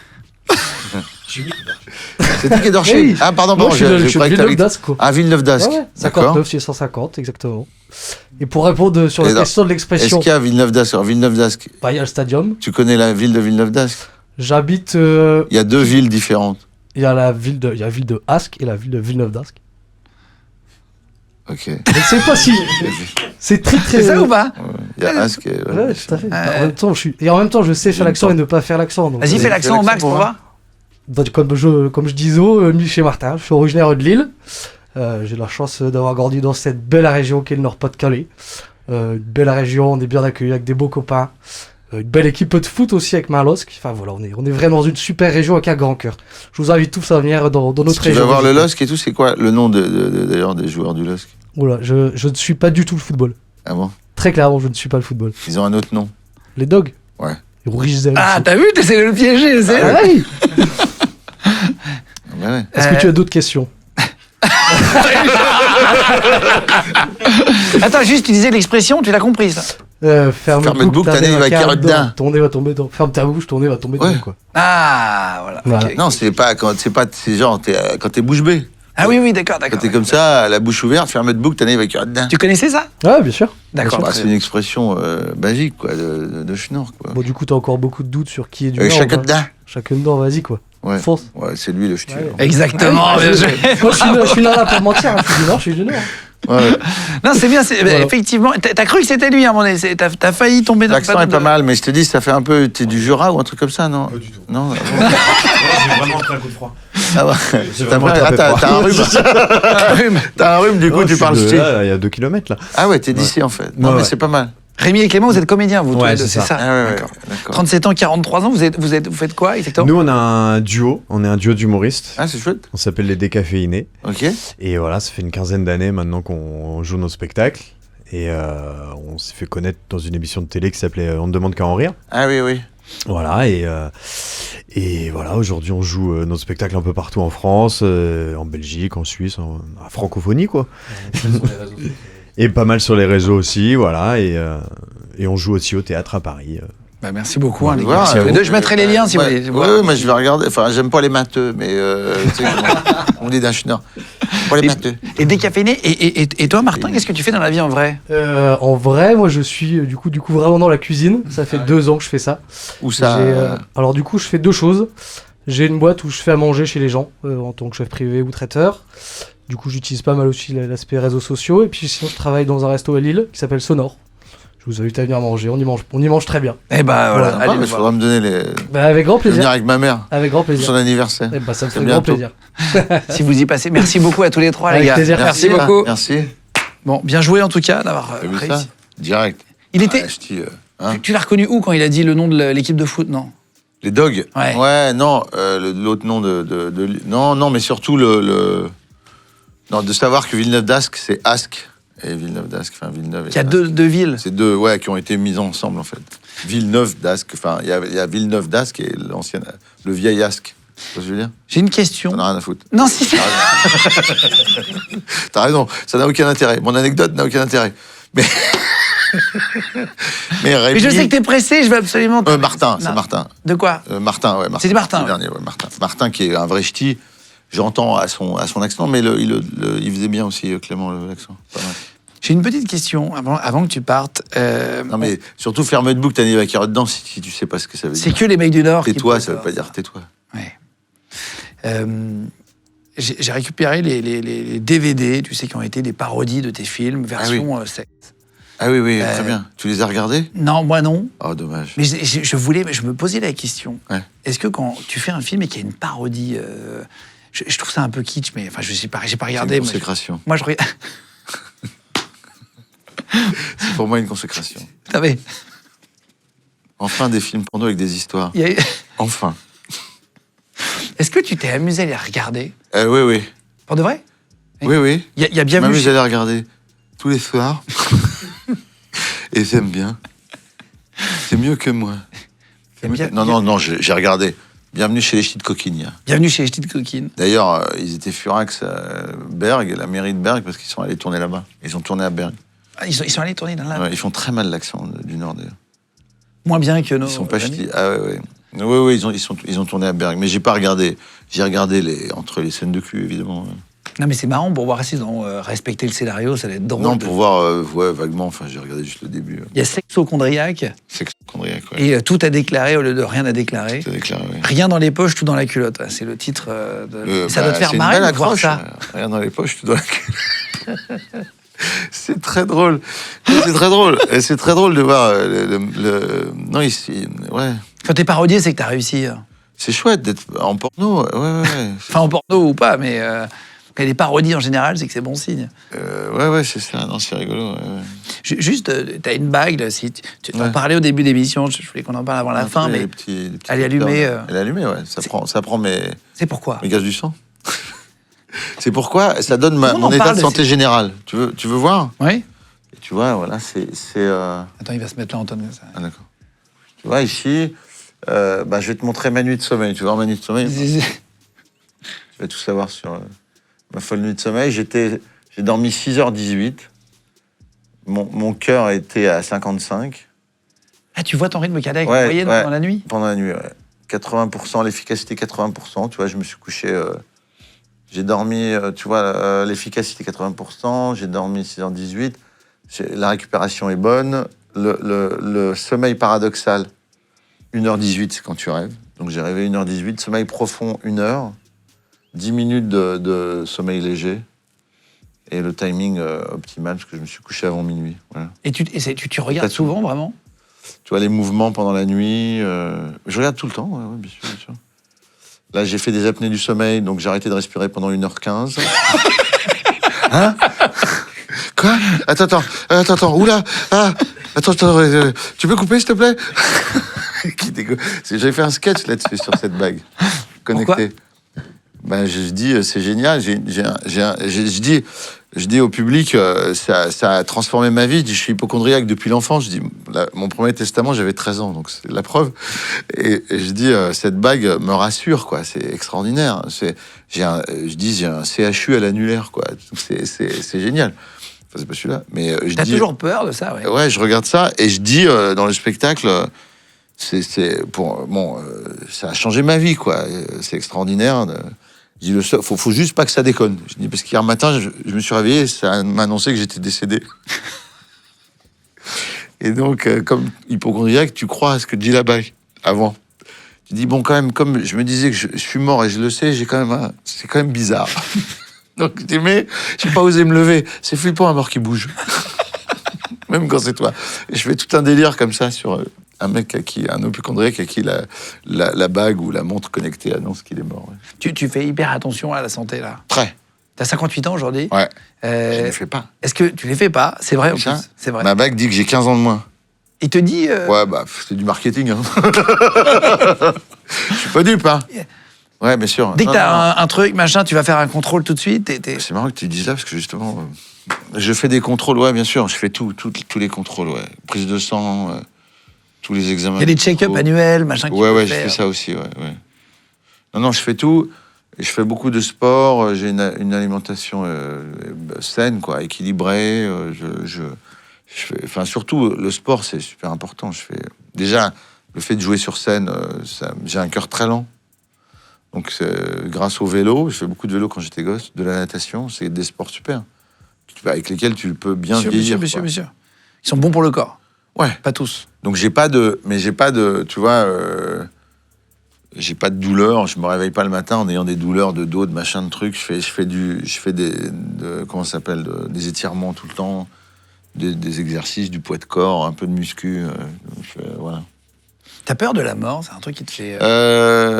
C'est qui Dorchy? Oui. Ah, pardon, Moi, bon, je suis de j'ai croyé que t'avais- Villeneuve-d'Ascq, quoi. Ah, Villeneuve-d'Ascq. Ouais, ouais, D'accord. 59 650, exactement. Et pour répondre sur Et la dans- question de Est-ce l'expression, qu'il y a Villeneuve-d'Ascq? Alors, Villeneuve-d'Ascq, bah, il y a le stadium. tu connais la ville de Villeneuve-d'Ascq? J'habite. Il y a deux villes différentes. Il y a la ville de Ascq et la ville de Villeneuve-d'Ascq. Ok. Je ne sais pas si. C'est très très. C'est ça ou pas? Il y a Ascq et... Ouais, tout à fait. En même temps, je sais faire l'accent et ne pas faire l'accent. donc, Vas-y, fais l'accent au max pour voir. donc, comme je disais, chez Martin, je suis originaire de Lille. J'ai la chance d'avoir grandi dans cette belle région qu'est le Nord-Pas-de-Calais. Une belle région, on est bien accueillis avec des beaux copains. Une belle équipe de foot aussi avec Malos. Enfin voilà, on est vraiment dans une super région avec un grand cœur. Je vous invite tous à venir dans notre Si tu région. vas voir le LOSC et tout, c'est quoi le nom d'ailleurs des joueurs du LOSC? Oula, je ne suis pas du tout le football. Ah bon? Très clairement, je ne suis pas le football. Ils ont un autre nom. Les dogs. Ouais. Les Rougisel. Ah, t'as vu? T'essaies de le piéger, c'est. Ah oui. Ah bah ouais. Est-ce que tu as d'autres questions? Attends, juste, tu disais l'expression, tu l'as compris, ça. Ferme de boucle, ta nez va carrer dedans. Ton nez va tomber dedans. Ferme ta bouche, ton nez va tomber Ouais. dedans, quoi. Ah, voilà. Voilà. ok. Non, c'est genre quand t'es bouche bée. Ah oui, oui, d'accord, Quand d'accord. t'es comme ça, la bouche ouverte, ferme de boucle, t'as nez va carrer dedans. Tu connaissais ça? Ouais, bien sûr. D'accord. Bah, très c'est une expression magique, quoi, de Schnorr, quoi. Bon, du coup, t'as encore beaucoup de doutes sur qui est du Et Nord. chacun hein. dedans. Chacun dedans, vas-y, quoi. Ouais. Fonce. Ouais, c'est lui le ch'ti. Ouais. Exactement, bien joué. Moi, je suis là pour mentir. Hein. Je suis du Nord, je suis du Nord. Ouais. Non, c'est bien, c'est- Voilà. effectivement. T'as cru que c'était lui à un moment donné. T'as failli tomber dans le L'accent panneau est pas de- mal, mais je te dis, ça fait un peu. T'es du Jura ou un truc comme ça, non? Pas du tout. Non, J'ai vraiment pris un coup de froid. ah ouais. J'ai T'as vraiment mal- attrapé t'as froid. un rhume. T'as un rhume, du coup, tu parles ch'ti. Il y a 2 km là. Ah ouais, t'es d'ici en fait. Non, Ouais, mais ouais. c'est pas mal. Rémi et Clément, vous êtes comédiens, vous tous Ouais, les deux, c'est c'est ça. Ah ouais, ouais, D'accord. d'accord. 37 ans, 43 ans, vous faites quoi exactement? Nous, on a un duo. On est un duo d'humoristes. Ah, c'est chouette. On s'appelle les Décaféinés. Ok. Et voilà, ça fait une quinzaine d'années maintenant qu'on joue nos spectacles. Et on s'est fait connaître dans une émission de télé qui s'appelait On ne demande qu'à en rire. Ah oui, oui. Voilà, et voilà, aujourd'hui on joue nos spectacles un peu partout en France, en Belgique, en Suisse, en francophonie quoi. Et pas mal sur les réseaux aussi, voilà, et on joue aussi au théâtre à Paris. Bah, merci beaucoup, hein, les Voilà, gars. Merci à vous deux. Je mettrai les liens si vous ouais, voulez. Ouais, mais je vais regarder. Enfin, j'aime pas les matheux, mais tu sais, on dit d'un Schnorr. Pas les matheux. Et décaféiné. Et toi, Martin, qu'est-ce que tu fais dans la vie en vrai? En vrai, moi, je suis du coup vraiment dans la cuisine. Ça fait 2 ans que je fais ça. Où ça Alors du coup, je fais 2 choses. J'ai une boîte où je fais à manger chez les gens en tant que chef privé ou traiteur. Du coup, j'utilise pas mal aussi l'aspect réseaux sociaux. Et puis sinon, je travaille dans un resto à Lille qui s'appelle Sonore. Je vous invite à venir manger. On y mange très bien. Eh bah voilà, Ah, allez mais le il voir. faudra me donner les. Bah, avec grand Je vais venir plaisir. avec ma mère Avec grand pour plaisir. son anniversaire. Eh bah, ça me C'est fait grand bientôt. plaisir. Si vous y passez, merci beaucoup à tous les trois, les Avec gars. plaisir. Merci hein. beaucoup. Merci. Bon, bien joué en tout cas d'avoir T'as vu ça réussi. Direct. Il était. Ah, je dis, hein. Tu l'as reconnu où quand il a dit le nom de l'équipe de foot, non? Les dogs. Ouais. Non, l'autre nom non, mais surtout non, de savoir que Villeneuve-d'Ascq, c'est Ascq. Et Villeneuve-d'Ascq, enfin Villeneuve. Il y a deux villes. C'est deux, ouais, qui ont été mises ensemble, en fait. Villeneuve-d'Ascq, enfin, il y a Villeneuve-d'Ascq et l'ancienne, le vieil Ascq. Tu vois ce que je veux dire? J'ai une question. T'en as rien à foutre. Non, si. T'as raison, ça n'a aucun intérêt. Mon anecdote n'a aucun intérêt. Mais. Mais Mais je sais que t'es pressé, je vais absolument. Martin, c'est Non. Martin. De quoi? Martin, ouais. Martin. C'était Martin, Le ouais. dernier, ouais, Martin. Martin, qui est un vrai ch'ti. J'entends à son accent, mais il faisait bien aussi, Clément, l'accent. Pas mal. J'ai une petite question avant que tu partes. Non, mais surtout, ferme de boucle, t'as Niva qui dedans si tu sais pas ce que ça veut dire. C'est que les mecs du Nord. Tais-toi, ça veut pas dire tais-toi. Ouais. J'ai récupéré les DVD, tu sais, qui ont été des parodies de tes films, version sexe. Ah oui, très bien. Tu les as regardés? Non, moi non. Oh, dommage. Mais je me posais la question. Ouais. Est-ce que quand tu fais un film et qu'il y a une parodie, je trouve ça un peu kitsch, mais enfin, je sais pas, j'ai pas C'est regardé. une consécration. Moi, je regarde. C'est pour moi une consécration. Non, mais Enfin, des films porno avec des histoires. il y a- Enfin. Est-ce que tu t'es amusé à les regarder Oui. pour de vrai? Oui. Il y a bien Même vu. j'allais regarder tous les soirs. Et j'aime bien. C'est mieux que moi. T'aimes bien- Non, j'ai regardé. Bienvenue chez les ch'tis de Coquigny. Bienvenue chez les Ch'tis de Coquine. D'ailleurs, ils étaient furax à Berg, la mairie de Berg, parce qu'ils sont allés tourner là-bas. Ils ont tourné à Berg. Ah, ils sont allés tourner dans là. Ouais, ils font très mal l'accent du Nord, d'ailleurs. Moins bien que nos. Ils sont pas amis. ch'tis. Ah ouais. Oui, ils ont tourné à Berg. Mais j'ai pas regardé. J'ai regardé entre les scènes de cul, évidemment. Non, mais c'est marrant pour voir s'ils ont respecté le scénario, ça va être drôle. Non, pour voir, vaguement. Enfin, j'ai regardé juste le début. Il y a sexochondriaque C'est chondriaque, ouais. et tout à déclarer au lieu de rien à déclarer. C'est déclaré, ouais. Rien dans les poches, tout dans la culotte. C'est le titre de. Ça doit te faire c'est une marrer belle de voir accroche, ça. Rien dans les poches, tout dans la culotte. C'est très drôle. C'est très drôle. Et c'est très drôle de voir Non, ici, ouais. Quand t'es parodié, c'est que t'as réussi. C'est chouette d'être en porno. Ouais. Enfin, en porno ou pas, mais quand il y a des parodies en général, c'est que c'est bon signe. Ouais, c'est ça. Non, c'est rigolo. Ouais. Juste, t'as une bague, là, si tu en Ouais. parlais au début d'émission, je voulais qu'on en parle avant la fin, mais Les petits elle est allumée, Elle est allumée, ouais. Ça prend mes c'est pourquoi? gaz du sang. C'est pourquoi ça donne Tout le monde mon en état parle de de santé général. Tu veux voir? Oui. Et tu vois, voilà, c'est. Attends, il va se mettre là, Antoine. Comme ça. Ah, d'accord. Tu vois, ici, je vais te montrer ma nuit de sommeil. Tu veux voir ma nuit de sommeil? Tu vas tout savoir sur ma folle nuit de sommeil. J'ai dormi 6h18. Mon cœur était à 55 Ah, tu vois ton rythme cardiaque Ouais, moyenne ouais. pendant la nuit? pendant la nuit. Ouais. 80%, l'efficacité 80%. Tu vois, je me suis couché. J'ai dormi, l'efficacité 80%. J'ai dormi 6h18. La récupération est bonne. Le sommeil paradoxal, 1h18, c'est quand tu rêves. Donc j'ai rêvé 1h18. Sommeil profond, 1h. 10 minutes de sommeil léger. Et le timing optimal, parce que je me suis couché avant minuit. Voilà. Et tu regardes T'as souvent, vraiment? Tu vois, les mouvements pendant la nuit. Je regarde tout le temps, ouais, bien sûr. Là, j'ai fait des apnées du sommeil, donc j'ai arrêté de respirer pendant 1h15. Hein? Quoi? Attends, oula! Ah! Attends, tu peux couper, s'il te plaît? J'avais fait un sketch là-dessus, sur cette bague connectée. Ben, je dis, c'est génial. Je dis au public, ça a transformé ma vie. Je suis hypocondriaque depuis l'enfance. Je dis, mon premier testament, j'avais 13 ans, donc c'est la preuve. Et je dis, cette bague me rassure, quoi. C'est extraordinaire. J'ai un CHU à l'annulaire, quoi. C'est génial. Enfin, c'est pas celui-là, mais je T'as dis. toujours peur de ça, ouais. Ouais, je regarde ça et je dis dans le spectacle, ça a changé ma vie, quoi. C'est extraordinaire. Je dis, faut juste pas que ça déconne. Je dis, parce qu'hier matin, je me suis réveillé et ça m'a annoncé que j'étais décédé. Et donc, comme hypocondriaque, tu crois à ce que dit la bague avant. Tu dis, bon, quand même, comme je me disais que je suis mort et je le sais, c'est quand même bizarre. Donc, je dis, mais j'ai pas osé me lever. C'est flippant, un mort qui bouge. Même quand c'est toi. Et je fais tout un délire comme ça sur un mec un hypocondriaque à qui la bague ou la montre connectée annonce qu'il est mort. Ouais. Tu fais hyper attention à la santé, là. Très. T'as 58 ans aujourd'hui. Ouais. Je Euh, ne le fais pas. Est-ce que tu les fais pas? C'est vrai, en Ça, plus. C'est vrai. Ma bague dit que j'ai 15 ans de moins. Il te dit. Ouais, c'est du marketing. Hein. Je suis pas dupe, hein. Ouais, bien sûr. Dès que Non, t'as non. un truc, machin, tu vas faire un contrôle tout de suite. C'est marrant que tu dises ça, parce que justement, je fais des contrôles, ouais, bien sûr. Je fais tous les contrôles, ouais. Prise de sang, tous les examens. Il y a des check-up annuels, machin. qu'il faut Ouais, je faire. fais ça aussi, ouais. Non, je fais tout. Et je fais beaucoup de sport. J'ai une alimentation saine, quoi, équilibrée. Je fais, enfin, surtout, le sport, c'est super important. Déjà, le fait de jouer sur scène, j'ai un cœur très lent. Donc, grâce au vélo, je fais beaucoup de vélo quand j'étais gosse, de la natation, c'est des sports super. avec lesquels tu peux bien Bien vieillir. sûr. quoi. Ils sont bons pour le corps. Ouais. Pas tous. Donc j'ai pas de, tu vois, j'ai pas de douleur. Je me réveille pas le matin en ayant des douleurs de dos, de machin, de trucs. Je fais comment ça s'appelle, des étirements tout le temps, des exercices, du poids de corps, un peu de muscu. Voilà. T'as peur de la mort? C'est un truc qui te fait...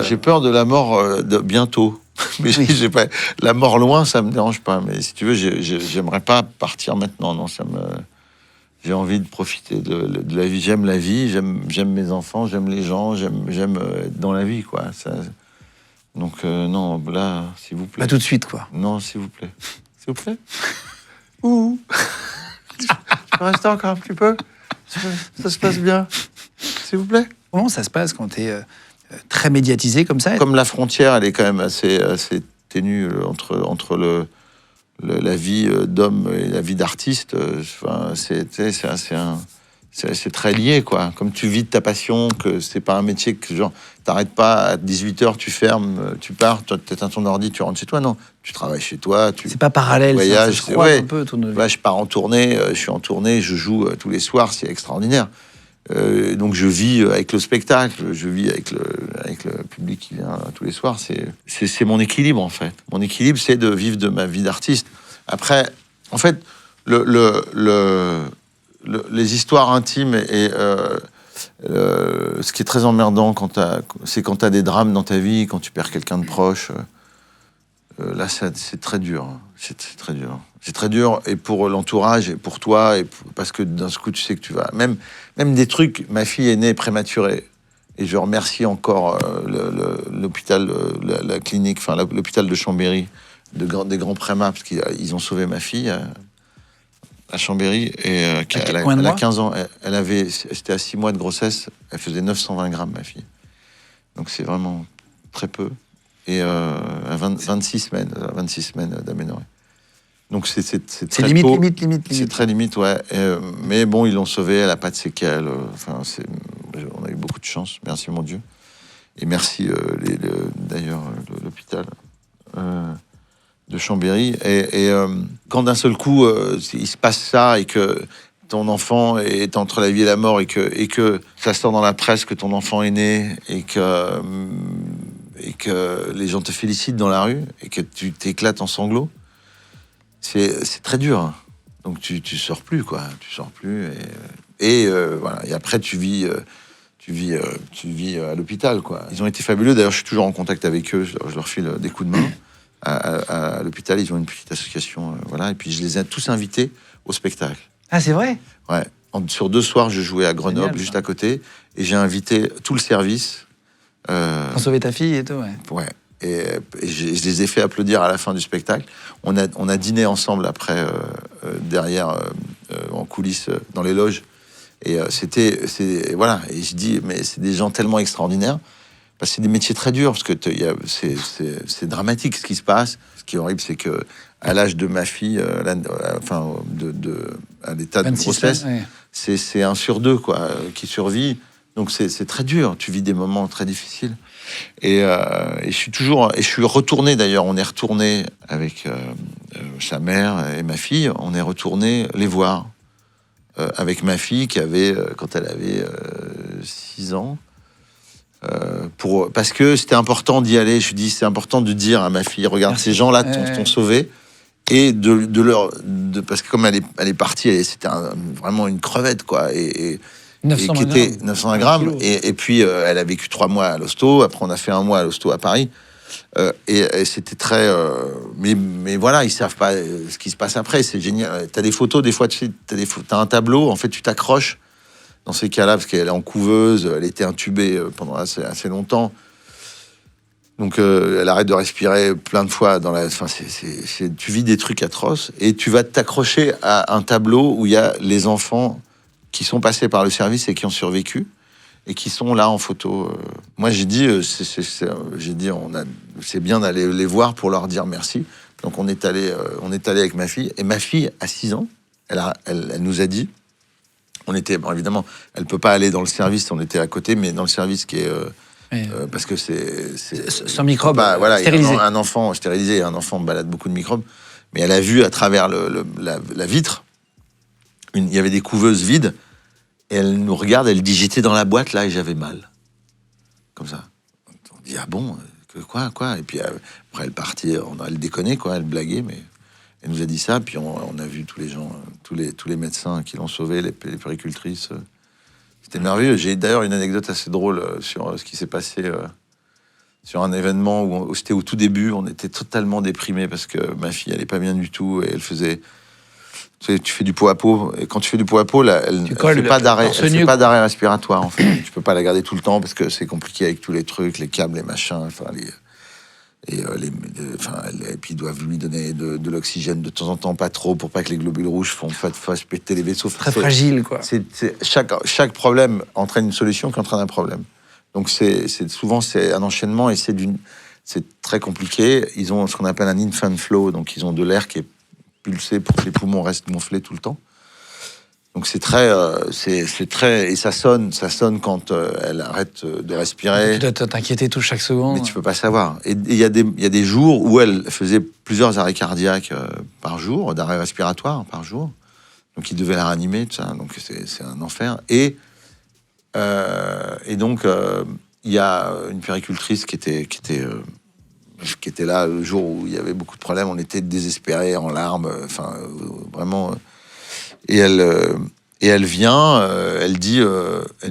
J'ai peur de la mort de bientôt. Mais Oui. j'ai pas la mort loin, ça me dérange pas. Mais si tu veux, j'aimerais pas partir maintenant. Non, j'ai envie de profiter de la vie. J'aime la vie, j'aime mes enfants, j'aime les gens, j'aime être dans la vie, quoi. Donc non, là, s'il vous plaît. Pas tout de suite, quoi. Non, s'il vous plaît. S'il vous plaît. Ouh. Je peux rester encore un petit peu. Ça se passe bien. S'il vous plaît. Comment ça se passe quand t'es très médiatisé comme ça? Comme la frontière, elle est quand même assez ténue entre la vie d'homme et la vie d'artiste. C'est très lié, quoi. Comme tu vis de ta passion, que c'est pas un métier que genre t'arrêtes pas à 18h, tu fermes, tu pars, toi t'éteins ton ordi, tu rentres chez toi. Non, tu travailles chez toi, tu C'est pas parallèle, voyages. ça se croise un peu, tous nos vies. Là, je pars en tournée, je suis en tournée, je joue tous les soirs, c'est extraordinaire. Donc je vis avec le spectacle, je vis avec le public qui vient tous les soirs. C'est mon équilibre, en fait. Mon équilibre, c'est de vivre de ma vie d'artiste. Après, en fait, les histoires intimes et ce qui est très emmerdant c'est quand t'as des drames dans ta vie, quand tu perds quelqu'un de proche. Là, c'est très dur. C'est très dur. C'est très dur, et pour l'entourage, et pour toi, parce que d'un coup, tu sais que tu vas... Même des trucs... Ma fille est née prématurée. Et je remercie encore l'hôpital, la clinique, enfin l'hôpital de Chambéry, des grands prémas, parce qu'ils ont sauvé ma fille à Chambéry. Et elle a 15 ans. C'était à 6 mois de grossesse. Elle faisait 920 grammes, ma fille. Donc c'est vraiment très peu. Et à 26 semaines d'aménorrhée. Donc c'est très limite, tôt. limite. C'est très limite, ouais. Mais bon, ils l'ont sauvée, elle n'a pas de séquelles. On a eu beaucoup de chance, merci mon Dieu. Et merci d'ailleurs l'hôpital de Chambéry. Et quand d'un seul coup, il se passe ça et que ton enfant est entre la vie et la mort et que ça sort dans la presse que ton enfant est né et que les gens te félicitent dans la rue et que tu t'éclates en sanglots, c'est très dur. Hein. Donc tu sors plus, quoi. Tu sors plus. Et voilà. Et après, tu vis à l'hôpital, quoi. Ils ont été fabuleux. D'ailleurs, je suis toujours en contact avec eux. Je leur file des coups de main. À l'hôpital, ils ont une petite association. Voilà. Et puis, je les ai tous invités au spectacle. Ah, c'est vrai? Ouais. Sur 2 soirs, je jouais à Grenoble, Génial, juste à côté. Et j'ai invité tout le service. Pour sauver ta fille et tout, ouais. Ouais. Et je les ai fait applaudir à la fin du spectacle. On a dîné ensemble après, derrière, en coulisses, dans les loges. Et voilà. Et je dis, mais c'est des gens tellement extraordinaires. Parce que c'est des métiers très durs, parce que c'est dramatique ce qui se passe. Ce qui est horrible, c'est que à l'âge de ma fille, à l'état de grossesse, ouais. c'est 1 sur 2, quoi, qui survit. Donc c'est très dur. Tu vis des moments très difficiles. Et je suis retourné, d'ailleurs. On est retourné avec sa mère et ma fille. On est retourné les voir avec ma fille qui avait, quand elle avait 6 ans. Parce que c'était important d'y aller. Je dis, c'est important de dire à ma fille, regarde, ces gens-là t'ont sauvé. Et parce que comme elle est partie, c'était vraiment une crevette, quoi. Et 900 grammes. Et puis, elle a vécu 3 mois à l'hosto. Après, on a fait 1 mois à l'hosto à Paris. Et c'était très... mais voilà, ils savent pas ce qui se passe après. C'est génial. T'as des photos, des fois, tu sais, t'as un tableau. En fait, tu t'accroches dans ces cas-là, parce qu'elle est en couveuse. Elle était intubée pendant assez longtemps. Donc, elle arrête de respirer plein de fois. Tu vis des trucs atroces. Et tu vas t'accrocher à un tableau où il y a les enfants qui sont passés par le service et qui ont survécu et qui sont là en photo. Moi, j'ai dit, c'est bien d'aller les voir pour leur dire merci. Donc, on est allé avec ma fille. Et ma fille, à 6 ans, elle nous a dit, évidemment, elle peut pas aller dans le service, on était à côté, mais dans le service qui est... parce que c'est sans microbes, voilà, stérilisé. Un enfant stérilisé, un enfant balade beaucoup de microbes. Mais elle a vu à travers la vitre, il y avait des couveuses vides, et elle nous regarde, elle dit, j'étais dans la boîte là et j'avais mal. Comme ça. On dit, ah bon, quoi. Et puis après, elle partit, elle déconnait, quoi, elle blaguait, mais elle nous a dit ça, puis on a vu tous les gens, tous les médecins qui l'ont sauvée, les puéricultrices. C'était merveilleux. J'ai d'ailleurs une anecdote assez drôle sur ce qui s'est passé sur un événement où c'était au tout début, on était totalement déprimés parce que ma fille, elle est pas bien du tout, et elle faisait... Tu fais du pot à pot, et quand tu fais du pot à pot, là, elle fait pas d'arrêt respiratoire, en fait. Tu peux pas la garder tout le temps parce que c'est compliqué avec tous les trucs, les câbles, les machins, enfin et puis ils doivent lui donner de l'oxygène de temps en temps, pas trop, pour pas que les globules rouges fassent péter les vaisseaux. Très fragile, quoi. Chaque problème entraîne une solution qui entraîne un problème. Donc souvent c'est un enchaînement, et c'est très compliqué. Ils ont ce qu'on appelle un infant flow, donc ils ont de l'air qui est pulsé pour que les poumons restent gonflés tout le temps. Donc c'est très et ça sonne quand elle arrête de respirer. Tu dois t'inquiéter tout chaque seconde. Mais tu peux pas savoir. Et il y a des jours où elle faisait plusieurs arrêts cardiaques par jour, d'arrêts respiratoires par jour. Donc ils devaient la réanimer, tout ça. Donc c'est un enfer. Et donc il y a une puéricultrice qui était là le jour où il y avait beaucoup de problèmes. On était désespérés, en larmes, vraiment. Et elle vient, elle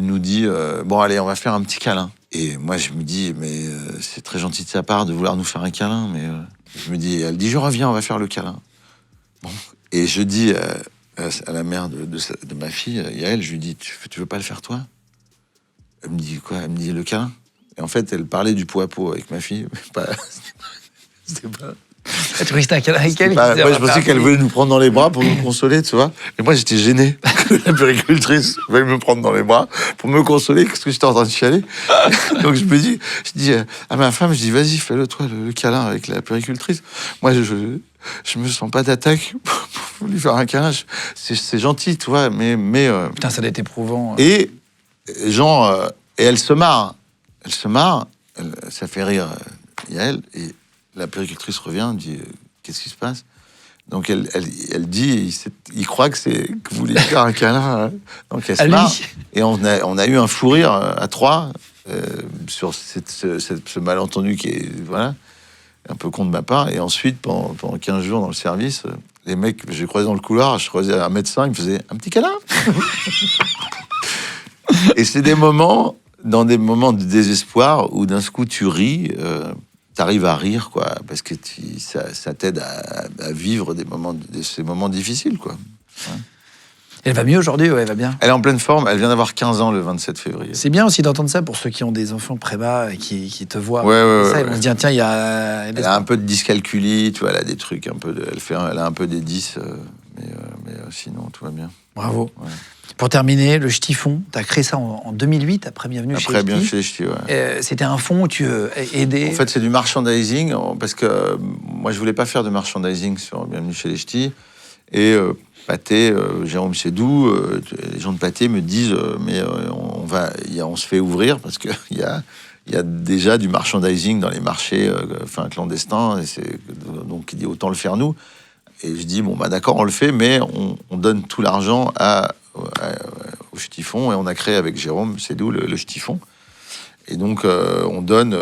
nous dit, bon allez, on va faire un petit câlin. Et moi je me dis, mais c'est très gentil de sa part de vouloir nous faire un câlin, mais je me dis, elle dit, je reviens, on va faire le câlin. Bon. Et je dis à la mère de ma fille, Yael, je lui dis, tu veux pas le faire toi? Elle me dit quoi? Elle me dit le câlin. Et en fait, elle parlait du pot à pot avec ma fille. C'était pas... Tu croyais que c'était un câlin avec elle? Moi, je pensais qu'elle voulait nous prendre dans les bras pour nous consoler, tu vois. Et moi, j'étais gêné que la puéricultrice veuille me prendre dans les bras pour me consoler, parce que j'étais en train de chialer. Donc je dis à ma femme, je dis, vas-y, fais-le toi, le câlin avec la puéricultrice. Moi, je me sens pas d'attaque pour lui faire un câlin. C'est gentil, tu vois, mais Putain, ça doit être éprouvant. Et elle se marre. Ça fait rire Yael, et la puéricultrice revient, dit qu'est-ce qui se passe? Donc elle dit, il croit que vous voulez faire un câlin. Hein. Donc elle se marre. Et on a eu un fou rire à trois sur ce malentendu qui est un peu con de ma part. Et ensuite, pendant 15 jours dans le service, les mecs, j'ai croisé dans le couloir, je croisais un médecin, il me faisait un petit câlin. Et c'est dans des moments de désespoir où d'un coup tu ris, t'arrives à rire, quoi, parce que ça t'aide à vivre ces moments difficiles, quoi. Ouais. Elle va mieux aujourd'hui? Ouais, elle va bien. Elle est en pleine forme, elle vient d'avoir 15 ans le 27 février. C'est bien aussi d'entendre ça pour ceux qui ont des enfants préma et qui te voient. Ouais, ils vont se dire, tiens, elle a un peu de dyscalculie, tu vois, elle a des trucs, elle a un peu des 10, mais sinon, tout va bien. Bravo. Ouais. Pour terminer, le Ch'ti Fonds, tu as créé ça en 2008, après Bienvenue chez les Ch'tis. Après Bienvenue chez les Ch'tis, ouais. C'était un fonds où tu aidais... En fait, c'est du merchandising, parce que moi, je voulais pas faire de merchandising sur Bienvenue chez les Ch'tis. Et Pathé, Jérôme Sédou, les gens de Pathé me disent on se fait ouvrir parce qu'il y a déjà du merchandising dans les marchés clandestins. Donc, il dit autant le faire nous. Et je dis, d'accord, on le fait, mais on donne tout l'argent au Ch'ti Fonds, et on a créé avec Jérôme Sédou le Ch'ti Fonds. Et donc, on donne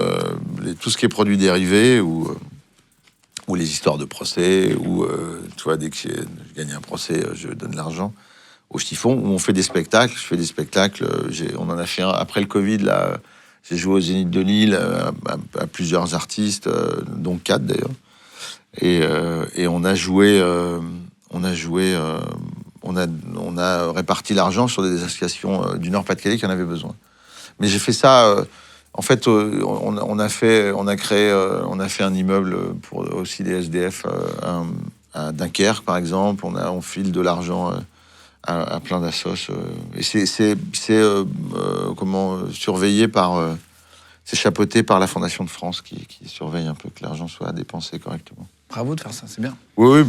tout ce qui est produits dérivés ou les histoires de procès, ou tu vois, dès que je gagne un procès, je donne l'argent au Ch'ti Fonds, où on fait des spectacles. Je fais des spectacles. On en a fait un après le Covid, là. J'ai joué au Zénith de Lille à plusieurs artistes, dont 4 d'ailleurs. Et on a réparti l'argent sur des associations du Nord-Pas-de-Calais qui en avaient besoin. Mais j'ai fait ça. En fait, on a fait un immeuble pour aussi des SDF à Dunkerque, par exemple. On file de l'argent à plein d'assos. Et c'est surveillé par. C'est chapeauté par la Fondation de France qui surveille un peu que l'argent soit dépensé correctement. Bravo de faire ça, c'est bien. Oui,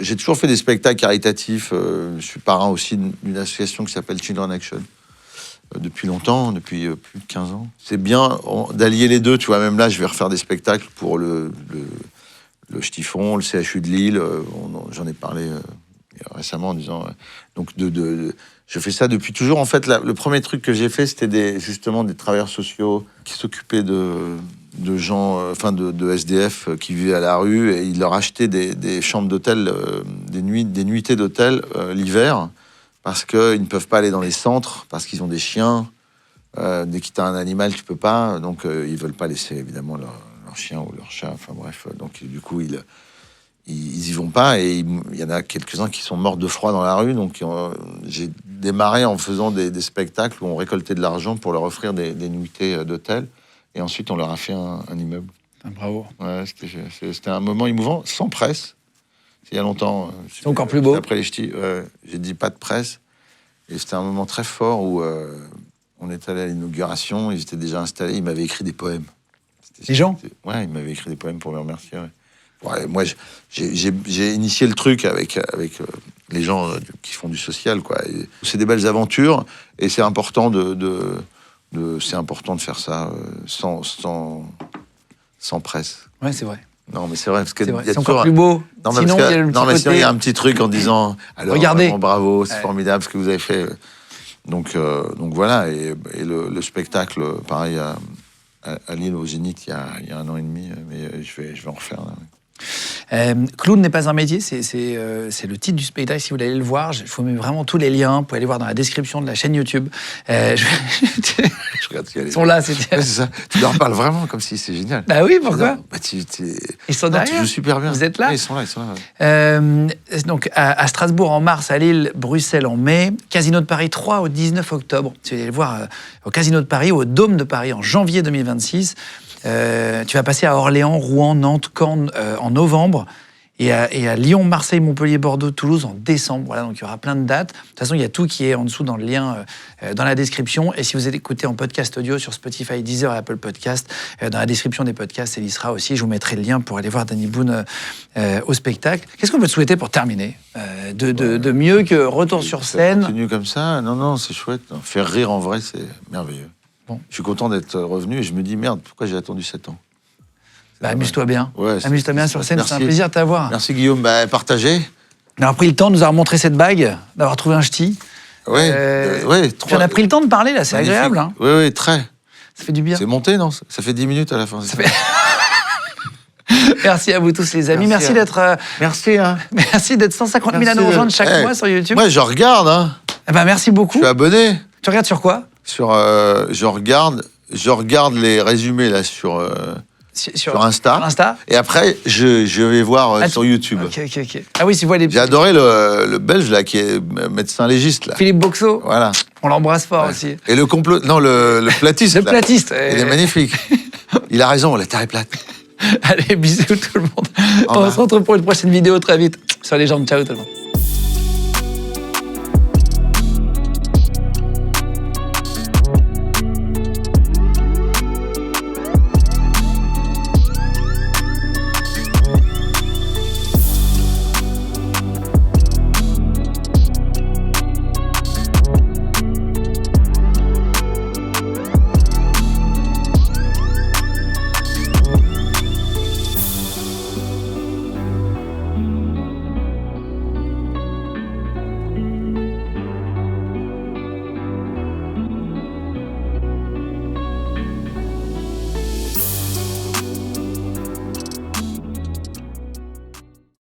j'ai toujours fait des spectacles caritatifs. Je suis parrain aussi d'une association qui s'appelle Children Action. Depuis longtemps, depuis plus de 15 ans. C'est bien d'allier les deux, tu vois. Même là, je vais refaire des spectacles pour le le Stifon, le CHU de Lille. J'en ai parlé récemment en disant... donc je fais ça depuis toujours. En fait, le premier truc que j'ai fait, c'était justement des travailleurs sociaux qui s'occupaient de gens, de SDF qui vivaient à la rue, et ils leur achetaient des chambres d'hôtel, des nuitées d'hôtel l'hiver, parce qu'ils ne peuvent pas aller dans les centres, parce qu'ils ont des chiens. Dès que tu as un animal, tu peux pas. Donc, ils veulent pas laisser, évidemment, leur chien ou leur chat. Enfin, bref. Donc, du coup, ils y vont pas. Et il y en a quelques-uns qui sont morts de froid dans la rue. Donc, j'ai démarré en faisant des spectacles où on récoltait de l'argent pour leur offrir des nuitées d'hôtel. Et ensuite, on leur a fait un immeuble. Bravo. Ouais, c'était un moment émouvant, sans presse. Il y a longtemps. C'est encore plus beau. Après les ch'tis, j'ai dit pas de presse. Et c'était un moment très fort où on est allé à l'inauguration, ils étaient déjà installés, ils m'avaient écrit des poèmes. Les gens ? Ouais, ils m'avaient écrit des poèmes pour me remercier. Ouais, moi, j'ai initié le truc avec les gens qui font du social, quoi. C'est des belles aventures, et c'est important c'est important de faire ça sans presse. Ouais, c'est vrai. Non, mais c'est vrai, parce que c'est encore plus beau. Non, mais sinon, il y a un petit truc en disant alors, regardez, vraiment, bravo, c'est formidable ce que vous avez fait. Donc voilà, et le spectacle, pareil, à Lille, au Zénith, il y a 1 an et demi, mais je vais en refaire. Là. Clown n'est pas un métier, c'est le titre du spectacle. Si vous voulez aller le voir, je vous mets vraiment tous les liens. Vous pouvez aller voir dans la description de la chaîne YouTube. Je regarde Ils sont là, c'est ça. Tu leur parles vraiment comme si c'est génial. Bah oui, pourquoi Ils sont derrière. Tu joues super bien. Vous êtes là. Oui, ils sont là. Ouais. Donc à Strasbourg en mars, à Lille, Bruxelles en mai, Casino de Paris 3 au 19 octobre. Tu vas aller le voir au Casino de Paris ou au Dôme de Paris en janvier 2026. Tu vas passer à Orléans, Rouen, Nantes, Caen en novembre, et à Lyon, Marseille, Montpellier, Bordeaux, Toulouse en décembre. Voilà, donc il y aura plein de dates. De toute façon, il y a tout qui est en dessous dans le lien, dans la description. Et si vous écoutez en podcast audio sur Spotify, Deezer et Apple Podcast, dans la description des podcasts, elle y sera aussi. Je vous mettrai le lien pour aller voir Danny Boone au spectacle. Qu'est-ce qu'on peut te souhaiter pour terminer de mieux que retour sur scène? Continue comme ça. Non, c'est chouette. Faire rire en vrai, c'est merveilleux. Bon. Je suis content d'être revenu et je me dis, merde, pourquoi j'ai attendu 7 ans? Bah, amuse-toi bien. Ouais, amuse-toi bien sur scène, merci. c'est un plaisir de t'avoir. Merci Guillaume, partagez. D'avoir pris le temps de nous avoir montré cette bague, d'avoir trouvé un ch'ti. Ouais, Tu en as pris le temps de parler là, c'est magnifique. agréable. Hein. Oui, très. Ça fait du bien. C'est monté, non? Ça fait 10 minutes à la fin. Merci à vous tous les amis. Merci d'être. Merci. Hein. Merci d'être 150 000 à nous rejoindre chaque mois sur YouTube. Moi, je regarde. Hein. Eh ben, merci beaucoup. Je suis abonné. Tu regardes sur quoi? Je regarde les résumés là sur Insta. Et après, je vais voir sur YouTube. Ok. Ah oui, si vous voyez les... J'ai adoré le Belge là qui est médecin légiste là. Philippe Boxot. Voilà. On l'embrasse fort aussi. Et le platiste. Le platiste. Il est magnifique. Il a raison, la terre est plate. Allez, bisous tout le monde. On se retrouve pour une prochaine vidéo très vite sur Les Jambes. Ciao tout le monde.